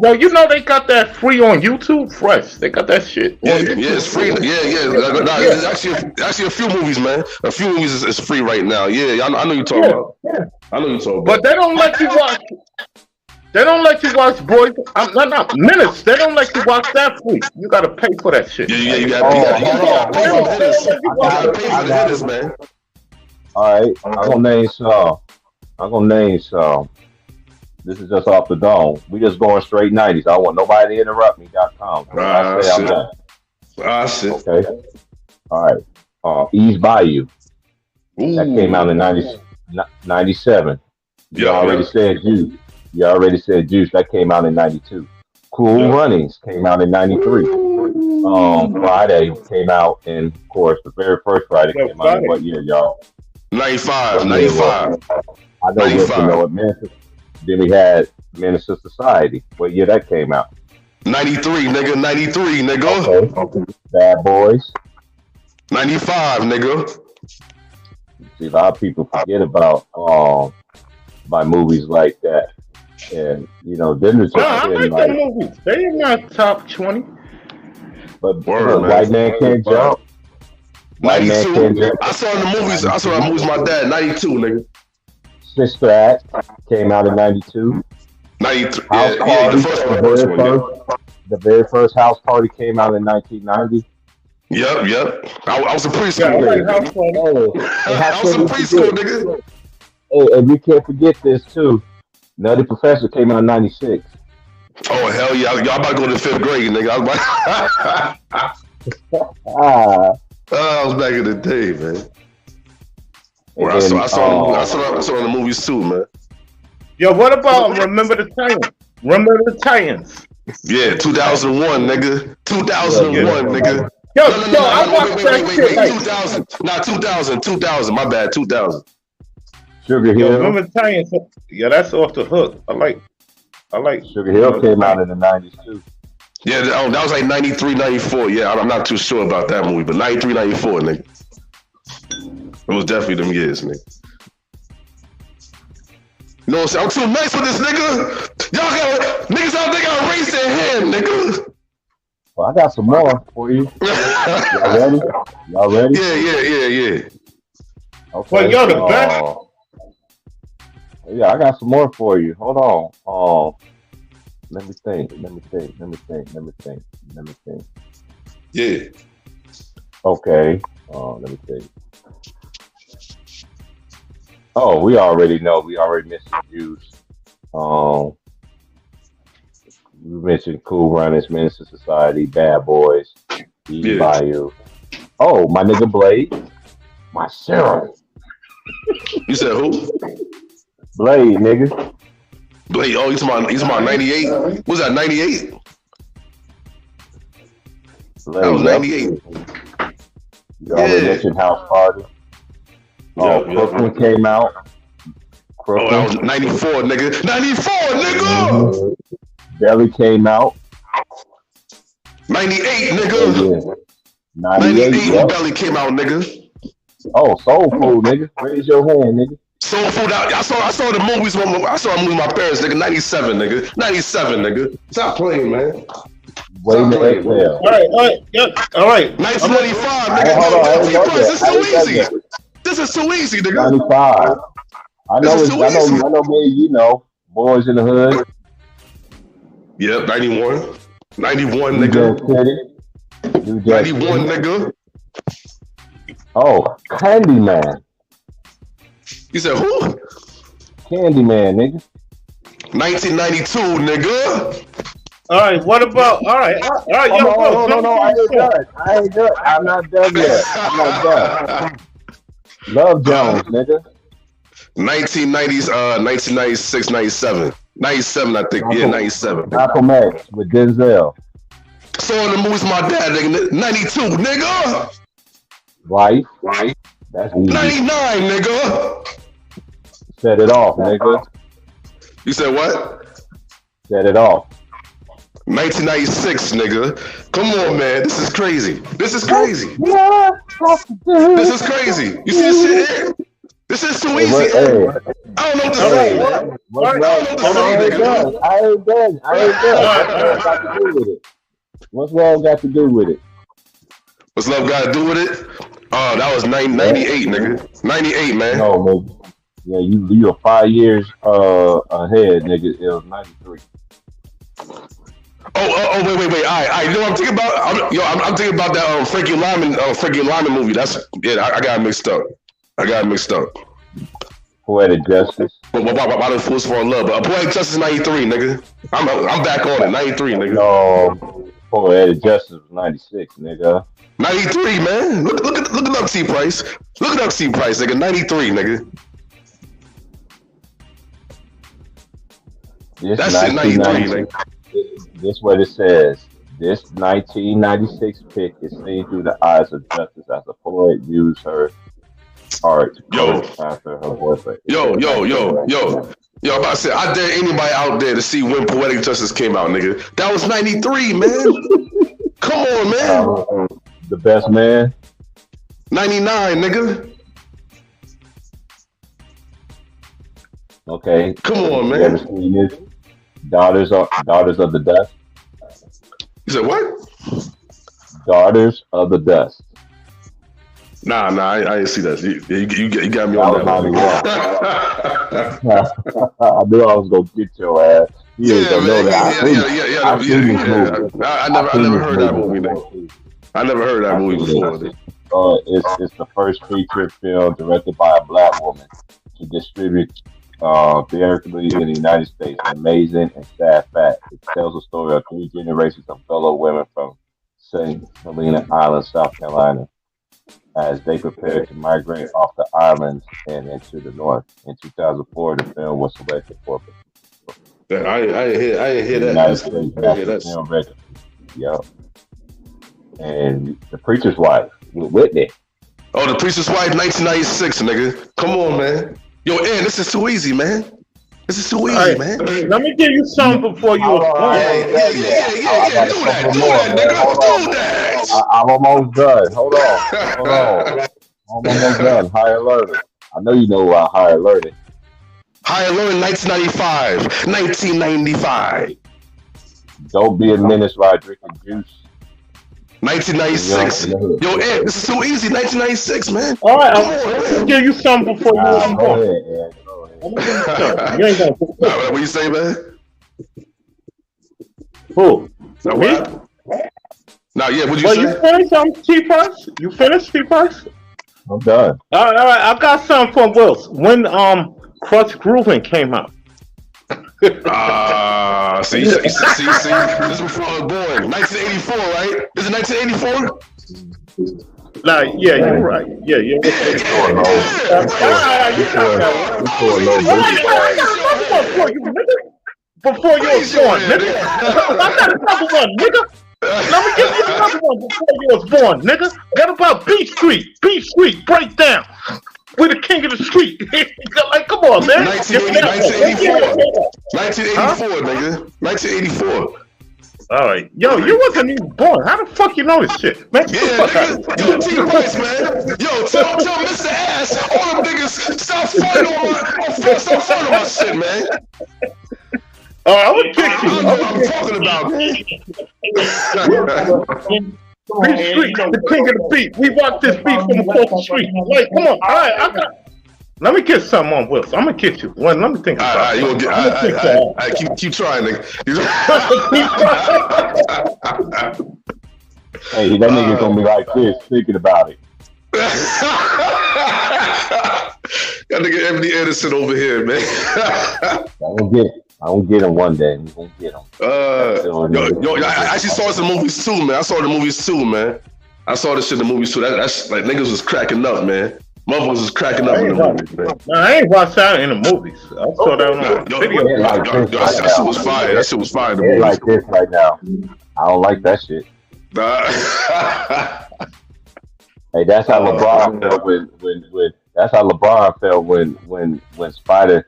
E: Yo, you know they got that free on YouTube? Fresh. They got that shit.
C: Yeah, it's free. Yeah. Actually, a few movies, man. A few movies is free right now. Yeah, I know you're talking about. I know you're talking about.
E: But they don't let you watch. They don't let you watch Boys. Not Minutes. They don't let you watch that free. You gotta pay for that shit.
C: Yeah, you gotta pay for the hitters, man.
A: All right, I'm gonna name some. This is just off the dome. We just going straight 90s. I don't want nobody to interrupt me.com. I say I'm done.
C: Shit.
A: Okay. All right. Ease Bayou. That came out in 97. You already said Juice. That came out in 92. Cool Runnings came out in 93. Friday came out in, of course, the very first Friday came out in what year, y'all?
C: 95.
A: I know you know it. Then we had Menace to Society. What year that came out?
C: 93, nigga.
A: Okay. Bad Boys.
C: 95, nigga.
A: See, a lot of people forget about by movies like that. And, you know, then there's
E: I like the movies. They in my top 20.
A: But White Man Can't Jump.
C: 92. I saw the movies with my dad. 92, nigga.
A: Sister Act came out in 92.
C: 93. Yeah, the first one.
A: the very first House Party came out in 1990.
C: Yep. I was in
E: Yeah, I
C: preschool.
E: like House Party.
C: I was in preschool, nigga.
A: Hey, and you can't forget this too. Nutty Professor came out in 96.
C: Oh hell yeah! Y'all about to go to 5th grade, nigga.
A: Ah,
C: I was back in the day, man. Where
A: and
C: I saw in the movies too, man.
E: Yo, what about Remember the Titans? Remember the Titans?
C: Yeah, 2001, nigga. 2001, nigga.
E: Yo,
C: No,
E: I watched that
C: wait.
E: shit. Like,
C: 2000. Nah, 2000. My bad, 2000.
A: Sugar
E: yo,
A: Hill.
E: Remember the Titans? Yeah, that's off the hook. I like.
A: Sugar Hill came out in the 90s too.
C: Yeah, that was like 93, 94. Yeah, I'm not too sure about that movie, but 93, 94, nigga. It was definitely them years, nigga. You know what I'm saying? I'm too nice for this, nigga. Niggas out there got raise their hand, nigga.
A: Well, I got some more for you. Y'all ready? Y'all ready?
C: Yeah.
A: Okay.
E: Well, yo, the best.
A: Yeah, I got some more for you. Hold on. Let me think.
C: Yeah.
A: Okay. Let me think. Oh, we already know. We already mentioned Juice. We mentioned Cool Runnings, Minister Society, Bad Boys, Easy Bayou. Oh, my nigga Blade. My serum.
C: You said who?
A: Blade, nigga.
C: Blade. Oh, he's about 98. Was that 98?
A: Blade,
C: That was 98.
A: You already mentioned House Party. Oh, Brooklyn came out.
C: Oh, that was 94, nigga. 94, nigga!
A: Belly came out.
C: 98, nigga.
A: Yeah.
C: 98 when
A: yep.
C: Belly came out, nigga.
A: Oh, Soul Food, nigga. Raise your hand, nigga.
C: Soul Food out. I saw the movies. I saw a movie with my parents, nigga. 97, nigga. 97, nigga. Stop playing, man.
A: Waiting to exhale.
E: All right.
C: 1995, nigga.
A: Hold on,
C: This is too easy. This is too easy, nigga.
A: 95. I know me, you know. Boys in the Hood.
C: Yep, 91. 91, nigga.
A: New Jack
C: 91, nigga.
A: Oh, Candyman.
C: You said who?
A: Candyman, nigga.
C: 1992, nigga.
E: All right, what about? All right,
A: No, I ain't done. I'm not done yet. I'm not done. Love Jones, nigga.
C: 1990s, 1996, 97. 97, I think. Yeah, 97.
A: Malcolm X with Denzel.
C: Saw in the movies my dad, nigga. 92, nigga.
A: Right. That's easy.
C: 99, nigga.
A: Set it off, nigga.
C: You said what?
A: Set it off.
C: 1996, nigga. Come on, man. This is crazy. This is crazy.
A: Yeah,
C: This is crazy. You see this shit here? This is too easy. I don't know what to say, man.
A: I ain't done. What's wrong got to do with it?
C: What's love got to do with it? Oh, that was 98, nigga. 98, man.
A: No, nigga. Yeah, you are 5 years ahead, nigga. It was 93.
C: Oh, wait. All right. You know what I'm thinking about? I'm thinking about that Frankie Lyman movie. I got it mixed up.
A: Poetic Justice.
C: Why the Fools Fall in Love? But Poetic Justice 93, nigga. I'm back on it. 93, nigga.
A: No, Poetic Justice was 96, nigga.
C: 93, man. Look it up, T Price. Look it up, T Price, nigga. 93, nigga. That shit 93, nigga.
A: This is what it says. This 1996 pick is seen through the eyes of justice as a poet used her art after her boyfriend.
C: Yo. I'm about to say, I dare anybody out there to see when Poetic Justice came out, nigga. That was 93, man. Come on, man.
A: The Best Man.
C: 99, nigga.
A: Okay.
C: Come on, man.
A: You ever seen this? Daughters of the Dust.
C: You said what? Daughters
A: of the Dust.
C: Nah, I didn't see that. You got me on that one.
A: I knew I was gonna get your ass. viewers don't know that. I've seen this movie.
C: I never heard that movie. I never heard that movie before.
A: It's the first feature film directed by a black woman to distribute theatrically in the United States. Amazing and sad fact. It tells the story of 3 generations of fellow women from St. Helena Island, South Carolina, as they prepare to migrate off the islands and into the north. In 2004, the film was selected for
C: I didn't hear that.
A: United States National Film Registry. Yep. And The Preacher's Wife with Whitney.
C: Oh, The Preacher's Wife, 1996, nigga. Come on, man. Yo, Ed, this is too easy, man. This is too easy, man.
E: Let me give you something before you was born.
C: Yeah. Do that, nigga. Do that.
A: I'm almost done. Hold on. I'm almost done. Higher Learning. I know you know about Higher Learning.
C: Higher Learning, 1995.
A: Don't Be a Menace while drinking juice.
C: 1996. Yo, Ed, this is too easy. 1996, man.
E: All right, I'll give you something before you was born. You ain't gonna.
C: What you say, man?
E: Who?
C: No,
E: Me?
C: No, yeah, what'd you
E: Well,
C: say?
E: you finished, T-Price? You finished, T-Price?
A: I'm done.
E: All right, I got something from Wills. When Crush Groovin came out.
C: See, this is before I was born. 1984, right? Is it 1984?
E: Like, yeah, you're right. Yeah. Before you was born, nigga. I got another one, nigga. Let me give you another one before you was born, nigga. Got about Beach Street, breakdown. We're the king of the street. Like, come on, man.
C: 1984, nigga. 1984.
E: All right. Yo, you wasn't even born. How the fuck you know this shit? Man,
C: yeah, nigga. Yo, T-Price, man. Yo, tell Mr. Ass, all them niggas, stop fighting on my shit, man.
E: I'm gonna kick you.
C: I know what I'm talking about.
E: Beach Street, the king of the beat. We watch this beat from across the street. Like, come on. All right, let me get something on Wilson. I'm gonna get you. Let me think about it.
C: All right, keep trying, nigga.
A: Hey, that nigga's gonna be like this, thinking about it.
C: Got nigga Anthony Edison over here, man.
A: I don't get him one day. We gonna get him.
C: I actually saw some movies too, man. I saw the movies too, man. I saw this shit in the movies too. That's like niggas was cracking up, man. Motherfuckers was cracking up in the movies, man.
E: No, I ain't watched that in the movies. I saw that on the video.
C: That shit was fire. That shit was fire.
A: They're like this right now. I don't like that shit. Hey, that's how LeBron felt when that's how LeBron felt when Spider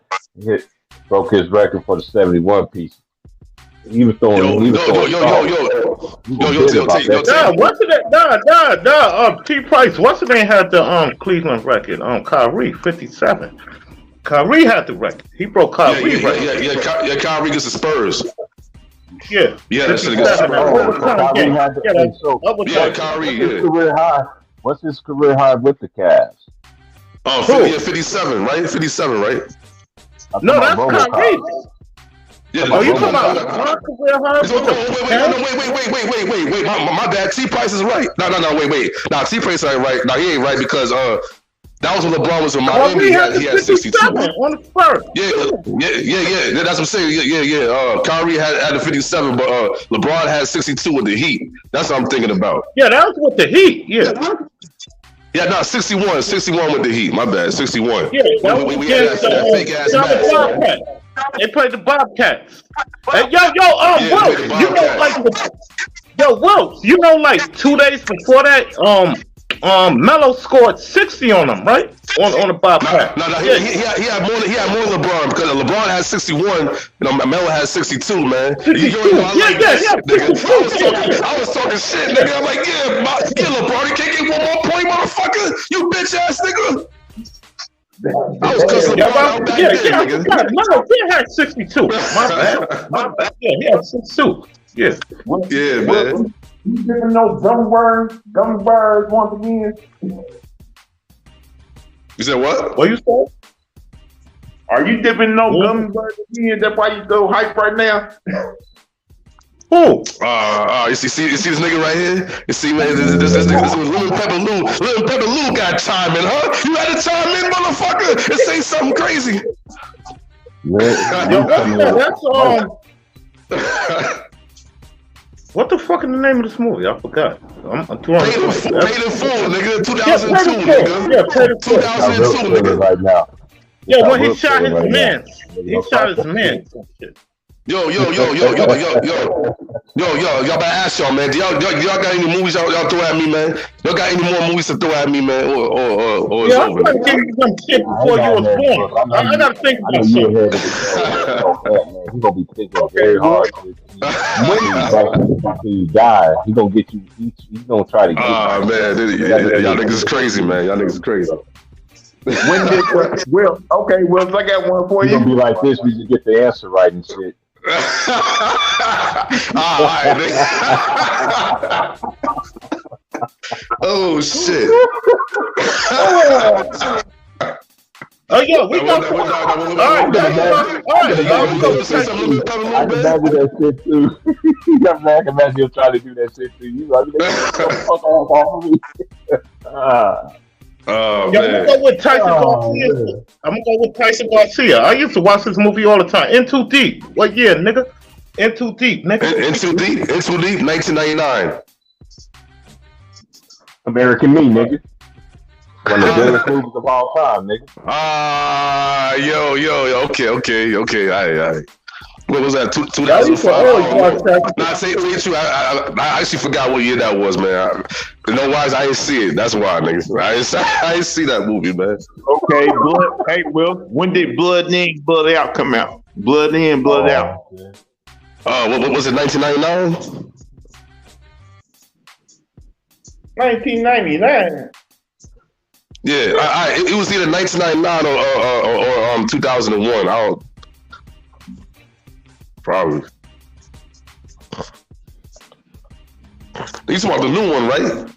A: broke his record for the 71 piece. He was throwing.
E: T Price, what's the name had the Cleveland record? Kyrie 57. Kyrie had the record. He broke Kyrie record.
C: Yeah. Kyrie gets the Spurs.
E: Yeah.
C: Yeah, that shit gets the Spurs.
A: Yeah,
C: Kyrie.
A: Career high. What's his career high with the Cavs?
C: Oh, 57, right? 57, right?
E: No, that's Kyrie.
C: Yeah,
E: oh, you talking about LeBron career high?
C: Wait. My bad. T Price is right. No, wait. Nah, T Price ain't right. Nah, he ain't right because that was when LeBron was in Miami. He had 62
E: on the Spurs.
C: Yeah. That's what I'm saying. Yeah. Kyrie had the 57, but LeBron had 62 with the Heat. That's what I'm thinking about.
E: Yeah, that was with the Heat. Yeah.
C: Yeah, no, 61 with the Heat. My bad, 61.
E: Yeah,
C: we had that fake ass match.
E: They played the Bobcats. Hey, Wills, you know, like 2 days before that, Melo scored 60 on them, right? On the Bobcats.
C: No, he had more than LeBron because LeBron has 61, Melo has 62, man. I was talking shit, nigga. I'm like, yeah, LeBron, you can't get one more point, motherfucker. You bitch ass nigga. I was cussing LeBron out back then, nigga.
E: Melo did have 62. My bad. Yeah, he had 62. Yeah.
C: Yeah, man.
G: You giving those gummy birds once again?
C: You said what?
E: What you said? Are you dipping no gummy bears again? That's why you so hype right now? Who?
C: You see this nigga right here? You see, man, this was Lil Pepper Lou. Lil Pepper Lou got chime in, huh? You had to chime in, motherfucker, and say something crazy.
E: That's what the fuck is the name of this movie? I forgot. I'm
C: Paid in Full, nigga. 2002, nigga.
E: Yeah, Paid in Full.
C: 2002, nigga.
A: Right now.
E: Yeah, when he shot his man. He shot his man.
C: Yo, y'all better ask y'all, man. Y'all got any movies y'all throw at me, man? Y'all got any more movies to throw at me, man? Or it's over?
E: I'm trying to give you some shit before you was born. I gotta think about something.
A: He's gonna be thinking very hard. Until you die, he's gonna get you. He's gonna try to get you.
C: Man, y'all niggas is crazy, man. Y'all niggas is crazy.
E: When did Will? Okay, Will, I got one for you.
A: It's gonna be like this. We just get the answer right and shit.
C: Oh shit!
E: Oh yeah, we got. All right.
A: I can imagine that shit too. I can imagine you trying to do that shit too. You like, fuck off of me.
C: Oh,
E: I'm gonna go with Tyson Garcia. I'm gonna go with Tyson Garcia. I used to watch this movie all the time. In Too Deep. What year, nigga? In Too Deep, nigga.
C: In Too Deep. 1999.
A: American Me, nigga. One of the greatest movies of all time, nigga.
C: Yo. Okay. All right. What was that? 2005? Nah, say true. I actually forgot what year that was, man. You know why? I didn't see it. That's why, nigga. I didn't see that movie, man.
E: Okay, Hey, Will, when did Blood In, Blood Out come out? Blood In, Blood Out.
C: What was it? 1999?
E: 1999.
C: Yeah, it was either 1999 or 2001. I don't. Probably. You talking about the new one, right?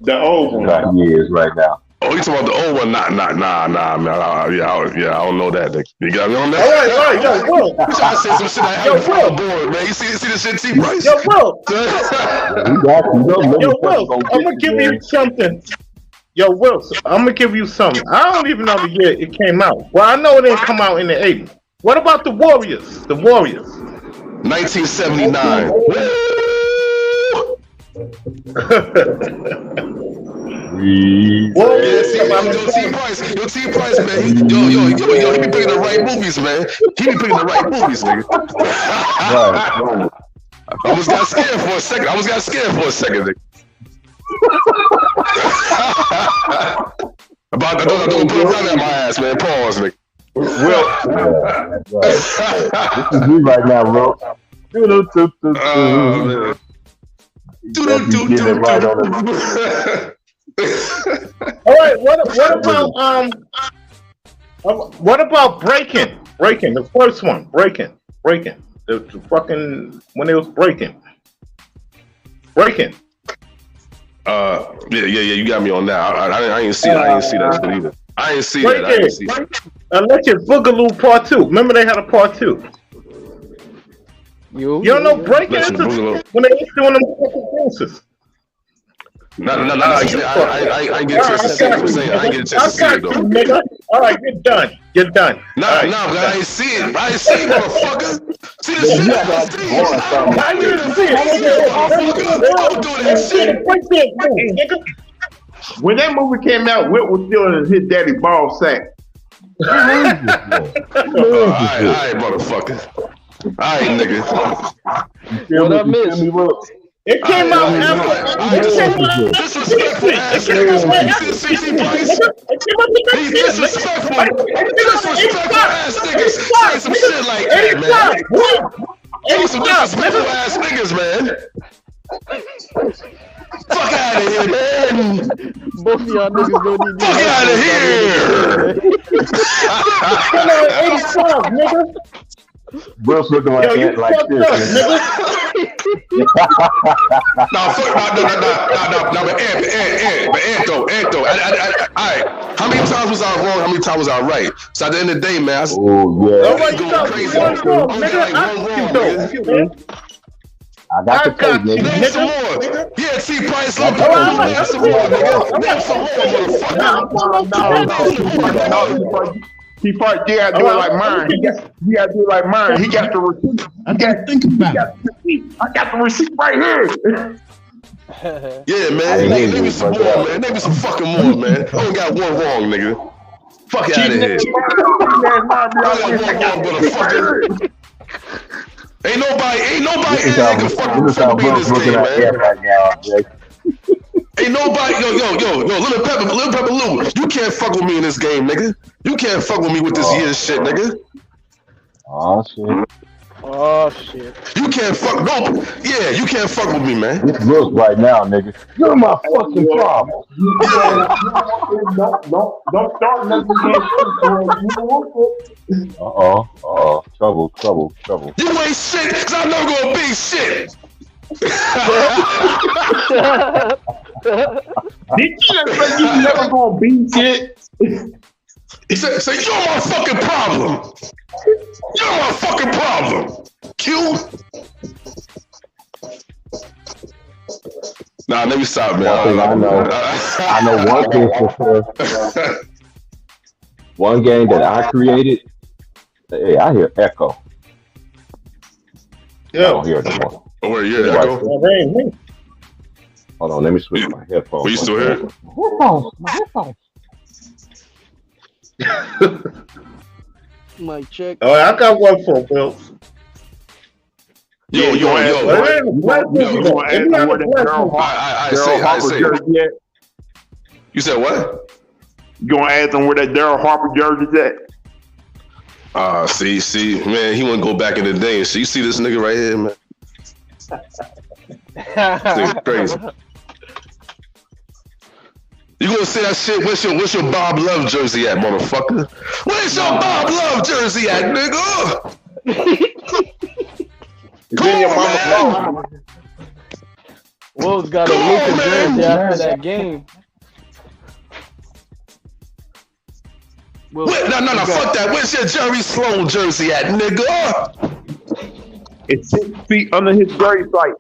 E: The old one.
A: Got years right now.
C: Oh, you talking about the old one? Nah, man. I don't know that. You got me on that?
E: All right, yo, Will.
C: You trying to say some shit I haven't found board, man. You see the shit T Price?
E: Yo, Will. Yo, Will, I'm gonna give you something. Yo, Will, I'm gonna give you something. I don't even know the year it came out. Well, I know it didn't come out in the 80s. What about the Warriors? The Warriors.
C: 1979. Yo, T Price, man. Yo, he be picking the right movies, man. He be picking the right movies, nigga. I almost got scared for a second, nigga. Don't put a gun at my ass, man. Pause, nigga.
A: This is me right now, bro.
E: All right, what about Breaking? Breaking, the first one. Breaking. The fucking when it was Breaking.
C: Yeah, you got me on that. I didn't see that. I didn't see that shit either. I didn't see that.
E: Electric Boogaloo Part 2. Remember they had a Part 2. You don't know Breaking when they was doing them fucking dances.
C: No. I ain't get a chance to see it. I ain't get a chance to see it, though.
E: Nigga. All right, you're done.
C: Nah, I ain't see it. I ain't see it, motherfucker. See the shit?
E: I didn't see it. When that movie came out, Whit was still in his daddy ball sack.
C: All right, motherfucker. All right, nigga.
D: What I missed?
E: It came out after.
C: Disrespectful ass niggas. Say some shit like that, man. Some disrespectful ass niggas, man. Fuck out of here, man.
D: Both of y'all niggas don't need
C: Fuck out of here.
E: 85, nigga.
A: Bro's looking like this.
C: Ant though. All right. How many times was I wrong? How many times was I right? So at the end of the day, man,
A: Oh yeah.
E: Nobody
C: going crazy.
E: I
A: got the tape,
C: Name
A: nigga.
C: some more. Yeah, T. Price, Lil Pepper. Name some more, nigga. Name some more, motherfucker.
E: He part, you gotta do it like mine. He got to do it like mine. He got the receipt.
H: I gotta think about it.
E: I got the receipt right here.
C: Yeah, man. Name me some more, man. Name me some fucking more, man. I only got one wrong, nigga. Fuck out of here. Ain't nobody in here can fucking fuck me in this game, man.
A: Right now, Jake.
C: Ain't nobody, yo, Lil Pepper Lou, you can't fuck with me in this game, nigga. You can't fuck with me with this year shit, nigga.
A: Oh shit.
D: Oh shit.
C: You can't fuck, no, yeah, you can't fuck with me, man.
A: It's Brooks right now, nigga. You're my fucking problem.
G: Don't start nothing.
A: Trouble.
C: You ain't shit, cause I'm never gonna be shit.
E: Did you just say you never gonna beat shit?
C: So you're my fucking problem. You're my fucking problem. Q. Nah, let me stop, man.
A: I know one thing for sure. One game that I created. Hey, I hear echo. I don't hear it anymore.
C: Oh, where you at, Echo?
A: Hold on, let me switch my headphones.
C: Are you still here?
D: Mic check.
E: Oh, I got one for Will.
C: Yo.
E: You gonna ask
C: I say. You said what?
E: You gonna ask them where that Daryl Harper jersey's at?
C: See, man, he wouldn't go back in the day. So you see this nigga right here, man. This crazy. You gonna say that shit? What's your Bob Love jersey at, motherfucker? Where's your Bob Love jersey at, nigga? Come on, man.
D: Will's got a Luka jersey after that game. Will,
C: No, fuck that. Where's your Jerry Sloan jersey at, nigga?
E: It's 6 feet under his grave site.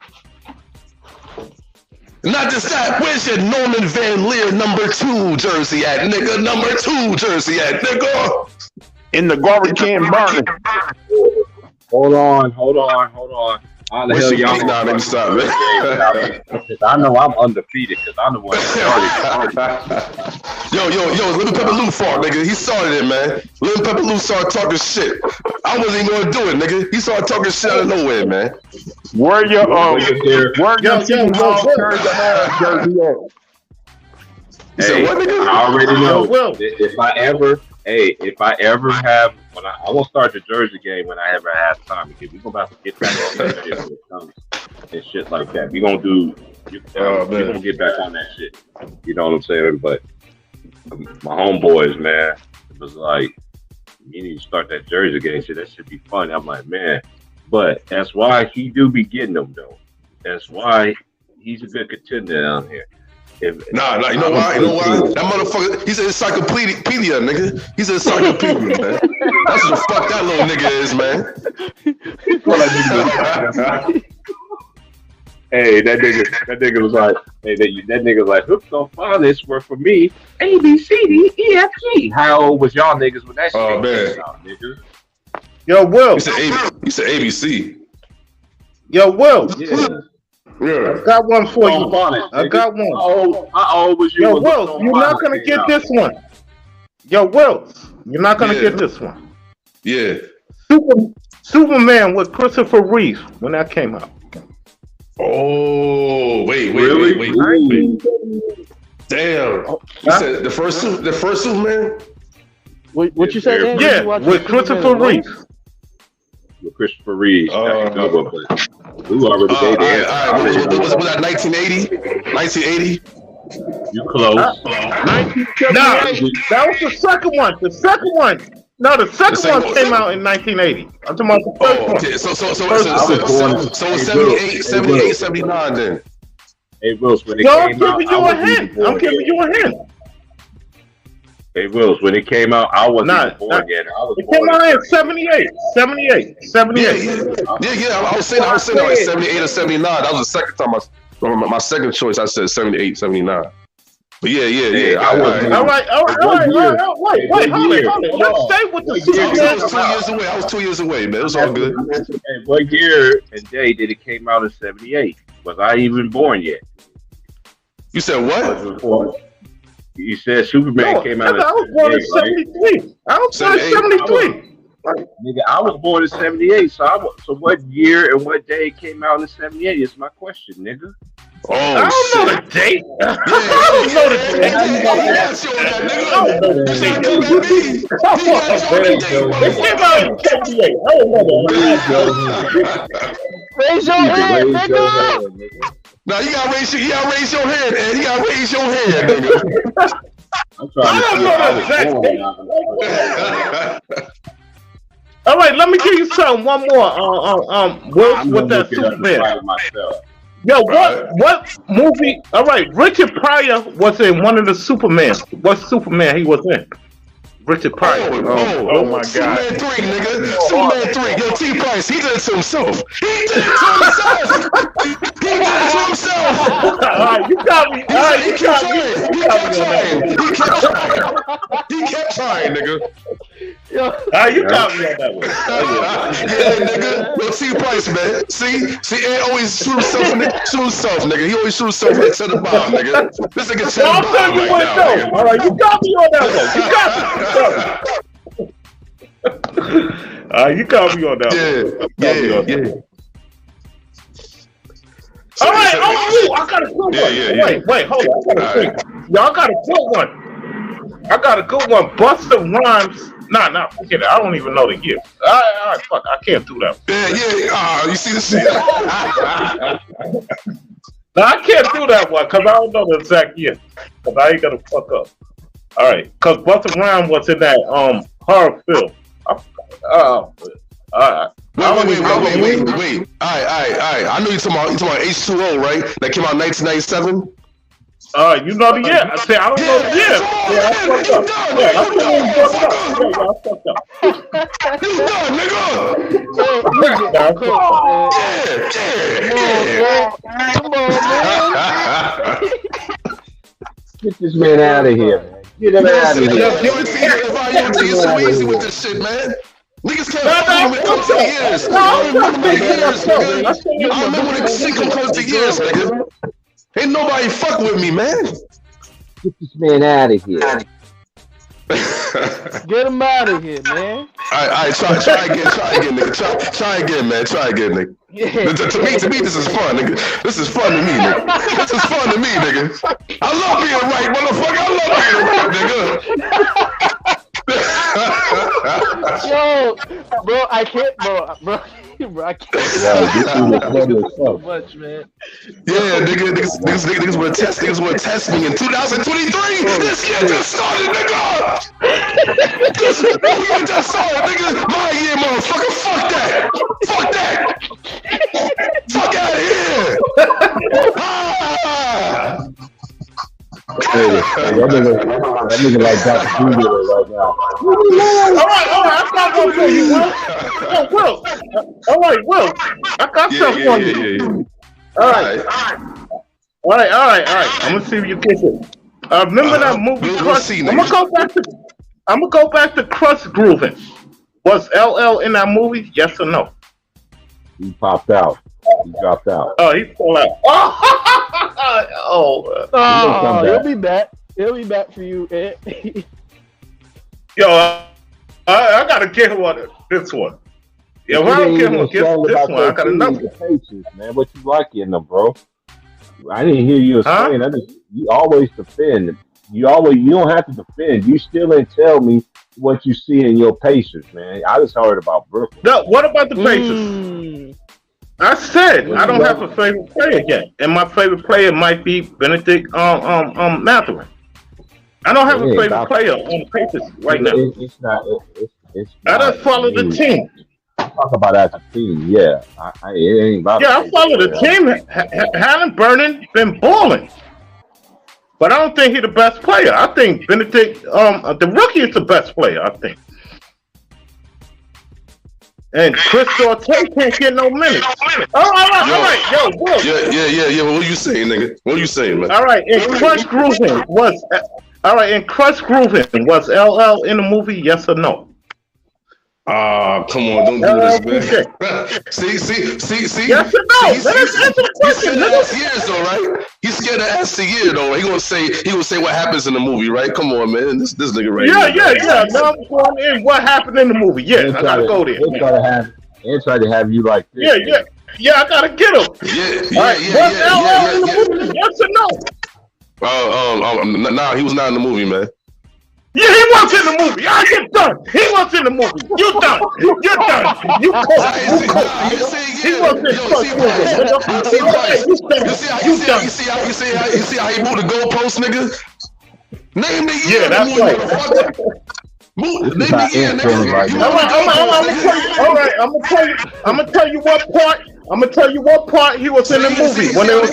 C: Not just that. Where's your Norman Van Leer #2 jersey at, nigga? #2 jersey at, nigga?
E: In the garbage can burning.
A: Hold on. How the hell y'all?
C: Nah, let me stop, man.
A: I know I'm undefeated because I'm the one that started.
C: Yo, Lil Pepper Lou fought, nigga. He started it, man. Lil Pepper Lou started talking shit. I wasn't even gonna do it, nigga. He started talking shit out of nowhere, man.
E: Where your jersey at?
C: He said, what, nigga?
A: I already know. If I ever have, I won't start the Jersey game when I ever have time because we're about to get back on that shit when it comes and shit like that. We're gonna get back on that shit. You know what I'm saying? But my homeboys, man, it was like, you need to start that Jersey game shit. That should be fun. I'm like, man, but that's why he do be getting them though. That's why he's a good contender down here.
C: Nah, you know why? That motherfucker, he's an encyclopedia, nigga. He's an encyclopedia, man. That's what the fuck that little nigga is, man.
A: Hey, that nigga was like, that nigga was like, hooks on fathers were for me, A, B, C, D, E, F, G. How old was y'all niggas when that shit
C: man.
A: came out, nigga?
E: Yo, Will.
C: He said ABC.
E: Yo, Will.
A: Yeah.
E: I got one for you. I got one.
A: How old was you?
E: Yo, Will, you're not gonna get this one. Yo, Will, you're not gonna get this one.
C: Yeah.
E: Superman with Christopher Reeve when that came out.
C: Oh, wait. Damn. You said the first Superman?
D: What you said? Dan?
E: Yeah, with Christopher Reeve.
A: With Christopher Reeve. We already
C: all right. Was that 1980? 1980?
A: You close.
E: 1978. That was the second one. The second one. No, the second one came out in 1980. I'm talking about the first one.
C: Okay. So
A: Hey,
C: 78, 79 then.
A: Hey, Wills, when it
E: No, I'm
A: came out,
E: giving you a hint. I'm giving you a hint.
A: Hey, Wills, when it came out, I wasn't even born yet. I was
E: It
A: born
E: came out in 78. 78. 78.
C: Yeah. I was saying like 78 or 79. That was the second time my second choice. I said 78, 79. But yeah.
A: I wasn't.
E: All right. Wait, hold it. Let's stay with the Superman.
C: I was 2 years away, man. It was all good.
A: Hey, what year and day did it came out in 78? Was I even born yet?
C: You said what?
A: You said Superman came out in 78,
E: I was born in 73. I was born in 73.
A: Nigga, I was born in 78, so what year and what day it came out in 78 is my question, nigga.
C: Oh,
E: I don't know the date. I don't know the date. It came out in 78. I don't know the date.
D: Raise your hand, nigga.
C: Now you gotta raise your hand, Ed. You gotta raise your hand, nigga.
A: I'm trying to
E: know the exact. All right, let me give you something. One more. With that Superman. Yo, what movie? All right, Richard Pryor was in one of the Superman. What Superman he was in? Richard Pryor. Oh my God.
C: Superman 3, nigga. Superman 3. Yo, T. Price, he did it to himself.
E: All right, you got me. All right, you got me.
C: He kept trying, nigga.
E: You got me on that one.
C: Yeah, nigga. Yo, T. Price, man. See, Ed always shoot himself, nigga. He always shoot himself to the bottom, nigga. This nigga to the
E: I'll tell you what, though. All right, you got me on that one. You got me. You got me on that one.
C: Yeah.
E: All right, I got a good one.
C: Yeah.
E: Wait, hold on. Y'all got a good one. I got a good one. Busta Rhymes. Nah, forget it. I don't even know the year. All right, fuck. I can't do that.
C: Yeah. You see the shit?
E: No, I can't do that one because I don't know the exact year. Because I ain't gonna fuck up. All right, because Busta Rhymes was in that horror film.
C: Wait. All right. I know you're talking about H2O, right? That came out in 1997.
E: You know the year. I said I don't know the year. Yeah, I fucked up.
C: You done, nigga.
D: Come on, man.
A: Get this man out of here, man. Get him out of here.
C: It's so easy with this shit, man. Niggas can't fuck when it comes to years. I remember when it comes to years, nigga. Ain't nobody fuck with me, man.
A: Get this man out of here.
D: Get him out of here, man.
C: All right, try again, nigga. Try again, man. Try again, nigga.
D: Yeah.
C: To me, this is fun, nigga. This is fun to me, nigga. This is fun to me, nigga. I love being right, motherfucker. I love being right, nigga.
D: Yo, bro, I can't, bro, I can't. So much, man.
C: Yeah, niggas want to test me in 2023. This year just started, nigga. This year just started, nigga. My year, motherfucker. Fuck that. Fuck out of here.
A: That nigga like Dr. Doolittle right now.
E: All right, I'm not gonna kill you, Will. All right, Will. I got something for you. All right. I'm gonna see if you get it. Remember that movie? I'm gonna go back to Crust Groovin'. Was LL in that movie? Yes or no?
A: He popped out. He dropped out.
E: Oh, he fell out.
D: He'll be back. He'll be back for you, Ed.
E: Yo, I gotta get him on this one. Yeah, if I don't get him on this one, I got another.
A: Patience, man. What you like in them, bro? I didn't hear you explain. You always defend. You don't have to defend. You still didn't tell me what you see in your Pacers, man. I just heard about Brooklyn.
E: No, what about the Pacers? I said I don't have a favorite player yet, and my favorite player might be Benedict Mathurin. I don't have a favorite player on the Pacers right now.
A: It's It's
E: I
A: not
E: just follow the
A: me.
E: team.
A: Talk about as a team, yeah. It ain't about
E: Yeah, I follow the team. Halliburton been balling, but I don't think he's the best player. I think Benedict, the rookie is the best player. I think. And Chris Duarte can't get no minutes. All right, yo, Will.
C: Yeah. What you saying, nigga? What you saying, man?
E: All right, and Crush Groovin was LL in the movie? Yes or no?
C: Come on, don't do this, man. See.
E: Yes or no? Let us answer the question,
C: He's scared to
E: nigga.
C: ask years, though, right? He's scared to ask the year, though. He gonna say what happens in the movie, right? Come on, man. This nigga right here.
E: Yeah. Now I'm going in. What happened in the movie? Yes, I gotta go there.
A: They try to have you like this.
E: Yeah, I gotta get him.
C: Yeah.
E: All right, was LL in the movie? Yes or no?
C: Nah, he was not in the movie, man.
E: Yeah, he was in the movie. You're done. He was in the movie. You're done. You coach. He was in
C: You see how he moved the goalpost, nigga? Name the year.
E: Yeah, that's right.
C: Name the year, nigga.
E: All right, I'm gonna tell you what part he was in the movie when they were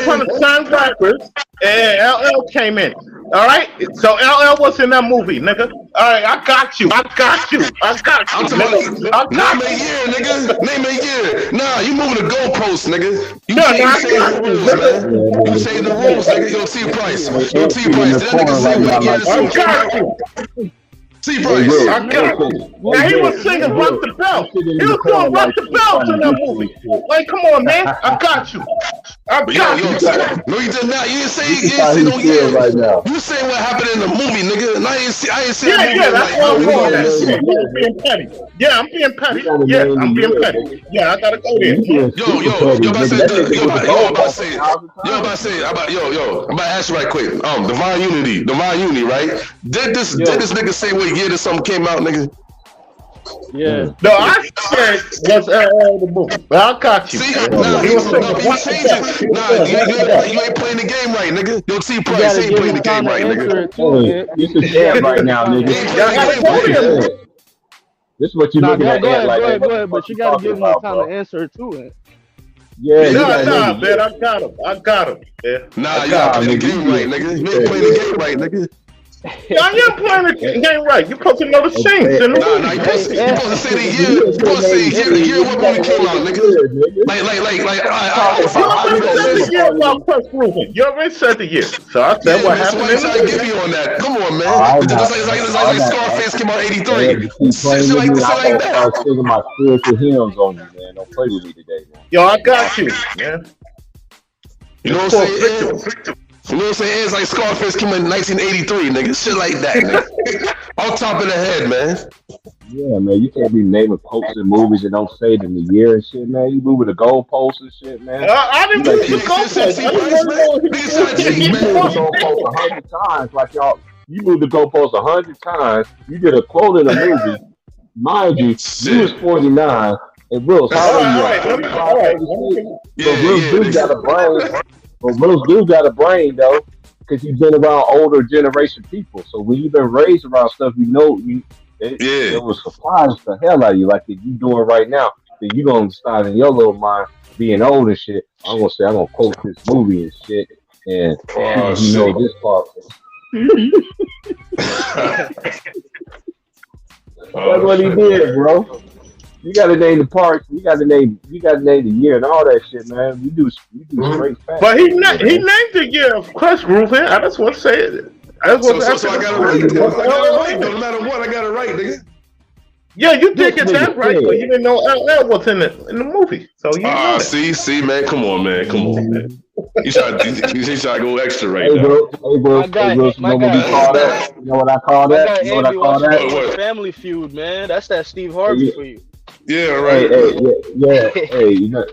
E: trying to sign rappers and LL came in. All right, so LL was in that movie, nigga. All right, I got you.
C: I'm talking about name a year, nigga. Name a year. Nah, you moving the goalpost, nigga. You change the rules, nigga. You'll see Price. That nigga say what year this film came out. See Price.
E: I got you. Now he was singing Rock the Bell. He was doing Rock the Bell in that movie. Like, come on, man. I got you.
C: No, you did not. You didn't say no year.
A: Right now.
C: You say what happened in the movie, nigga. And I ain't see the movie.
E: Yeah, that's what I'm going at. I'm being petty. Yeah, I'm being petty. Yeah, I'm being petty. Yeah, I gotta go there.
C: I'm about to ask you right quick. Divine Unity, right? Did this nigga say what year this something came out, nigga?
D: Yeah.
E: No, I said was the movie. But I got you.
C: See, you ain't playing the game right, nigga. You'll see Price ain't playing the game right, nigga.
A: You should stand right now, nigga. This is what you looking at.
D: Go ahead, but you gotta give him time to answer to it.
A: Yeah,
E: man, I got him. Yeah.
C: Nah, you ain't playing the game right, nigga. You ain't playing the game right, nigga.
E: Yeah, you're playing the game right. You're supposed to know the scenes.
C: Nah, you supposed to say the year. You supposed to say the year what movie came out, nigga.
E: You already said the year. So I said what happened in the
C: movie. Give me on that. Come on, man. Just like Scarface came out '83. Shit like that.
A: I was singing my spiritual hymns on you, man. Don't play with me today, man.
E: Yo, I got you, man.
C: You know what I'm saying? You know what I'm saying? It's like Scarface came in 1983, nigga. Shit like that, nigga. On top of the head, man.
A: Yeah, man. You can't be naming quotes in movies and don't say it in the year and shit, man. You moving the goalposts and shit, man.
E: I didn't move the goalposts. I
A: You moved the goalposts 100 times, like y'all. You moved the goalposts 100 times. You did a quote in a movie. Mind you, you was 49. And Wills, how old are you? Wills do got a brain. But Wills do got a brain though, because you've been around older generation people. So when you've been raised around stuff, it will surprise the hell out of you. Like if you doing right now, then you gonna start in your little mind being old and shit. I'm gonna quote this movie and shit, and you know this part. That's what he did, bro. You gotta name the parts. You gotta name the year and all that shit, man. We do straight facts.
E: But he named the year of Crush Groovin. I just want to say it.
C: So I got it right. No matter what, I got it right, nigga.
E: Yeah, you did get that right, but you didn't know LL was in the movie. So you know that.
C: See, man, come on, man. You try to go extra right now.
A: Hey, bro, you know what we call that? You know what I call that? You know what I call that?
D: Family Feud, man. That's that Steve Harvey for you.
C: Yeah, right.
A: Hey, you know,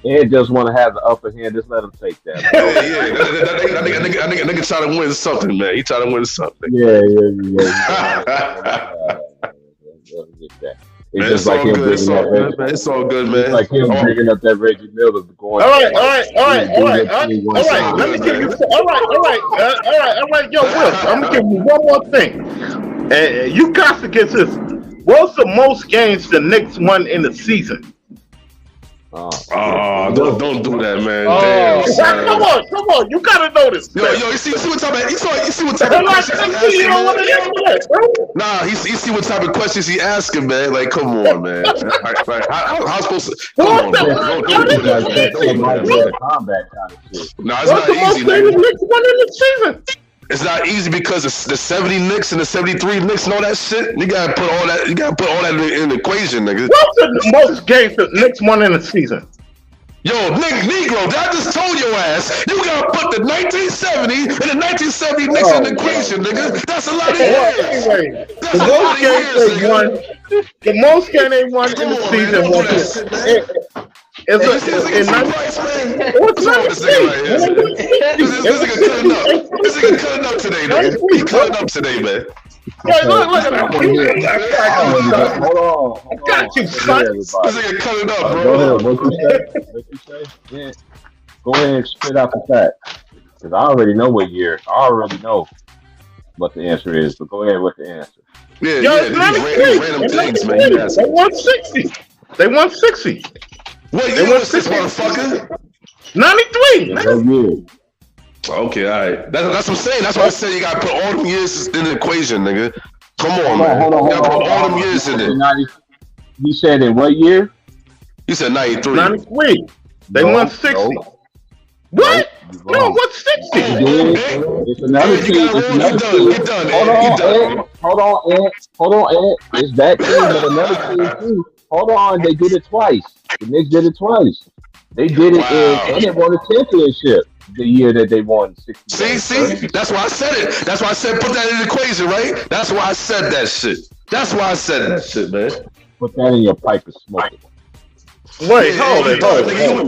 A: Ed just want to have the upper hand. Just let him take that.
C: That nigga try to win something, man. He try to win something.
A: Yeah. It's
C: man,
A: just like him bringing up
C: it's all good, man.
A: It's like him bringing up that Reggie Miller going.
E: All right. Let me give you. All right. Yo, Will, I'm gonna give you one more thing. And you got to get this. What's the most games the Knicks won in the season?
C: Don't do that, man.
D: Oh.
C: Damn, son.
E: Come on. You gotta know this.
C: Yo, you see what type of questions he asking? Nah, he see what type of questions he asking, man. Like, come on, man. How supposed to? Come on, bro. Don't do that. Nah, it's not easy, nigga. It's not easy because the 70 Knicks and the 73 Knicks and all that shit. You gotta put all that. You gotta put all that in the equation, nigga.
E: What's the most games the Knicks won in the season?
C: Yo, Negro, I just told your ass. You gotta put the 1970 and the 1970 Knicks in the equation, nigga. That's a lot of years.
E: Anyway, the most games they won in the season was What's
C: wrong with this nigga right here? This nigga cutting up. This nigga cutting up today, nigga. He cutting up today, man.
E: Hey, look at that.
A: Hold on.
E: I got you, son.
C: This nigga cutting up,
A: Go
C: bro.
A: ahead. What you say? Yeah. Go ahead and spit out the facts. Because I already know what year. I already know what the answer is. But go ahead with the answer.
C: Yeah,
E: Yo,
C: these random things, man. You ask.
E: They won 60. They won 60.
C: What year was this, motherfucker?
E: 93.
A: Go year.
C: Okay, all right. That's what I'm saying. That's why I said you gotta put all them years in the equation, nigga. Come on, man. You gotta put all them years in there.
A: You said in what year?
C: You said 93.
E: 93. They won 60.
A: No.
E: What? No, what's 60?
A: It's another team. It's another team.
C: Get done,
A: Hold on, Ed. It's that team, but another team too. Hold on, they did it twice. The Knicks did it twice. They did it and they won a championship the year that they won 60.
C: See? That's why I said it. That's why I said put that in the equation, right? That's why I said that shit. That's why I said that shit, man.
A: Put that in your pipe and smoke it.
E: Wait, hold it.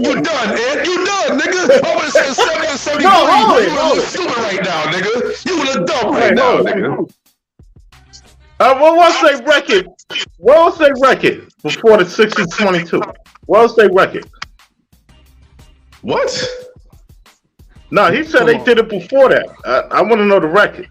C: You done, Ed. You done, nigga. I would have said 70 and 73.
E: No, hold it,
C: You would have stupid right now, nigga. You would have dumb right now, nigga.
E: What was their record? What was their record before the 60-22? What was their record?
C: What?
E: No, he said they did it before that. I want to know the record.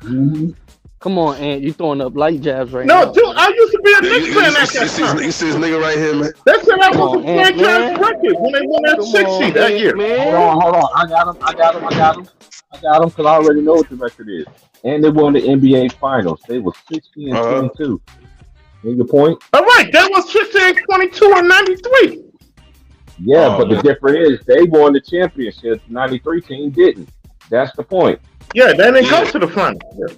D: Come on, Ant. You throwing up light jabs right now.
E: No, dude, I used to be a Knicks fan at that time.
C: You see this nigga right here, man?
E: That said that was a franchise record when they won that 60 that year.
A: Hold on. I got him because I already know what the record is. And they won the NBA Finals. They were 60 and 22. Make your point?
E: All right, that was 60 and 22 and 93.
A: Yeah, but the difference is they won the championship. The 93 team didn't. That's the point.
E: Yeah, they didn't go to the finals. Yeah.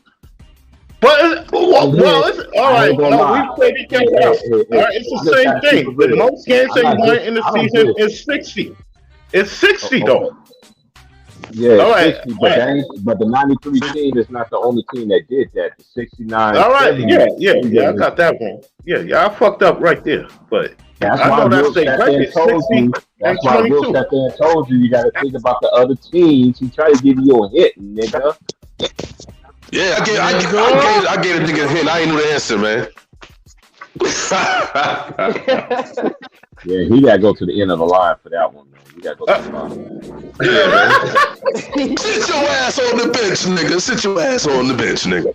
E: But it's all right. No, we played each other out. All right, it's the same thing. The most games they won in the season is 60. It's 60 though.
A: Yeah, all right, 60, but the 93 team is not the only team that did that. The 69.
E: All right, yeah, I got that one. Yeah, I fucked up right there. But
A: that's
E: I know that's
A: the record. That's why Will sat there and told you got to think about the other teams. He tried to give you a hit, nigga.
C: Yeah, I gave a nigga a hint. I ain't knew the answer, man.
A: Yeah, he got to go to the end of the line for that one, man. You got to go to the line.
C: Yeah, sit your ass on the bench, nigga. Sit your ass on the bench, nigga.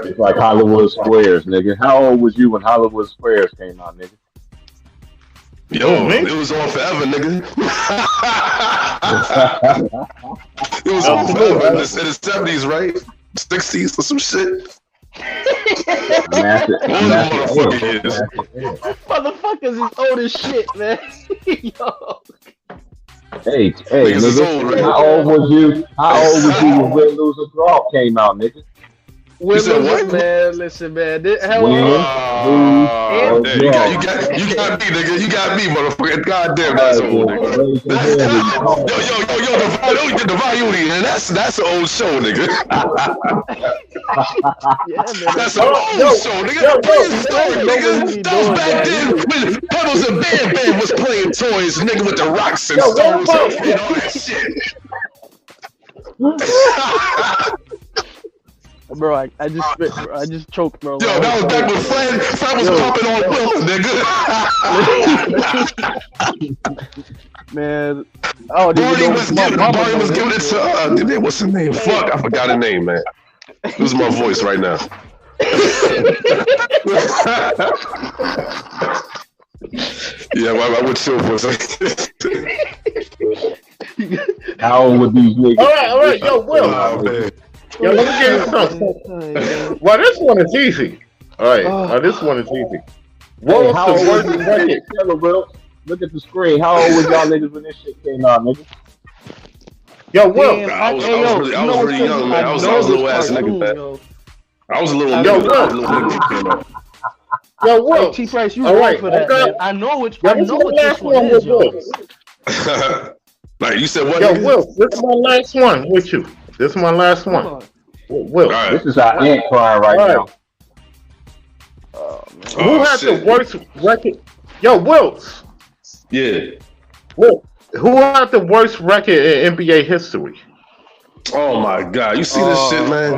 A: It's like Hollywood Squares, nigga. How old was you when Hollywood Squares came out, nigga?
C: Yo, it was on forever, nigga. It was on forever in the 70s, right? 60s or some shit.
D: Motherfuckers is old as shit, man. Yo.
A: Hey, nigga.
C: Old,
A: How old was you when Win, Lose, or Draw came out, nigga?
D: Listen, man. Listen, man.
C: You got me, nigga. You got me, motherfucker. Goddamn, that's old, nigga. Yo, the Vayuni, and that's an old show, nigga. That's an old show, nigga. Nigga. That was back then when Pebbles and Bam Bam was playing toys, nigga, with the rocks and stones and all that shit.
D: Bro, I just choked, bro.
C: Yo, that was back when Fred was pumping on pills, nigga.
D: Man,
C: Barney was giving it to what's his name? Fuck, I forgot his name, man. This is my voice right now. Yeah, I would chill for a second.
A: How old would these niggas?
E: All right, yo, Will.
C: Oh, man.
E: Yo, let me get you something. Well, this one is easy. All right, this one is easy. What was
A: How
E: the
A: old was
E: worst
A: these
E: record?
A: niggas? Tell 'em, bro. Look at the screen. How old was y'all niggas when this shit came out, nigga?
E: Yo, Will.
D: Damn,
C: I was really young, man. I was a little ass nigga, man. I was a little
E: Yo,
C: nigga. I was a little nigga when it came out.
E: Yo, Will.
D: T Price, you
E: All
D: wrong
E: right,
D: for that,
E: okay.
D: man. I know what
E: Yo,
D: I
E: this is
D: know
E: my
D: what this
E: last
D: one
E: one
D: is,
E: with
D: yo.
E: Will.
C: Like you said, what?
E: Yo,
C: nigga?
E: Will, this is my last one with you. This is my last
D: Come
E: one.
D: on.
E: Will.
C: All right.
A: This is our ant crying right
E: All right.
A: now.
D: Oh, man.
E: Who
C: Oh,
E: had
C: shit.
E: the worst record? Yo, Wilts.
C: Yeah.
E: Will. Who had the worst record in NBA history?
C: Oh my God! You see this shit, man?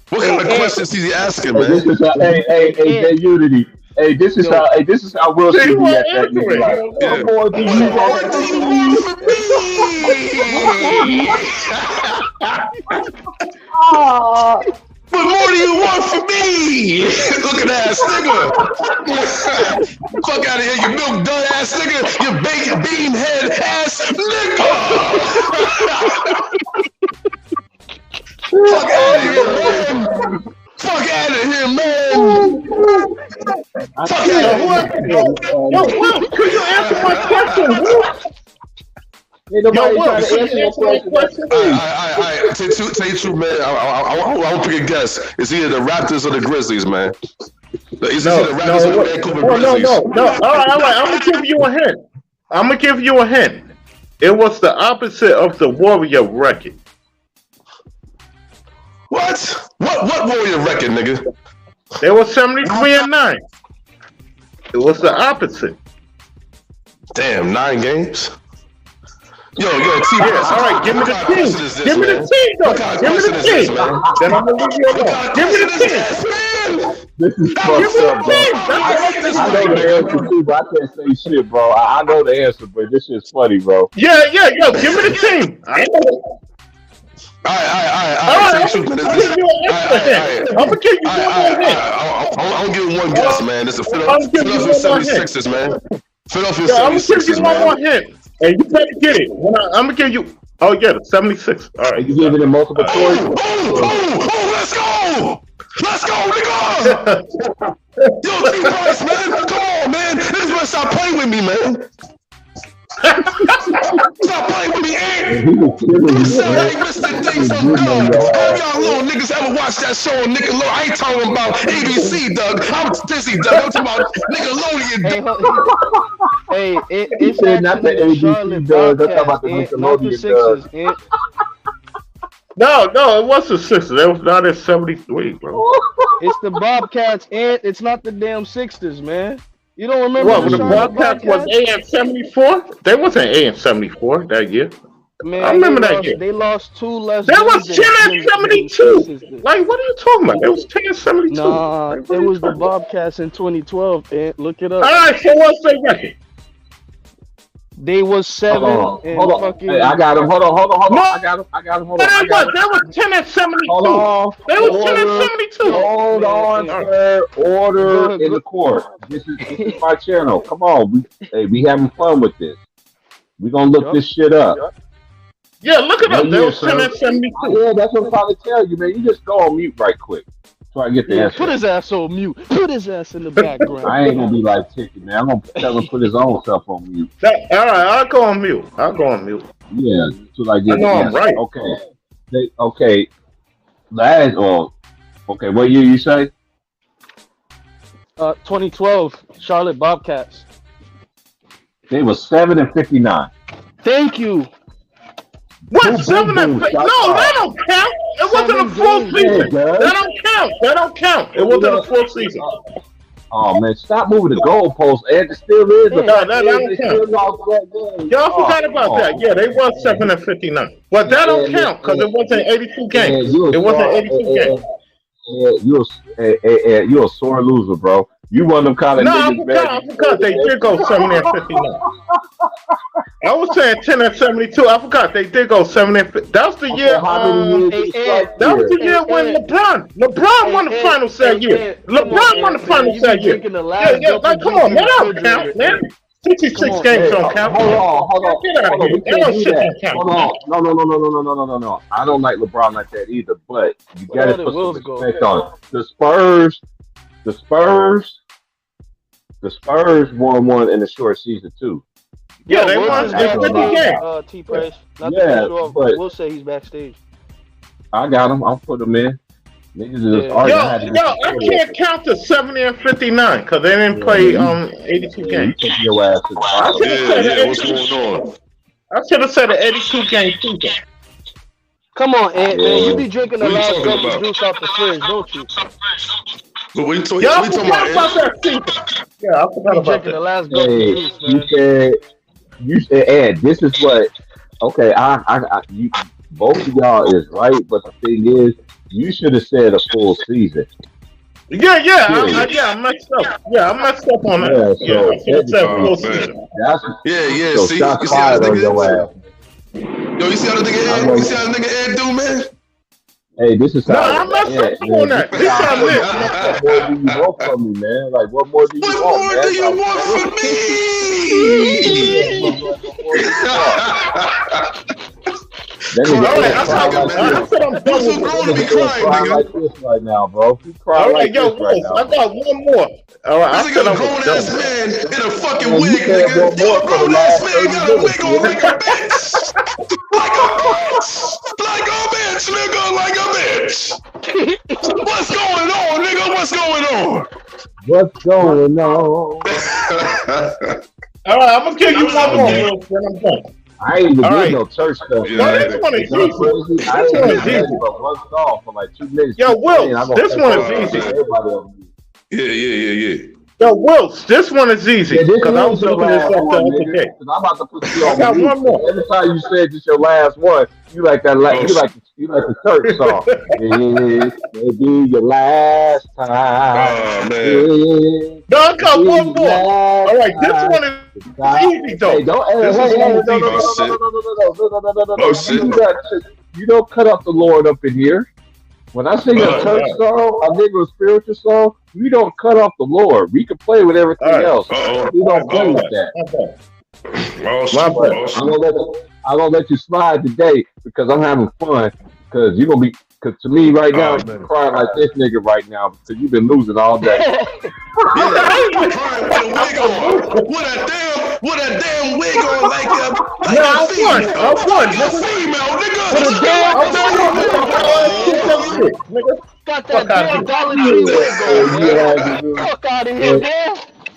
C: What kind of questions is he asking,
A: Hey, this
C: man?
A: is how, hey, Jay Unity. Hey, this is how Will should be at that nigga. Like,
C: Yeah.
A: what more do you
C: What do you want
A: want?
C: from me? What more do you want from me? Look at that nigga. Fuck out of here, you milk dud ass nigga. You bacon bean head ass nigga. Fuck out of here, man. Fuck out of here, man. Fuck out of here.
E: Yo, Will, could you answer my question, Will?
A: Ain't nobody
E: Will,
A: trying to
E: could
A: answer
E: you
A: your
E: answer my
A: question.
E: question?
C: All right. Tell you true, man. I want to pick a guess. It's either the Raptors or the Grizzlies, man. It's either the Raptors or the Vancouver Grizzlies.
E: No. All right. I'm gonna give you a hint. It was the opposite of the Warrior record.
C: What? What Warrior record, nigga?
E: They were 73-9. It was the opposite.
C: Damn, 9 games? Yo, T.
E: Yeah, all right, give me the team. Give me the team, though. Give me the team. Then I'm gonna leave you alone. Give me the team.
A: This is
E: Give
A: fucked
E: me the
A: up, bro.
E: team.
A: I know the answer too, but I can't say shit, bro. I know the answer, but this shit's funny, bro.
E: Yeah. Yo, give me the team. I know.
C: All right.
E: I'm gonna give you an extra hint. I'm gonna give you one more hint.
C: I'm gonna give one guess, man. This is
E: I'm giving you
C: Philadelphia
E: one more hint.
C: 76ers, man. Philadelphia
E: Yeah, I'm gonna give you
C: 76ers,
E: one more
C: man.
E: hint. And you better get it. I'm gonna give you. Oh yeah, the 76. All right.
A: You give it a multiple choice.
C: Let's go! Let's go, nigga! Yo, T. Price, man. Come on, man. Niggas better stop playing with me, man. Stop playing with me, Ant.
A: He was killing
C: You
A: you,
C: sound
A: man.
C: like Mr. Thing from God. All y'all little niggas ever watch that show on Nickelodeon? I ain't talking about ABC, Doug. I'm busy, Doug. I'm talking about Nickelodeon,
D: Hey,
C: Doug.
D: it's
A: said not the
D: actually the
A: ABC
D: Charlotte
A: does, that's about
D: Bobcats,
A: the
D: not the
A: Nickelodeon
D: Sixers.
E: No, it was the 6. It was not at 73, bro.
D: It's the Bobcats, and it's not the damn Sixers, man. You don't remember
E: What?
D: the
E: The
D: Charlotte
E: Bobcats was A and 74. They wasn't A and 74 that year.
D: Man,
E: I remember
D: they
E: that
D: lost,
E: year.
D: They lost 2 less.
E: That was
D: games
E: 10
D: than
E: and
D: the
E: 72.
D: Sixers did.
E: Like, what are you talking about? It was 10 and 72.
D: Nah,
E: Like,
D: it
E: what are you
D: was the
E: talking about?
D: Bobcats in 2012. And look it up.
E: All right, so what's their record?
D: They was 7 and
A: Hold on.
D: fucking.
A: Hey, I got him. Hold on.
E: No.
A: I got him. Hold on.
E: That was 10 and 72.
A: Hold on.
E: They was 10 and 72.
A: Hold on, sir. Order in the court. This is my channel. Come on. We having fun with this. We gonna look this shit up.
E: Yeah, look it up. They
A: Yeah,
E: was 10 and 72.
A: Yeah, that's what I'm trying to tell you, man. You just go on mute right quick. So I get the
D: Yeah,
A: answer.
D: put his ass on mute. Put his ass in the background.
A: I ain't gonna be like Ticky, man. I'm gonna tell him to put his own self on mute.
E: All right, I'll go on mute.
A: Yeah, so I get
E: I know
A: the
E: I'm
A: answer.
E: right.
A: Okay. Last okay, what year you say?
D: 2012 Charlotte Bobcats.
A: They was 7 and 59.
D: Thank you.
E: What?
A: Boom,
E: 7 and
A: boom,
E: 5?
A: shot
E: No,
A: clock.
E: that don't count. It wasn't a
D: 7
E: full
D: games.
E: season.
A: Yeah, it does.
E: That don't count. It wasn't a full season.
A: Oh man, stop moving the goalposts, and it still is.
D: No,
E: that don't
A: they
E: count.
A: still lost that game.
E: Y'all forgot about that. Yeah, they was 7 and 59. But that don't count because it wasn't 82 games. It wasn't 82 games.
A: you're a sore loser, bro. You one of them kind of
E: No, I
A: niggas, man.
E: forgot they did go 70 and 59. I was saying 10 and 72. I forgot they did go 70 and 50. That was the year. That was the year when LeBron won the finals that year. LeBron won the finals that year. Yeah. Like, come on, man. That don't count, man. 66 games don't count.
A: Hold on.
E: Get out of here. That don't shit don't count.
A: Hold on. No. I don't like LeBron like that either, but you got to put some respect on it. The Spurs won one in the short season too.
E: Yeah, they won 50 games.
D: T-Price.
A: But
D: we'll say he's backstage.
A: I got him. I'll put him in. Niggas
E: I can't count the 70 and 59 because they didn't play 82 games.
C: What's going on?
E: I should have said an 82 game season.
D: Come on, Ant, man. You be drinking the last cup of juice off the fridge, don't you?
C: But we talking about
E: that season. Yeah, I forgot about
D: drinking the last cup of juice, man.
A: You said, Ed, this is what. Okay, you, both of y'all is right, but the thing is, you should have said a full season.
E: Yeah, I messed up. Yeah, I messed up on that. I should have said full season.
C: So see how the nigga. Yo, you see how the nigga Ed do, man?
A: Hey, this is how.
E: I messed up on that. This time
A: what more do you want from me, man? Like, what more do you want?
C: What more do you want from
A: me?
E: I said I'm done with
C: grown to be crying, nigga.
A: Like this right now, bro. You cry like this right now.
E: I got one more. All right, I said
C: I'm a grown ass man in a fucking wig, nigga. You a grown ass man got a wig on like a bitch. Like a bitch, nigga, like a bitch. What's going on, nigga? What's going on?
A: What's going on?
E: All right, I'm gonna give you one more, Will, then I'm done.
A: I ain't even doing no church stuff.
E: This one is easy.
A: I ain't even one song for like 2 minutes.
E: Yo, Will, this one is easy.
C: Yeah.
E: Yo, Will, this one is easy. Because I was looking this up the other day.
A: I'm about to put you on.
E: I got one more.
A: Every time you said this your last one, you like that. You like the church song. Maybe your last time.
E: Man. No, I got one more. All right, this one is easy though.
A: You don't cut up the Lord up in here. When I sing a church song, I think a spiritual song, we don't cut off the Lord. We can play with everything else. We don't play with that. I'm gonna let you slide today because I'm having fun. Because you're gonna be, because to me right now, you're crying like this nigga right now because you've been losing all day.
C: With a damn wig on like a
E: I won.
C: Female, nigga.
D: Got that damn Dollar Tree wig on, man. Fuck out of here, man.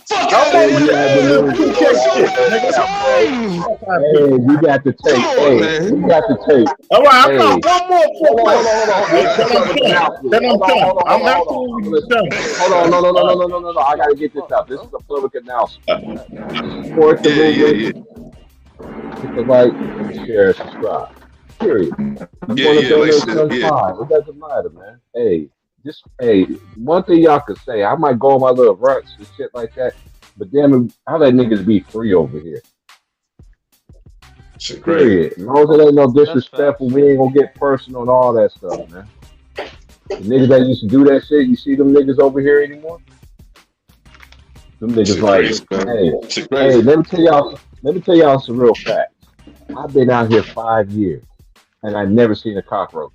C: Fuck out of here.
A: Hey, you got the tape. You got the tape.
E: All right, I got one more. Then I'm done. I'm absolutely done.
A: Hold on. No. I got to get this out. This is a public announcement. Support the movement. Hit the like, and share, and subscribe. Period. It doesn't matter, man. Hey, one thing y'all could say, I might go on my little runs and shit like that, but damn it, I let niggas be free over here. Period. As long as it ain't no disrespectful, we ain't gonna get personal and all that stuff, man. The niggas that used to do that shit, you see them niggas over here anymore? Them niggas hey, let me tell y'all some real facts. I've been out here 5 years and I've never seen a cockroach.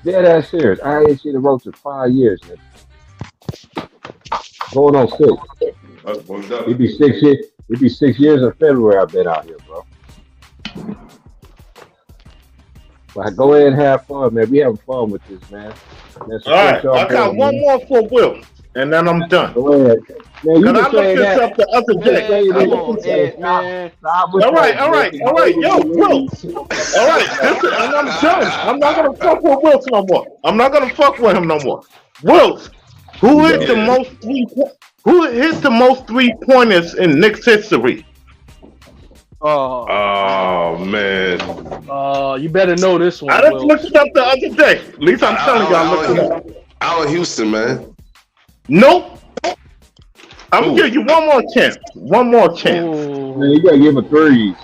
A: Dead ass serious. I ain't seen a roach in 5 years, nigga. Going on 6. It'd be 6 years. It'd be 6 years in February I've been out here, bro. But go ahead and have fun, man. We having fun with this, man.
E: All right, I got one more for Will, and then I'm done.
A: Go ahead. Man, you
E: I looked this up the other day. All right. Yo, Will. All right, and I'm done. I'm not gonna fuck with Wilson no more. I'm not gonna fuck with him no more. Wilson, who hit the most 3-pointers in Knicks history?
C: Oh man.
D: You better know this one.
E: I just looked it up the other day. At least I'm telling you, I looked it up.
C: Allen Houston, man.
E: Nope. I'm gonna give you one more chance. One more chance.
A: Man, you gotta give him threes.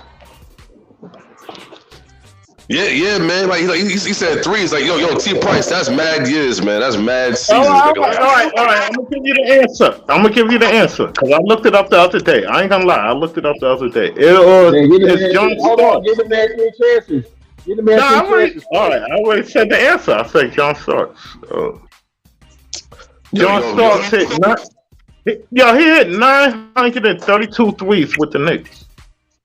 C: Yeah, man. Like he said threes. Like yo, T Price. That's mad years, man. That's mad seasons.
E: All right. I'm gonna give you the answer. Because I looked it up the other day. I ain't gonna lie. I looked it up the other day. It's John Starks.
A: Give the man 3 chances. Give the man 3 chances.
E: All right. I already said the answer. I said John Starks. John Starks hit he hit 932 threes with the Knicks.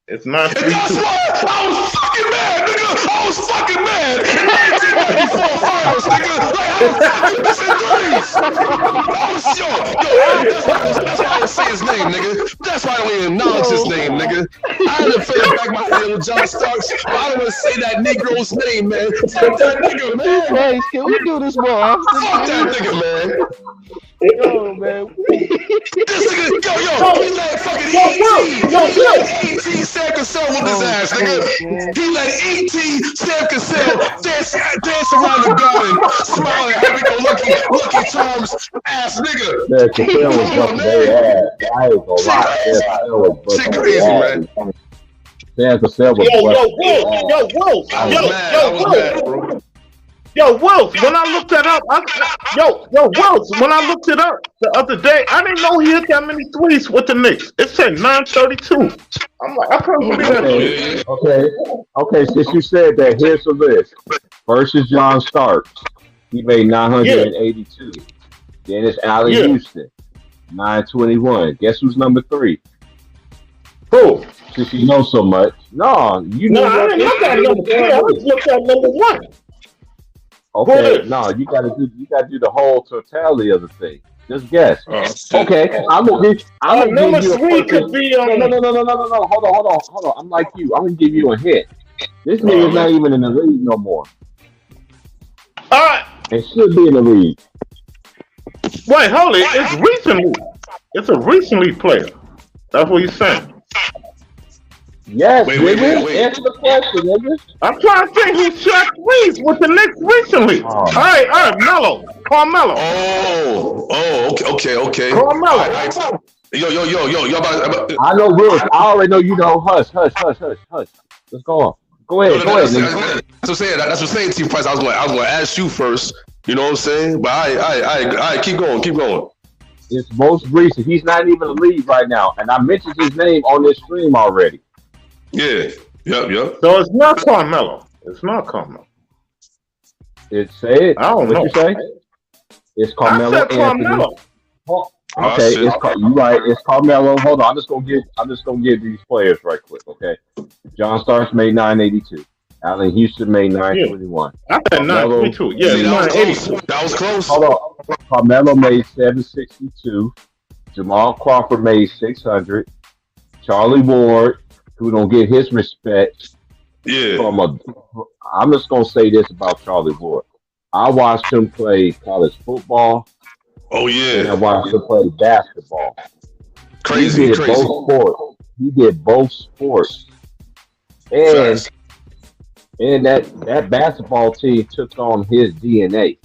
E: It's 932.
C: That's why I was fucking mad, nigga. I was fucking mad. In 1994 finals, nigga. Like, I was missing threes. That's why I don't say his name, nigga. That's why I don't even acknowledge his name, nigga. I had to fade back my head with John Starks, but I don't want to say that Negro's name, man. Fuck that nigga, man.
D: Hey, can we do this more often?
C: Fuck that nigga, man.
D: Yo, man.
C: This nigga, he let fucking E.T. Sam Cassell with his ass, nigga. He let E.T. Sam Cassell dance around the garden, smiling, happy-go-lucky charms, ass nigga.
A: Man, Cassell was busting their ass. I ain't gonna lie. Cassell was busting their ass. Sam Cassell was busting.
E: Yo, Wolf, when I looked that up, Wolf, when I looked it up the other day, I didn't know he hit that many threes with the Knicks. It said 932. I'm like, I couldn't believe that.
A: Okay, since you said that, here's the list. First is John Starks. He made 982. Then it's Allen Houston, 921. Guess who's number 3?
E: Who?
A: Since you know so much. No, you know.
E: I didn't look at number 3. I just looked at number 1.
A: Okay, no, you gotta do the whole totality of the thing. Just guess. Okay, I'm gonna give
E: number
A: you
E: 3 could be
A: no. Hold on. I'm like you. I'm gonna give you a hint. This nigga's not even in the league no more.
E: All right.
A: It should be in the league.
E: Wait, hold it. It's recently. It's a recently player. That's what you're saying.
A: Yes,
C: wait.
A: Answer the question, nigga.
E: I'm trying to think who shot threes with the Knicks recently. All right, Carmelo.
C: Okay.
E: Carmelo.
C: Yo, y'all about.
A: I know rules. I already know you know. Hush. Let's go on. Go ahead.
C: That's what I'm saying. That's what I'm saying, T Price. I was gonna ask you first. You know what I'm saying? But I keep going.
A: It's most recent. He's not even in the league right now, and I mentioned his name on this stream already.
C: Yeah. Yep.
E: So it's not Carmelo. It's not Carmelo.
A: It said.
E: I don't know.
A: What you say? It's Carmelo Anthony.
E: Carmelo.
A: Okay, you right. It's Carmelo. Hold on. I'm just gonna give these players right quick. Okay. John Starks made 982. Allen Houston made 921.
E: I said 922. Yeah, 982.
C: That was close.
A: Hold on. Carmelo made 762. Jamal Crawford made 600. Charlie Ward, who don't get his respect.
C: Yeah.
A: I'm just gonna say this about Charlie Ward. I watched him play college football.
C: Oh yeah.
A: And I watched him play basketball.
C: Crazy.
A: He did both sports. And that basketball team took on his DNA.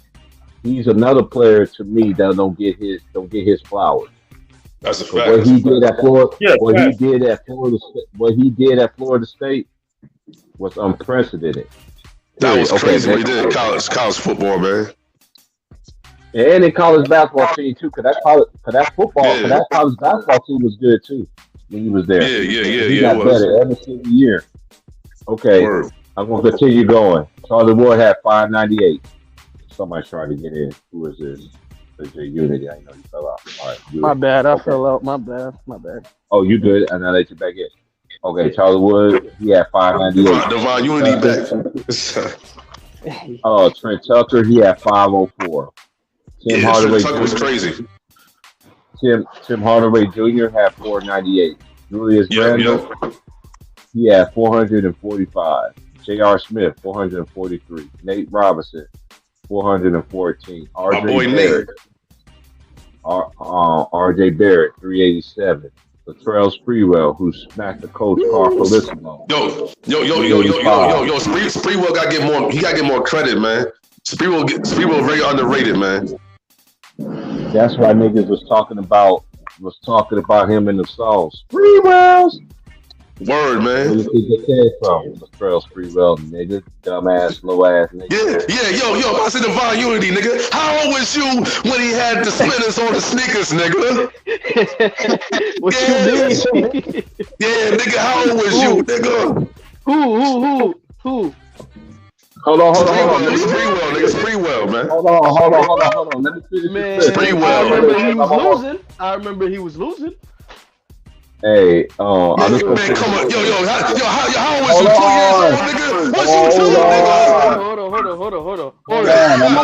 A: He's another player to me that don't get his flowers.
C: That's a fact.
A: What he did at Florida State was unprecedented.
C: That was crazy what he did in college football, man.
A: And in college basketball team too, cause that college basketball team was good too when he was there.
C: Yeah.
A: He got better every single year. Okay, I'm gonna continue going. Charlie Ward had 598. Somebody's trying to get in. Who is this? It's your Unity. I know you fell out. All right,
D: my bad. I fell out. My bad.
A: Oh, you good? And I let you back in. Okay, Charlie Wood. He had 598.
C: Divine Unity back.
A: Trent Tucker. He had 504. Tim Hardaway
C: Tucker was crazy.
A: Tim Hardaway Jr. had 498. Julius Randle. He had 445. J.R. Smith 443. Nate Robinson 414. R.J. Barrett 387. Latrell Sprewell, who smacked the coach Carl Felicino.
C: Yo, Sprewell got to get more. He got to get more credit, man. Sprewell very underrated, man.
A: That's why niggas was talking about him in the song. Sprewells.
C: Word, man.
A: Where you think it came from? Latrell Sprewell, nigga, dumbass, low ass nigga.
C: Yo, I said Divine Unity, nigga. How old was you when he had the splinters on the sneakers, nigga?
D: What you mean?
C: Yeah, nigga, how old was you, nigga?
D: Who?
A: Hold on.
C: Sprewell, man.
A: Hold on. Let me finish this.
C: Sprewell.
D: I remember he was losing.
A: Hey, I'm just gonna
C: man, come on, yo, how old was
A: Hold
C: you? 2 years
A: on.
C: old, nigga? Was you 2, nigga?
D: Hold on.
A: Man, I'm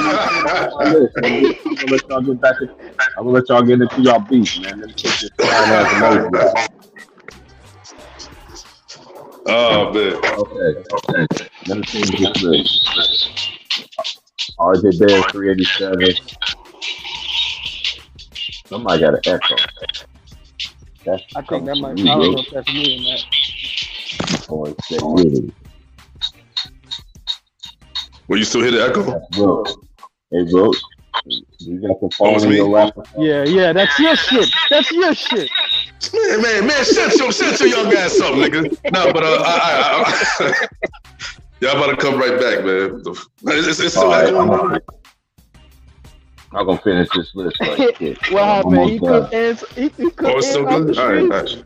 A: gonna let y'all get into y'all beef, man. Let me take this fine ass emoji.
C: Oh, man.
A: Okay. Let me finish this list. RJ Barrett 387. Somebody got an echo.
D: I think that might be. I don't know if that's me or not.
A: Or it's that really.
C: Will you still hear the echo?
A: Hey, bro. You got the phone in your lap.
D: Yeah, that's your shit.
C: Man, shut your young ass up, nigga. No, but y'all about to come right back, man. It's still echoing.
A: I'm gonna finish this list right quick.
D: What happened? He couldn't answer. He couldn't
C: It's still good? All right.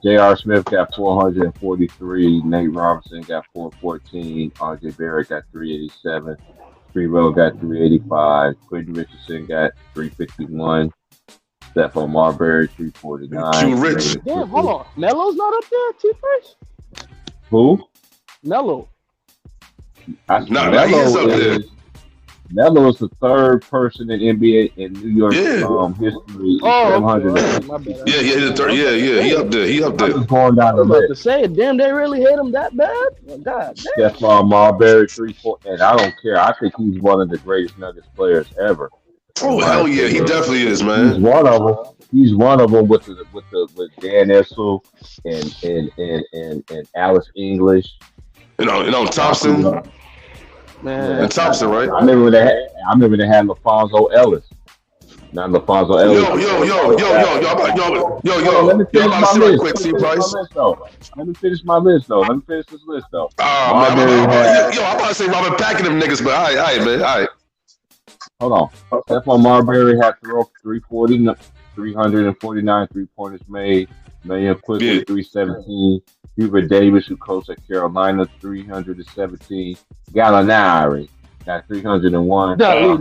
A: J.R. Smith got 443. Nate Robinson got 414. R.J. Barrett got 387. Sprewell got 385. Quentin Richardson got 351. Stephon Marbury 349.
D: Damn, hold on. Melo's not up there, T-Fresh?
A: Who?
D: Melo.
C: Nah, he is up there.
A: Melo is the third person in NBA in New York history.
D: Oh,
A: my
C: bad. Yeah, he up there. He up there.
A: I'm just going down the
D: I was about to
A: list.
D: say, damn, they really hit him that bad? Oh, God damn.
A: Stephon Marbury 3-4, and I don't care. I think he's one of the greatest Nuggets players ever.
C: Oh hell yeah, he definitely is, man.
A: He's one of them. He's one of them with Dan Issel and Alex English.
C: Thompson.
D: Man.
C: And Thompson, right?
A: I remember they had LaFonso Ellis. Not LaFonso Ellis.
C: Yo.
A: Let me finish my list.
C: Quick, see Price.
A: Let me finish my list though. Let me finish this list though.
C: I'm about to say Robert packing them niggas, but all right, man. All right.
A: Hold on. Stephon Marbury had 349 three-pointers made. Mayor Quickly, 317. Hubert Davis, who coached at Carolina, 317. Gallinari got 301.
C: Gallo.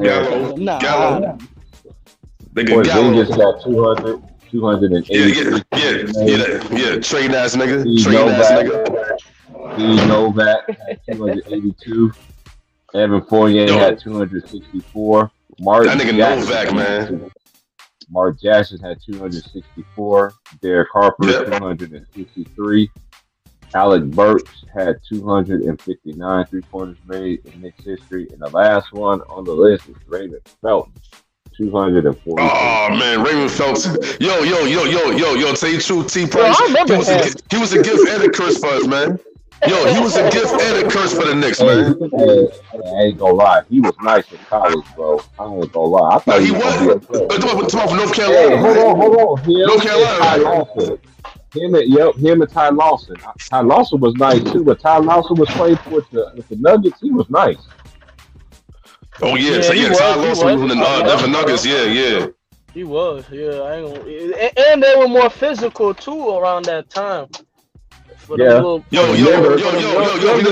A: Porzingis got 283.
C: Trade ass nigga.
A: Steve Novak had 282. Evan Fournier had 264.
C: That nigga Novak, man.
A: Mark Jackson had 264. Derek Harper, 263. Alec Burks had 259 three-pointers made in Knicks history. And the last one on the list is Raymond Felton, 240.
C: Oh, man, Raymond Felton. Yo, tell you the truth, T-Price. He was a gift and a curse for us, man. Yo, he was a gift and a curse for the Knicks, man.
A: Hey, I ain't gonna lie. He was nice in college, bro. I ain't gonna lie. I thought
C: he was. But from North Carolina.
A: Hey, hold on.
C: North Carolina.
A: Him and Ty Lawson. Ty Lawson was nice too, but Ty Lawson was playing with the Nuggets. He was nice.
C: Oh yeah, Ty Lawson was in the Nuggets. Yeah.
D: He was. Yeah, and they were more physical too around that time.
C: Yo, you know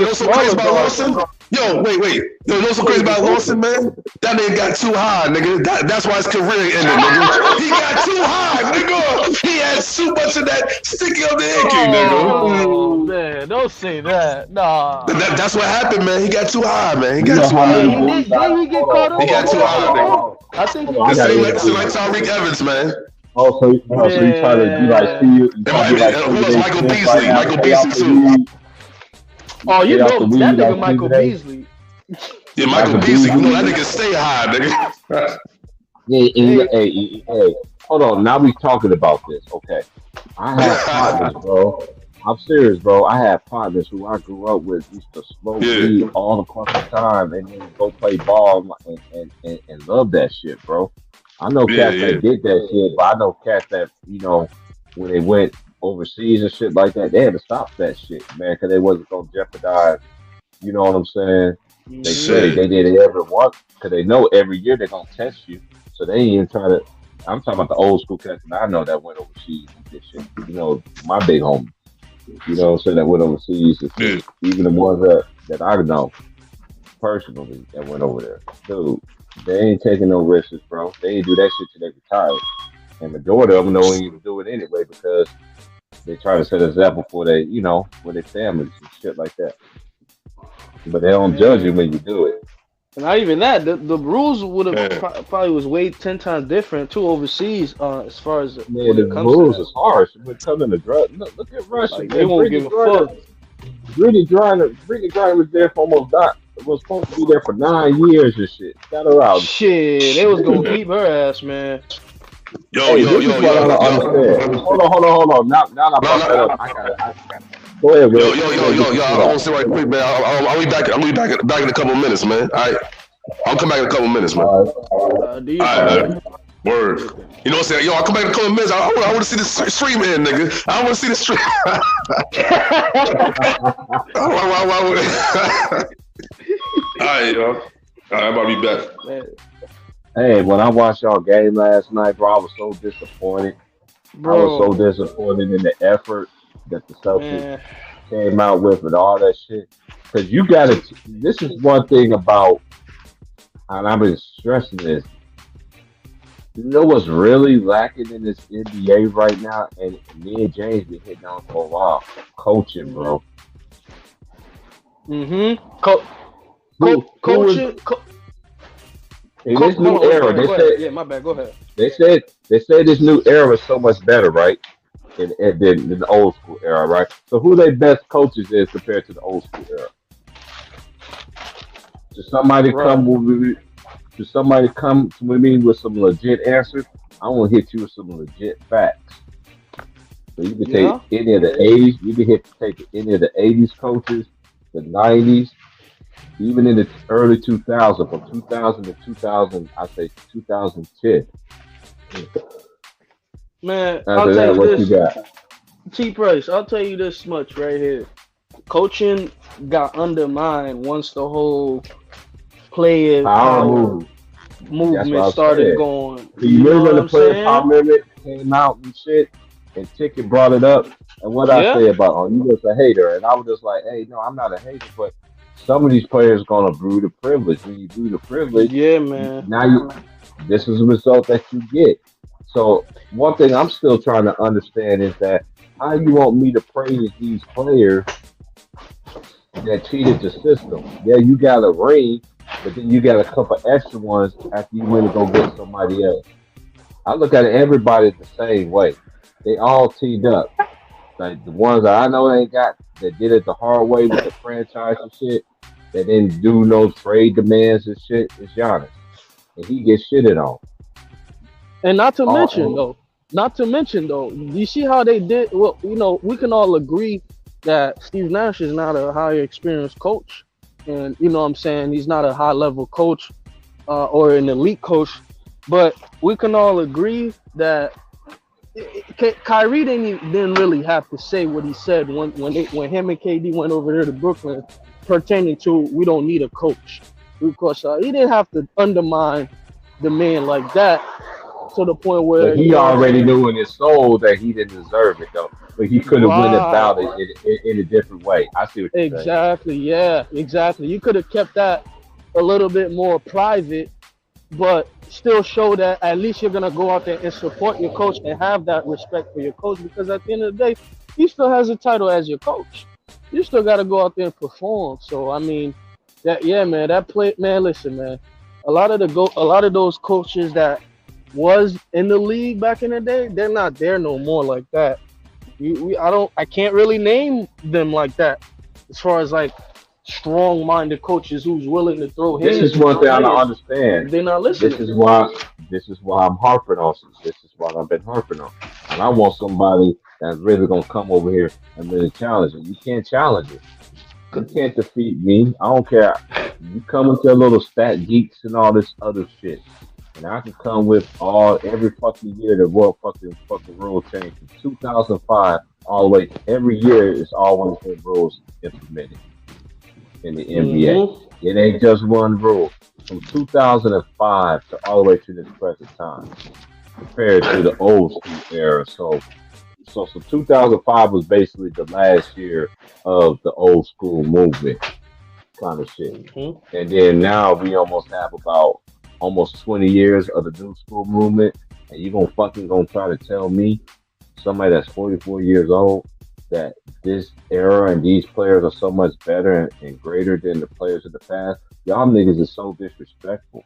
C: what's so crazy about Lawson? Yo, wait. Yo, you know what's so crazy about Lawson, man? That nigga got too high, nigga. That's why his career ended, nigga. He got too high, nigga. He had too much of that sticky of the icky, nigga.
D: Oh, man, don't say that. Nah.
C: That's what happened, man. He got too high, man. He got too high.
D: Did he get caught up?
C: He got too high, nigga.
D: I think
C: it's like Tariq Evans, man.
A: Oh, so you try to be like Steve?
C: Michael Beasley. Michael Beasley too.
D: Oh, you know that nigga Michael Beasley.
C: Yeah, Michael Beasley. You know that nigga stay high, nigga.
A: hold on. Now we talking about this. Okay. I have partners, bro. I'm serious, bro. I have partners who I grew up with used to smoke
C: Yeah,
A: weed all the fucking time and then go play ball and love that shit, bro. I know
C: yeah,
A: cats
C: yeah,
A: that did that shit, but I know cats that, when they went overseas and shit like that, they had to stop that shit, man, because they wasn't going to jeopardize, you know what I'm saying? They say
C: shit.
A: they did it every once because they know every year they're going to test you. So they ain't even trying to. I'm talking about the old school cats that I know that went overseas and did shit. My big homie. You know what I'm saying? That went overseas and
C: Yeah.
A: shit. Even the ones that I know personally that went over there. Dude, they ain't taking no risks, bro. They ain't do that shit till they retired. And majority of them don't even do it anyway because they try to set an example for for their families and shit like that. But they don't judge you
D: Man.
A: when you do it.
D: Not even that. The rules would have
C: Yeah.
D: probably was way 10 times different too overseas. As far as
A: Man,
D: when
A: the
D: it comes to
A: rules
D: that,
A: is harsh. When it comes to the drug, look at Russia,
D: like they
A: man.
D: won't give a fuck.
A: Brittany Griner was there for almost that. Was supposed to be there for 9 years and shit. Got her out.
D: Shit, they was gonna keep her ass, man.
C: Yo,
A: Hey,
C: yo,
A: this is
C: yo,
A: what I
C: yo,
A: don't understand.
C: yo.
A: Hold on. Now I
C: No,
A: brought that
C: no.
A: up. Go ahead,
C: Yo,
A: Will.
C: yo,
A: Go
C: yo,
A: ahead and
C: yo,
A: get
C: yo.
A: your
C: I
A: shit
C: want
A: out.
C: to say right quick, man. I'll be back. I'll be back in a couple of minutes, man. All right. I'll come back in a couple of minutes, man.
A: All right.
D: Do your
C: All
D: thing,
C: right,
D: man.
C: word. You know what I'm saying? Yo, I'll come back in a couple of minutes. I want to see the stream in, nigga. I want to see the stream. All right, yo. All right, I'm about to be back.
D: Man,
A: Hey, when I watched y'all game last night, bro, I was so disappointed. I was so
D: bro,
A: disappointed in the effort that the Celtics
D: man,
A: came out with and all that shit. Because you got to. This is one thing about, and I've been stressing this. You know what's really lacking in this NBA right now, and me and James been hitting on for a while. Coaching, bro.
D: Co-
A: Who is
D: coaching.
A: in this
D: Hold
A: new
D: on,
A: era?
D: go ahead. Yeah, my bad. Go ahead.
A: They said this new era is so much better, right? Than the old school era, right? So who their best coaches is compared to the old school era? Should somebody
D: Right.
A: come with me with some legit answers? I want to hit you with some legit facts. So you can take
D: Yeah.
A: any of the '80s. You can take any of the '80s coaches, the '90s, even in the early 2000s, from 2000 to 2000. I say 2010.
D: Man, I'll
A: After
D: tell
A: that,
D: you
A: what you
D: this,
A: got?
D: T Price. I'll tell you this much right here. Coaching got undermined once the whole player
A: Power
D: power
A: move. That's what
D: movement
A: I'm
D: started
A: saying.
D: going.
A: Do you
D: You know
A: remember
D: what
A: the
D: I'm
A: player
D: saying?
A: power movement came out and shit, and Ticket brought it up, and what I
D: Yeah.
A: say about, oh, you just a hater, and I was just like, hey, no, I'm not a hater, but some of these players gonna brew the privilege. When you brew the privilege,
D: Yeah, man.
A: this is the result that you get. So one thing I'm still trying to understand is that how you want me to praise these players that cheated the system? Yeah, you got a ring, but then you got a couple extra ones after you went to go get somebody else. I look at everybody the same way. They all teamed up. Like the ones that I know they got that did it the hard way with the franchise and shit, that didn't do no trade demands and shit, is Giannis. And he gets shitted on.
D: And not to mention
A: Oh,
D: though, you see how they did. Well, we can all agree that Steve Nash is not a high experienced coach, and you know what I'm saying, he's not a high level coach or an elite coach. But we can all agree that Kyrie didn't really have to say what he said when him and KD went over there to Brooklyn, pertaining to we don't need a coach, because he didn't have to undermine the man like that to the point where
A: but he already knew in his soul that he didn't deserve it though. But he could have went about
D: Right.
A: it in a different way. I see what you're saying.
D: Exactly. Yeah. Exactly. You could have kept that a little bit more private, but still show that at least you're gonna go out there and support your coach and have that respect for your coach, because at the end of the day, he still has a title as your coach. You still got to go out there and perform. So I mean, listen, man. A lot of those coaches that was in the league back in the day, they're not there no more like that. I can't really name them like that as far as like strong-minded coaches who's willing to throw
A: This
D: hands
A: is one
D: with
A: thing I don't
D: players.
A: understand.
D: They're not
A: This
D: listening.
A: this is why I'm harping on. This is what I've been harping on. And I want somebody that's really gonna come over here and really challenge it. You can't challenge it. You can't defeat me. I don't care. You come with your little stat geeks and all this other shit. And I can come with every fucking year the world fucking rule change from 2005 all the way. Every year it's always been rules implemented in the NBA. It ain't just one rule. From 2005 to all the way to this present time, compared to the old school era. So 2005 was basically the last year of the old school movement kind of shit. And then now we almost have about almost 20 years of the new school movement, and you gonna try to tell me, somebody that's 44 years old, that this era and these players are so much better and greater than the players of the past? Y'all niggas is so disrespectful.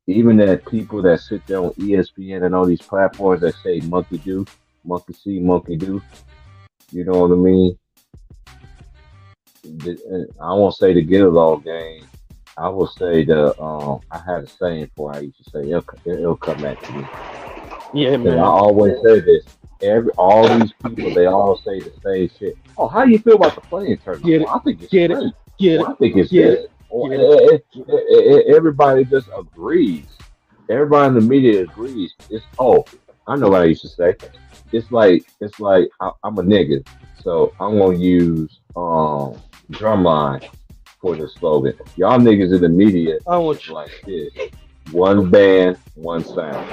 A: Even that people that sit there on ESPN and all these platforms that say monkey do, monkey see, monkey do. You know what I mean? I won't say the get along game. I will say I had a saying before. I used to say it'll come back to me.
D: Yeah, man.
A: I always say this. All these people, they all say the same shit. Oh, how do you feel about the playing tournament? Well, I think it's great. I think it's good. Everybody just agrees. Everybody in the media agrees. I know what I used to say. It's like I'm a nigga, so I'm gonna use Drumline for the slogan. Y'all niggas in the media like this: one band, one sound.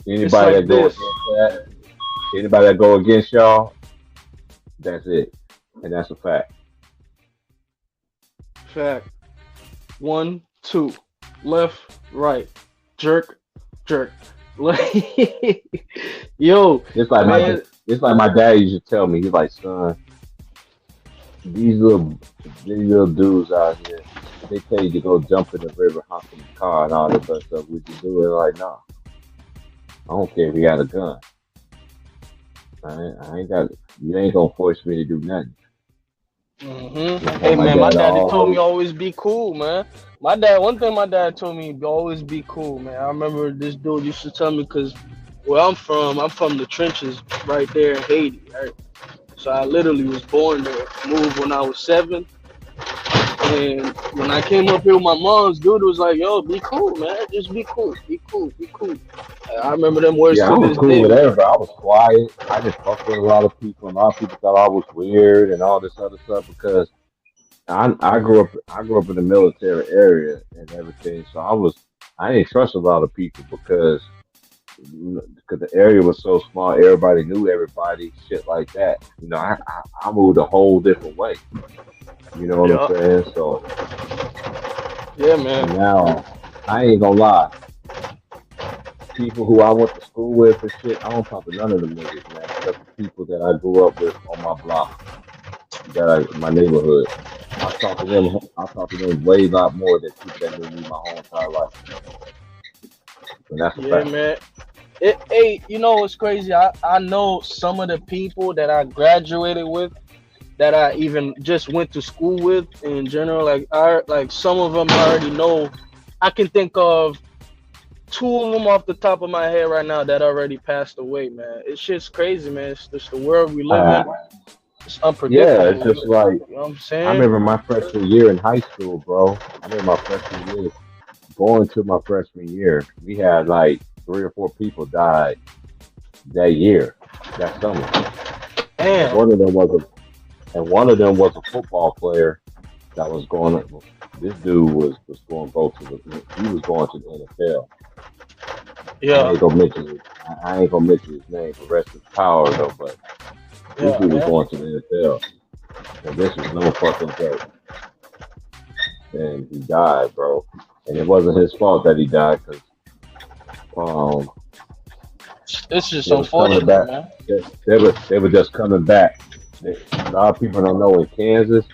A: Anybody that go against that, anybody that go against y'all, that's it, and that's a fact.
D: Fact. 1, 2, left, right, jerk. Yo,
A: it's like my dad used to tell me. He's like, son, these little dudes out here, they tell you to go jump in the river, hop in the car, and all this other stuff. Would you do it? Like, nah. I don't care if you got a gun. I ain't got. You ain't gonna force me to do nothing.
D: Hey man, my daddy told me always be cool, man. One thing my dad told me, always be cool, man. I remember this dude used to tell me, because where I'm from the trenches right there in Haiti, right? So I literally was born there, moved when I was 7. And when I came up here with my mom's, dude was like, yo, be cool, man. Just be cool. Be cool. I remember them words
A: I
D: to
A: was
D: this
A: cool
D: day.
A: with everybody. I was quiet. I didn't fuck with a lot of people. A lot of people thought I was weird and all this other stuff because I grew up in the military area and everything. So I didn't trust a lot of people because the area was so small. Everybody knew everybody, shit like that. You know, I moved a whole different way. You know what I'm saying? So
D: yeah, man.
A: Now I ain't gonna lie. People who I went to school with and shit, I don't talk to none of them niggas, man. Except the people that I grew up with on my block, my neighborhood. I talk to them way a lot more than people that knew me my whole entire life. And that's a fact.
D: Man. Hey, you know what's crazy? I know some of the people that I graduated with, that I even just went to school with in general. Like some of them I already know. I can think of 2 of them off the top of my head right now that already passed away, man. It's just crazy, man. It's just the world we live in. It's unpredictable.
A: Yeah, it's just like,
D: you know what I'm saying?
A: I remember my freshman year in high school, bro. Going to my freshman year, we had like 3 or 4 people died that year, that summer.
D: Damn.
A: One of them was a football player that was going. This dude was going both to he was going to the NFL.
D: Yeah.
A: I ain't gonna mention his name for rest of power though, but this dude was going to the NFL, and this was no fucking joke. And he died, bro. And it wasn't his fault that he died, because
D: it's just unfortunate, man.
A: They were just coming back. A lot of people don't know in Kansas,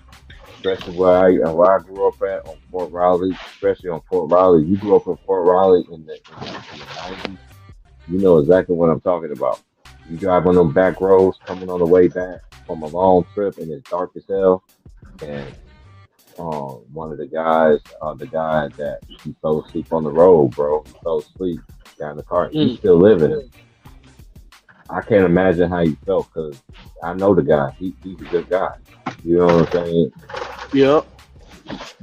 A: especially where I grew up at on Fort Riley, especially on Fort Riley. You grew up in Fort Riley in the 90s. You know exactly what I'm talking about. You drive on them back roads coming on the way back from a long trip, and it's dark as hell. And one of the guys, the guy that he fell asleep on the road, bro. He fell asleep down in the car. He's
D: Mm.
A: still living. I can't imagine how he felt because I know the guy. He's a good guy. You know what I'm saying?
D: Yeah,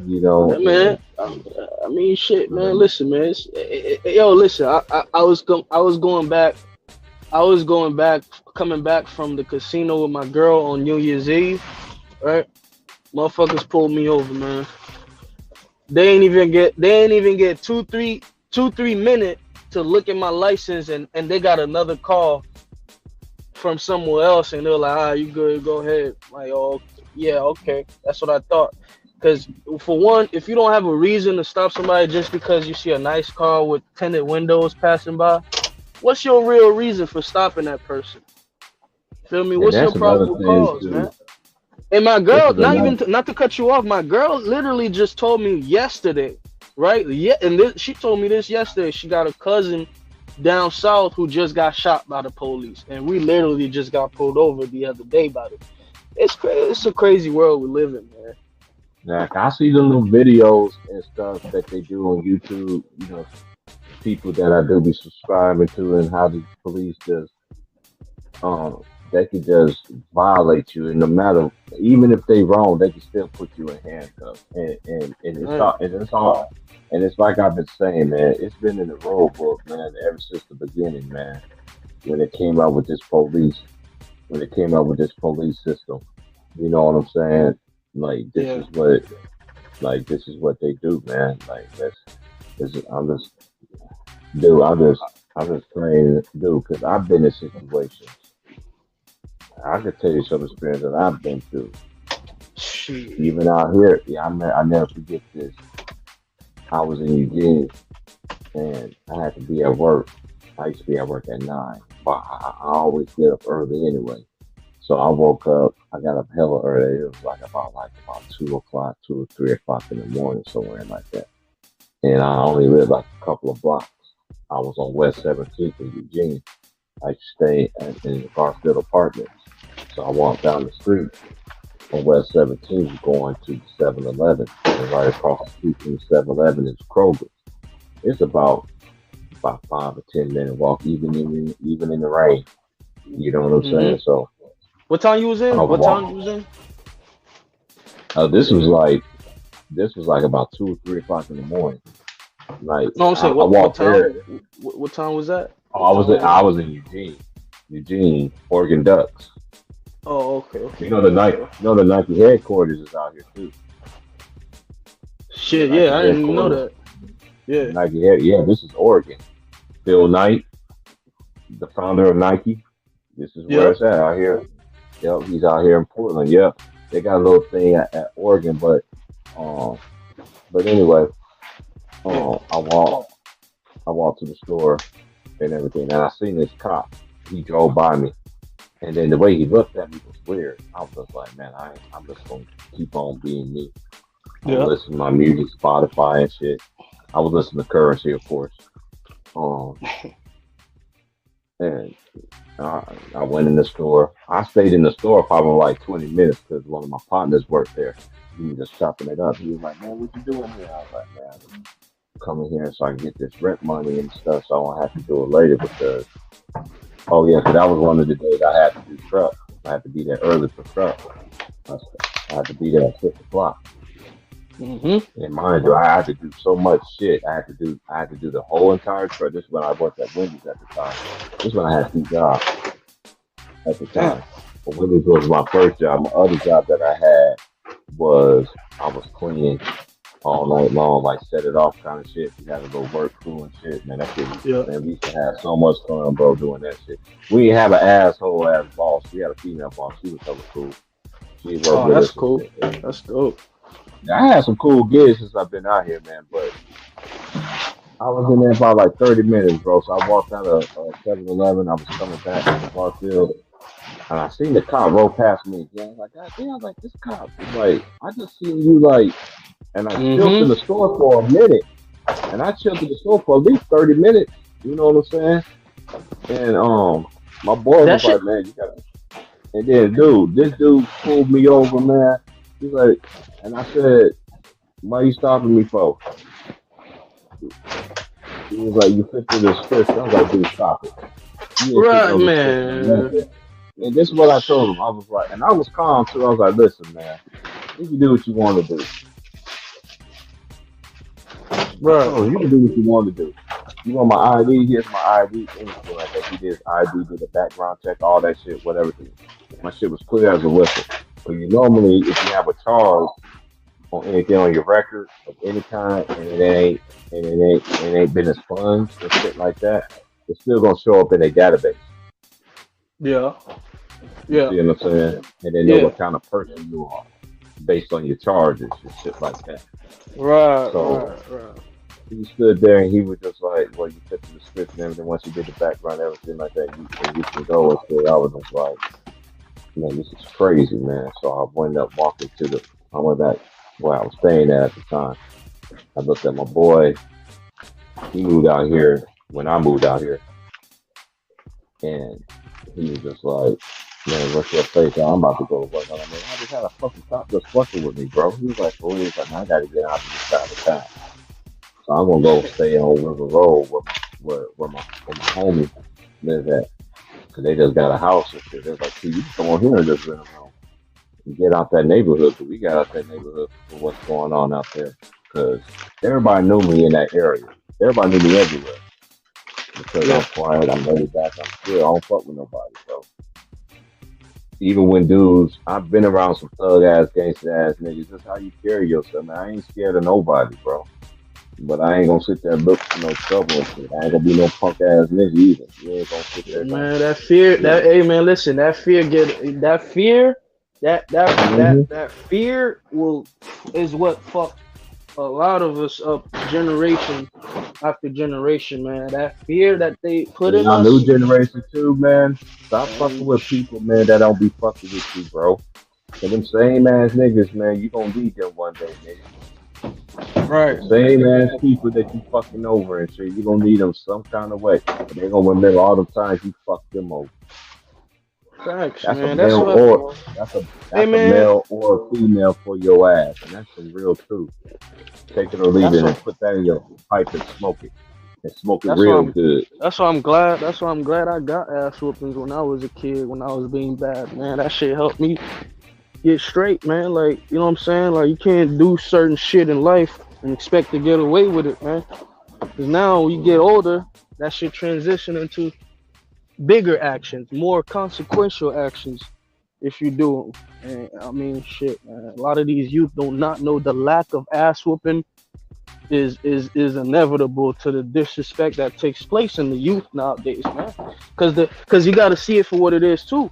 A: You know,
D: man. I mean, shit, man. Listen, man. Yo, listen. I was going back. Coming back from the casino with my girl on New Year's Eve. Right, motherfuckers pulled me over, man. They ain't even get 2-3 minutes to look at my license, and they got another call from somewhere else, and they're like, "Ah, you good? Go ahead." Like, oh, yeah, okay, that's what I thought. Because for one, if you don't have a reason to stop somebody just because you see a nice car with tinted windows passing by, what's your real reason for stopping that person? Feel me?
A: and
D: What's your
A: that's another
D: probable
A: thing
D: cause, man?
A: too.
D: And my
A: This
D: girl,
A: is another.
D: not to cut you off, my girl literally just told me yesterday, right? Yeah, and she told me this yesterday. She got a cousin down south who just got shot by the police, and we literally just got pulled over the other day by it. It's crazy. It's a crazy world we live in, man.
A: Like I see the little videos and stuff that they do on YouTube. You know, people that I do be subscribing to, and how the police just um they could just violate you, and no matter even if they wrong, they can still put you in handcuffs, and
D: Right.
A: it's all and it's like I've been saying, man. It's been in the rule book, man, ever since the beginning, man. When it came out with this police, when it came out with this police system, you know what I'm saying? Like
D: Yeah.
A: this is what they do, man. Like I'm just, dude, I'm just playing, dude, because I've been in situations. I could tell you some experience that I've been through,
D: Shit.
A: even out here. Yeah, I never forget this. I was in Eugene and I had to be at work. I used to be at work at 9, but I always get up early anyway. So I woke up. I got up hella early. It was like about 2 o'clock, 2 or 3 o'clock in the morning, somewhere like that. And I only lived like a couple of blocks. I was on West 17th in Eugene. I used to stay in the Garfield Apartments. So I walked down the street on West 17th going to the 7-Eleven. And right across the street from the 7-Eleven is Kroger. It's about 5 or 10 minute walk, even in the rain. You know what I'm
D: Hmm.
A: saying? So
D: What time you was
A: I
D: in?
A: was
D: What time you
A: walking.
D: was in?
A: This was like about 2 or 3 o'clock in the morning. Like
D: No, I'm saying
A: I
D: what
A: walked there.
D: time? What time was that?
A: Oh,
D: What time was
A: I
D: it?
A: was in Eugene, Oregon Ducks.
D: Oh, okay, okay,
A: You know the Nike,
D: okay.
A: headquarters is out here too. The
D: Shit,
A: Nike
D: yeah, I didn't even know
A: headquarters,
D: that. Yeah.
A: yeah, this is Oregon. Phil Knight, the founder of Nike. This is where
D: Yep.
A: it's at out here. Yep, he's out here in Portland. Yep, they got a little thing at Oregon, um, but anyway,
D: Yeah.
A: I walked to the store and everything, and I seen this cop. He drove by me, and then the way he looked at me was weird. I was just like, man, I'm just gonna keep on being me. I'm
D: Yeah.
A: listening to my music, Spotify and shit. I was listening to Currency, of course. Um, and I went in the store. I stayed in the store probably like 20 minutes because one of my partners worked there. He was just chopping it up. He was like, man, what you doing here? I was like, man, I'm coming here so I can get this rent money and stuff so I won't have to do it later because, oh yeah, because that was one of the days I had to do truck. I had to be there early for truck. I had to be there at 6 o'clock.
D: Hmm.
A: And mind you, I had to do so much shit. I had to do the whole entire truck. This is when I worked at Wendy's at the time. This is when I had 2 jobs at the
D: Damn.
A: time. But Wendy's was my first job. My other job that I had was I was cleaning all night long, like set it off kind of shit. We had a little work crew and shit. Man, that shit was,
D: Yeah.
A: man, we used to have so much fun, bro, doing that shit. We didn't have an asshole ass boss. We had a female boss. She was hella cool. She worked
D: Oh,
A: with
D: that's
A: us and
D: cool.
A: shit. And
D: That's dope.
A: I had some cool gigs since I've been out here, man, but I was in there about like 30 minutes, bro. So I walked out of 7-Eleven. I was coming back to Barfield, and I seen the cop roll past me again. I was like, God damn, I was like, this cop is like, I just seen you like, and I chilled in
D: Hmm.
A: the store for a minute, and I chilled in the store for at least 30 minutes. You know what I'm saying? And my boy
D: That
A: was
D: shit.
A: like, man, you got. And then, this dude pulled me over, man. He's like, and I said, why you stopping me for? He was like, you fit through the description. I was like, dude, stop it. You ain't fit
D: Right,
A: no description.
D: man.
A: And this is what I told him. I was like, and I was calm too. I was like, listen, man, you can do what you want to do.
D: Right.
A: Oh, you can do what you want to do. You want my ID? Here's my ID. Anything like that. He did his ID, did a background check, all that shit, whatever. My shit was clear as a whistle. But you normally, if you have a charge on anything on your record of any kind, and it ain't been expunged or shit like that, it's still gonna show up in a database.
D: Yeah.
A: You
D: Yeah.
A: see what I'm saying? And they know
D: Yeah.
A: what kind of person you are based on your charges and shit like that.
D: Right.
A: So
D: Right.
A: he stood there and he was just like, well, you fit the description and everything. Once you did the background, everything like that, you can go. And so I was just like, man, this is crazy, man. So I went up walking I went back where I was staying at the time. I looked at my boy. He moved out here when I moved out here. And he was just like, man, what's your face? I'm about to go to work. I'm like, I just had a fucking cop just fucking with me, bro. He was like, oh, he was like, I gotta get out of this side of town. So I'm gonna go stay on River Road where my homie live at. Cause they just got a house and shit. They're like, see, you can come on here and just rent a room and get out that neighborhood. Cause we got out that neighborhood for what's going on out there. Cause everybody knew me in that area. Everybody knew me everywhere. Because I'm quiet, I'm laid back, I'm still, I don't fuck with nobody. So even when dudes, I've been around some thug ass, gangster ass niggas. That's how you carry yourself, man. I ain't scared of nobody, bro. But I ain't gonna sit there and look for no trouble and shit. I ain't gonna be no punk ass nigga either. You ain't gonna sit there.
D: Man, that fear, hey man, listen, that fear that fear is what fucked a lot of us up generation after generation, man. That fear that they put in
A: our
D: us.
A: new generation too, man. Stop fucking with people, man, that don't be fucking with you, bro. And them same ass niggas, man, you gonna need them one day, nigga.
D: Right.
A: Same ass people that you fucking over and shit, you gonna need them some kind of way. They gonna remember all the times you fucked them over.
D: Thanks,
A: That's
D: man.
A: a male or a female for your ass, and that's the real truth. Take it or leave it and put that in your pipe and smoke it. And smoke it real good.
D: That's why I'm glad I got ass whoopings when I was a kid, when I was being bad, man. That shit helped me get straight, man. Like, you know what I'm saying? Like, you can't do certain shit in life and expect to get away with it, man. Because now when you get older, that shit transition into bigger actions, more consequential actions if you do them. And I mean, shit, man. A lot of these youth do not know the lack of ass whooping is inevitable to the disrespect that takes place in the youth nowadays, man. Because you got to see it for what it is too.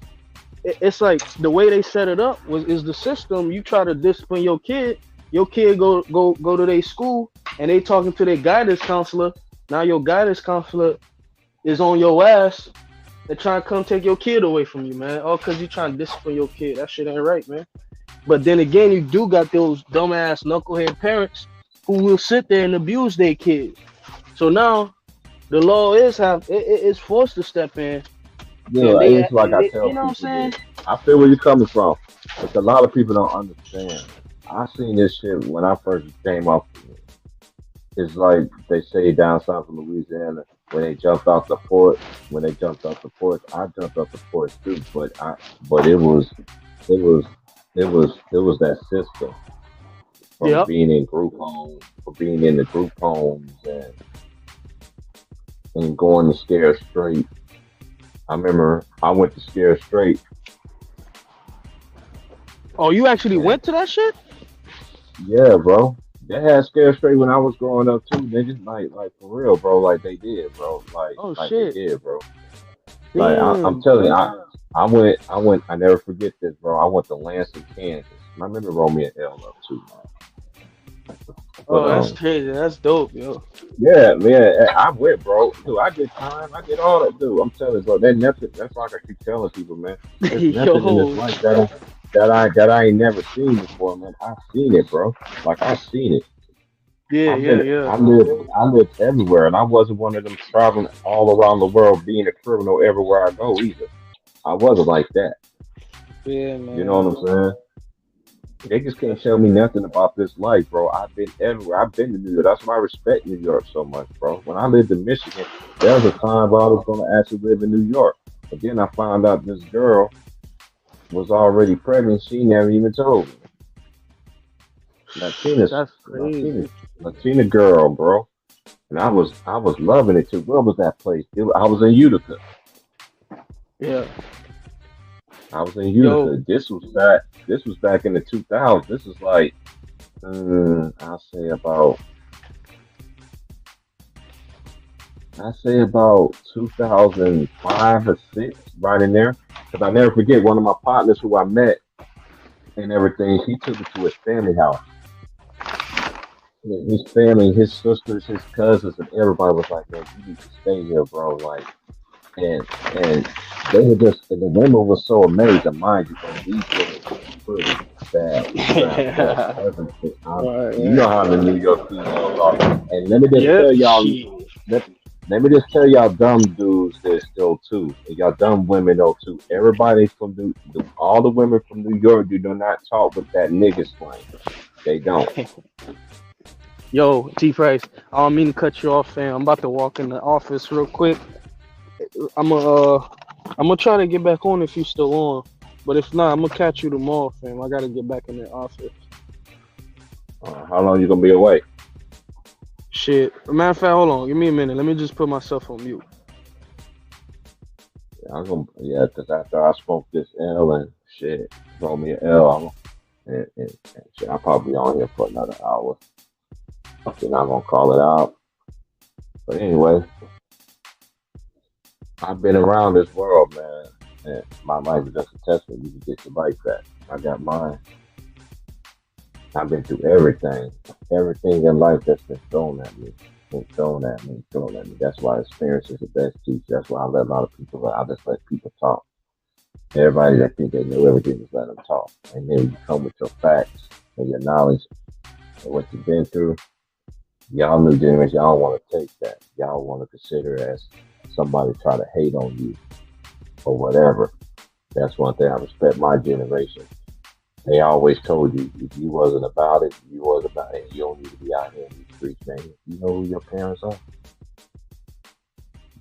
D: It's like the way they set it up is the system. You try to discipline your kid go to their school and they talking to their guidance counselor. Now your guidance counselor is on your ass. They're trying to come take your kid away from you, man. All because you trying to discipline your kid. That shit ain't right, man. But then again, you do got those dumbass knucklehead parents who will sit there and abuse their kids. So now the law is forced to step in.
A: Yeah, it's like I tell people. You know what I'm saying? I feel where you're coming from, but a lot of people don't understand. I seen this shit when I first came off. It's like they say down south of Louisiana when they jumped off the porch. When they jumped off the porch, I jumped off the porch too. But it was that system from being in group homes, for being in the group homes, and going to Scare Straight. I remember I went to Scare Straight.
D: Oh, you actually went to that shit?
A: Yeah, bro. They had Scare Straight when I was growing up too, niggas. Like for real, bro. Like they did, bro. Like
D: shit.
A: They did, bro. Like I'm telling you, I went. I never forget this, bro. I went to Lansing, Kansas. I remember Romeo and L up too, man.
D: Oh, that's crazy. That's dope, yo.
A: Yeah, man. I went, bro. Dude, I did time. I did all that, dude. I'm telling you, bro. That's like I keep telling people, man. There's nothing in this life that I ain't never seen before, man. I've seen it, bro. Like I've seen it.
D: Yeah.
A: I lived everywhere, and I wasn't one of them traveling all around the world, being a criminal everywhere I go either. I wasn't like that.
D: Yeah, man.
A: You know what I'm saying? They just can't show me nothing about this life, bro. I've been everywhere. I've been to New York. That's why I respect New York so much, bro. When I lived in Michigan, there was a time where I was going to actually live in New York. But then I found out this girl was already pregnant. She never even told me. Latina's
D: That's crazy.
A: Latina girl, bro. And I was loving it too. Where was that place? I was in Utica.
D: Yeah.
A: I was in
D: Yo,
A: Utica. This was back in the 2000s. This is like I'll say about I say about 2005 or six, right in there. Because I never forget one of my partners who I met and everything. He took me to his family house. His family, his sisters, his cousins, and everybody was like, "Man, you need to stay here, bro." Like, and and they were just, and the women were so amazing, mind you, and these women were pretty bad, bad
D: yeah.
A: cousins.
D: Right,
A: You know
D: yeah.
A: how the New York females are. And let me just
D: Yep.
A: tell y'all,
D: Shit.
A: let, let me just tell y'all dumb dudes this though too, and y'all dumb women though too. Everybody from all the women from New York do not talk with that nigga slang. They don't.
D: Yo, T Price, I don't mean to cut you off, fam. I'm about to walk in the office real quick. I'm gonna I'm gonna try to get back on if you still on. But if not, I'm gonna catch you tomorrow, fam. I gotta get back in the office.
A: How long you gonna be away?
D: Shit. Matter of fact, hold on. Give me a minute. Let me just put myself on mute.
A: Yeah, 'cause after I smoke this L and shit, throw me an L, and shit, I'll probably be on here for another hour. Then I'm gonna call it out. But anyway, I've been around this world, man, and my life is just a testament. You can get your life back. I got mine. I've been through everything, everything in life that's been thrown at me, been thrown at me, thrown at me. That's why experience is the best teacher. That's why I let a lot of people. I just let people talk. Everybody that think they know everything, just let them talk. And then you come with your facts and your knowledge and what you've been through. Y'all new generation, y'all don't want to take that. Y'all want to consider it as somebody try to hate on you or whatever. That's one thing I respect my generation. They always told you if you wasn't about it, you was about it. You don't need to be out here in these streets, man. You know who your parents are.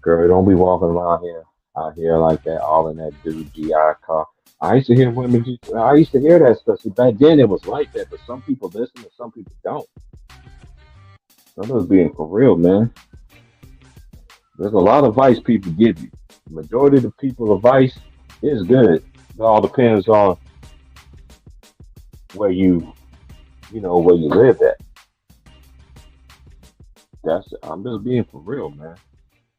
A: Girl, don't be walking around here out here like that, all in that dude GI car. I used to hear women. I used to hear that stuff. See, back then it was like that, but some people listen and some people don't. I'm just being for real, man. There's a lot of advice people give you. The majority of the people advice is good. It all depends on where where you live at. I'm just being for real, man.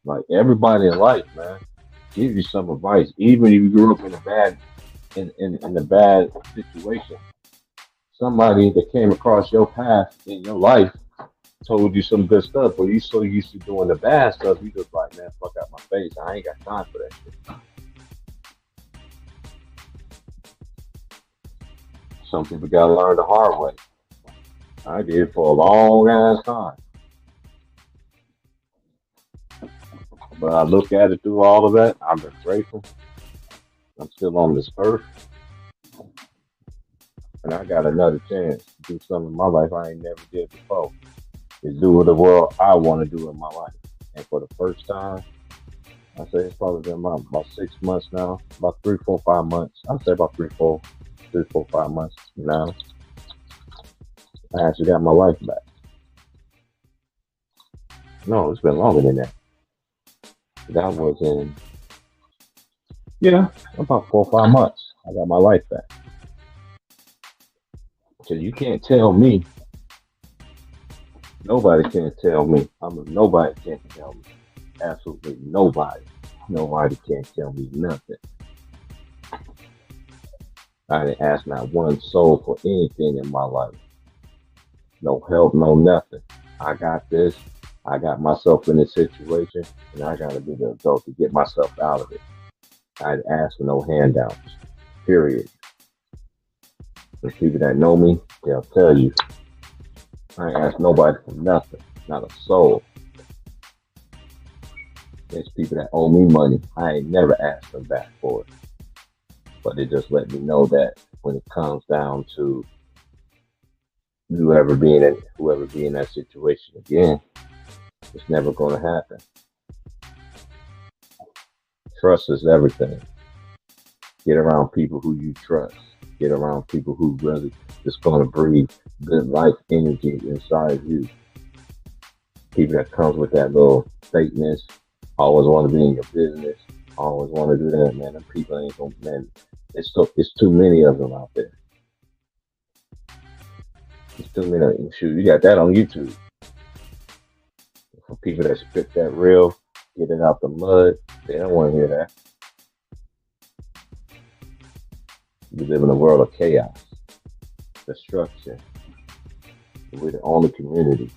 A: Like everybody in life, man, give you some advice. Even if you grew up in a bad situation. Somebody that came across your path in your life told you some good stuff, but you so used to doing the bad stuff, you just like, man, fuck out my face. I ain't got time for that shit. Some people gotta learn the hard way. I did for a long ass time. But I look at it through all of that. I'm just grateful. I'm still on this earth. And I got another chance to do something in my life I ain't never did before. Is do what the world I want to do in my life. And for the first time, I say it's probably been about 6 months now, about 3, 4, 5 months. I'd say about 3, 4, 5 months now. I actually got my life back. No, it's been longer than that. That was about 4 or 5 months. I got my life back. So you can't tell me. Nobody can tell me. Nobody can tell me. Absolutely nobody. Nobody can tell me nothing. I didn't ask not one soul for anything in my life. No help, no nothing. I got this. I got myself in this situation, and I got to be the adult to get myself out of it. I didn't ask for no handouts. Period. The people that know me, they'll tell you. I ain't asked nobody for nothing, not a soul. There's people that owe me money. I ain't never asked them back for it. But it just let me know that when it comes down to whoever be in that situation again, it's never going to happen. Trust is everything. Get around people who you trust. Get around people who really just going to breathe good life energy inside you. People that comes with that little fakeness, always want to be in your business, always want to do that, man. Them people ain't gonna, man. It's too many of them out there. It's too many of them. Shoot, you got that on YouTube. For people that spit that real, get it out the mud, they don't want to hear that. We live in a world of chaos, destruction. We're the only community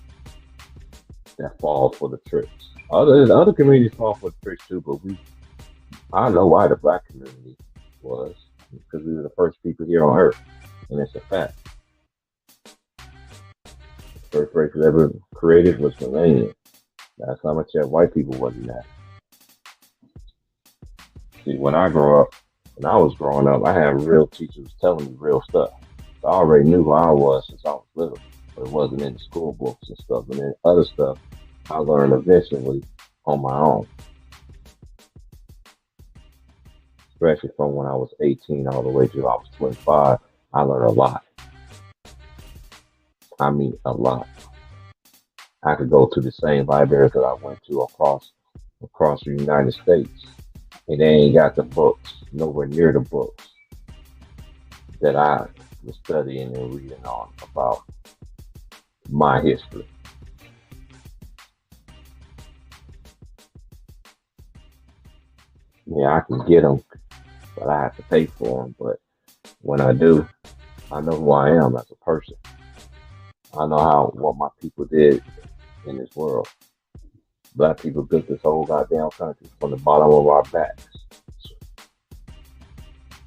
A: that falls for the tricks. Other communities fall for the tricks too, but I know why the black community was, because we were the first people here on earth, and it's a fact. The first race ever created was Millennium. That's how much that white people wasn't that. See, when I was growing up, I had real teachers telling me real stuff. So I already knew who I was since I was little, but it wasn't in the school books and stuff. And then other stuff I learned eventually on my own. Especially from when I was 18 all the way till I was 25, I learned a lot. I mean, a lot. I could go to the same library that I went to across the United States, and they ain't got the books, nowhere near the books that I was studying and reading on about my history. Yeah, I can get them, but I have to pay for them. But when I do, I know who I am as a person. I know what my people did in this world. Black people built this whole goddamn country from the bottom of our backs.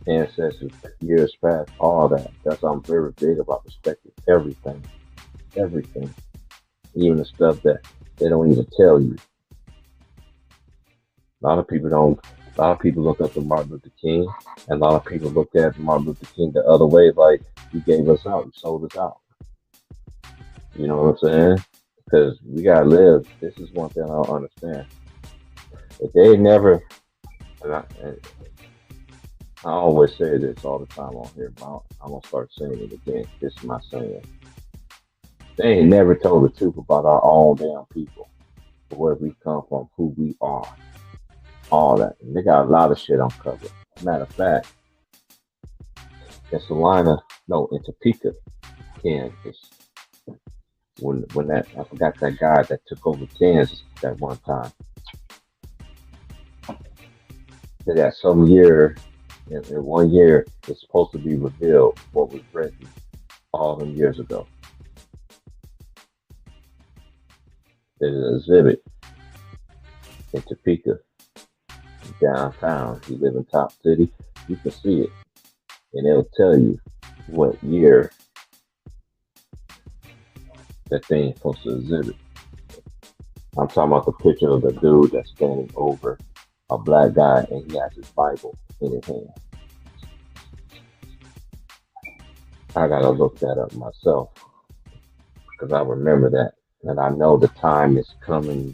A: Ancestors, years past, all that. That's why I'm very big about respecting everything. Everything. Even the stuff that they don't even tell you. A lot of people look up to Martin Luther King, and a lot of people look at Martin Luther King the other way, like he gave us out, he sold us out. You know what I'm saying? Because we gotta live. This is one thing I don't understand. If they never, and I always say this all the time on here, but I'm gonna start saying it again. This is my saying. They ain't never told the truth about our own damn people, where we come from, who we are, all that. And they got a lot of shit uncovered. Matter of fact, in Topeka, Kansas. When that, I forgot that guy that took over Kansas that one time. They got some year, in 1 year, it's supposed to be revealed what was written all them years ago. There's an exhibit in Topeka, downtown. You live in Top City, you can see it, and it'll tell you what year that thing supposed to exhibit. I'm talking about the picture of the dude that's standing over a black guy and he has his Bible in his hand. I gotta look that up myself because I remember that, and I know the time is coming.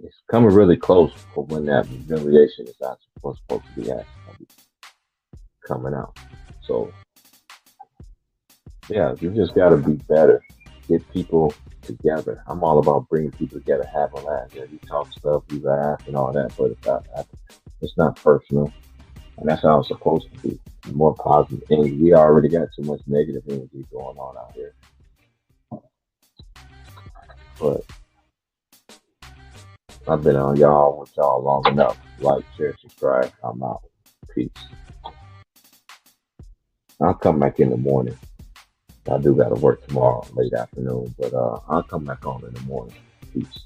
A: It's coming really close for when that revelation is actually supposed to be actually coming out. So yeah, you just gotta be better. Get people together. I'm all about bringing people together, have a laugh. Yeah, you talk stuff, you laugh and all that, but it's not personal. And that's how it's supposed to be. More positive energy. We already got too much negative energy going on out here. But I've been on with y'all long enough. Like, share, subscribe. I'm out. Peace. I'll come back in the morning. I do got to work tomorrow, late afternoon, but I'll come back on in the morning. Peace.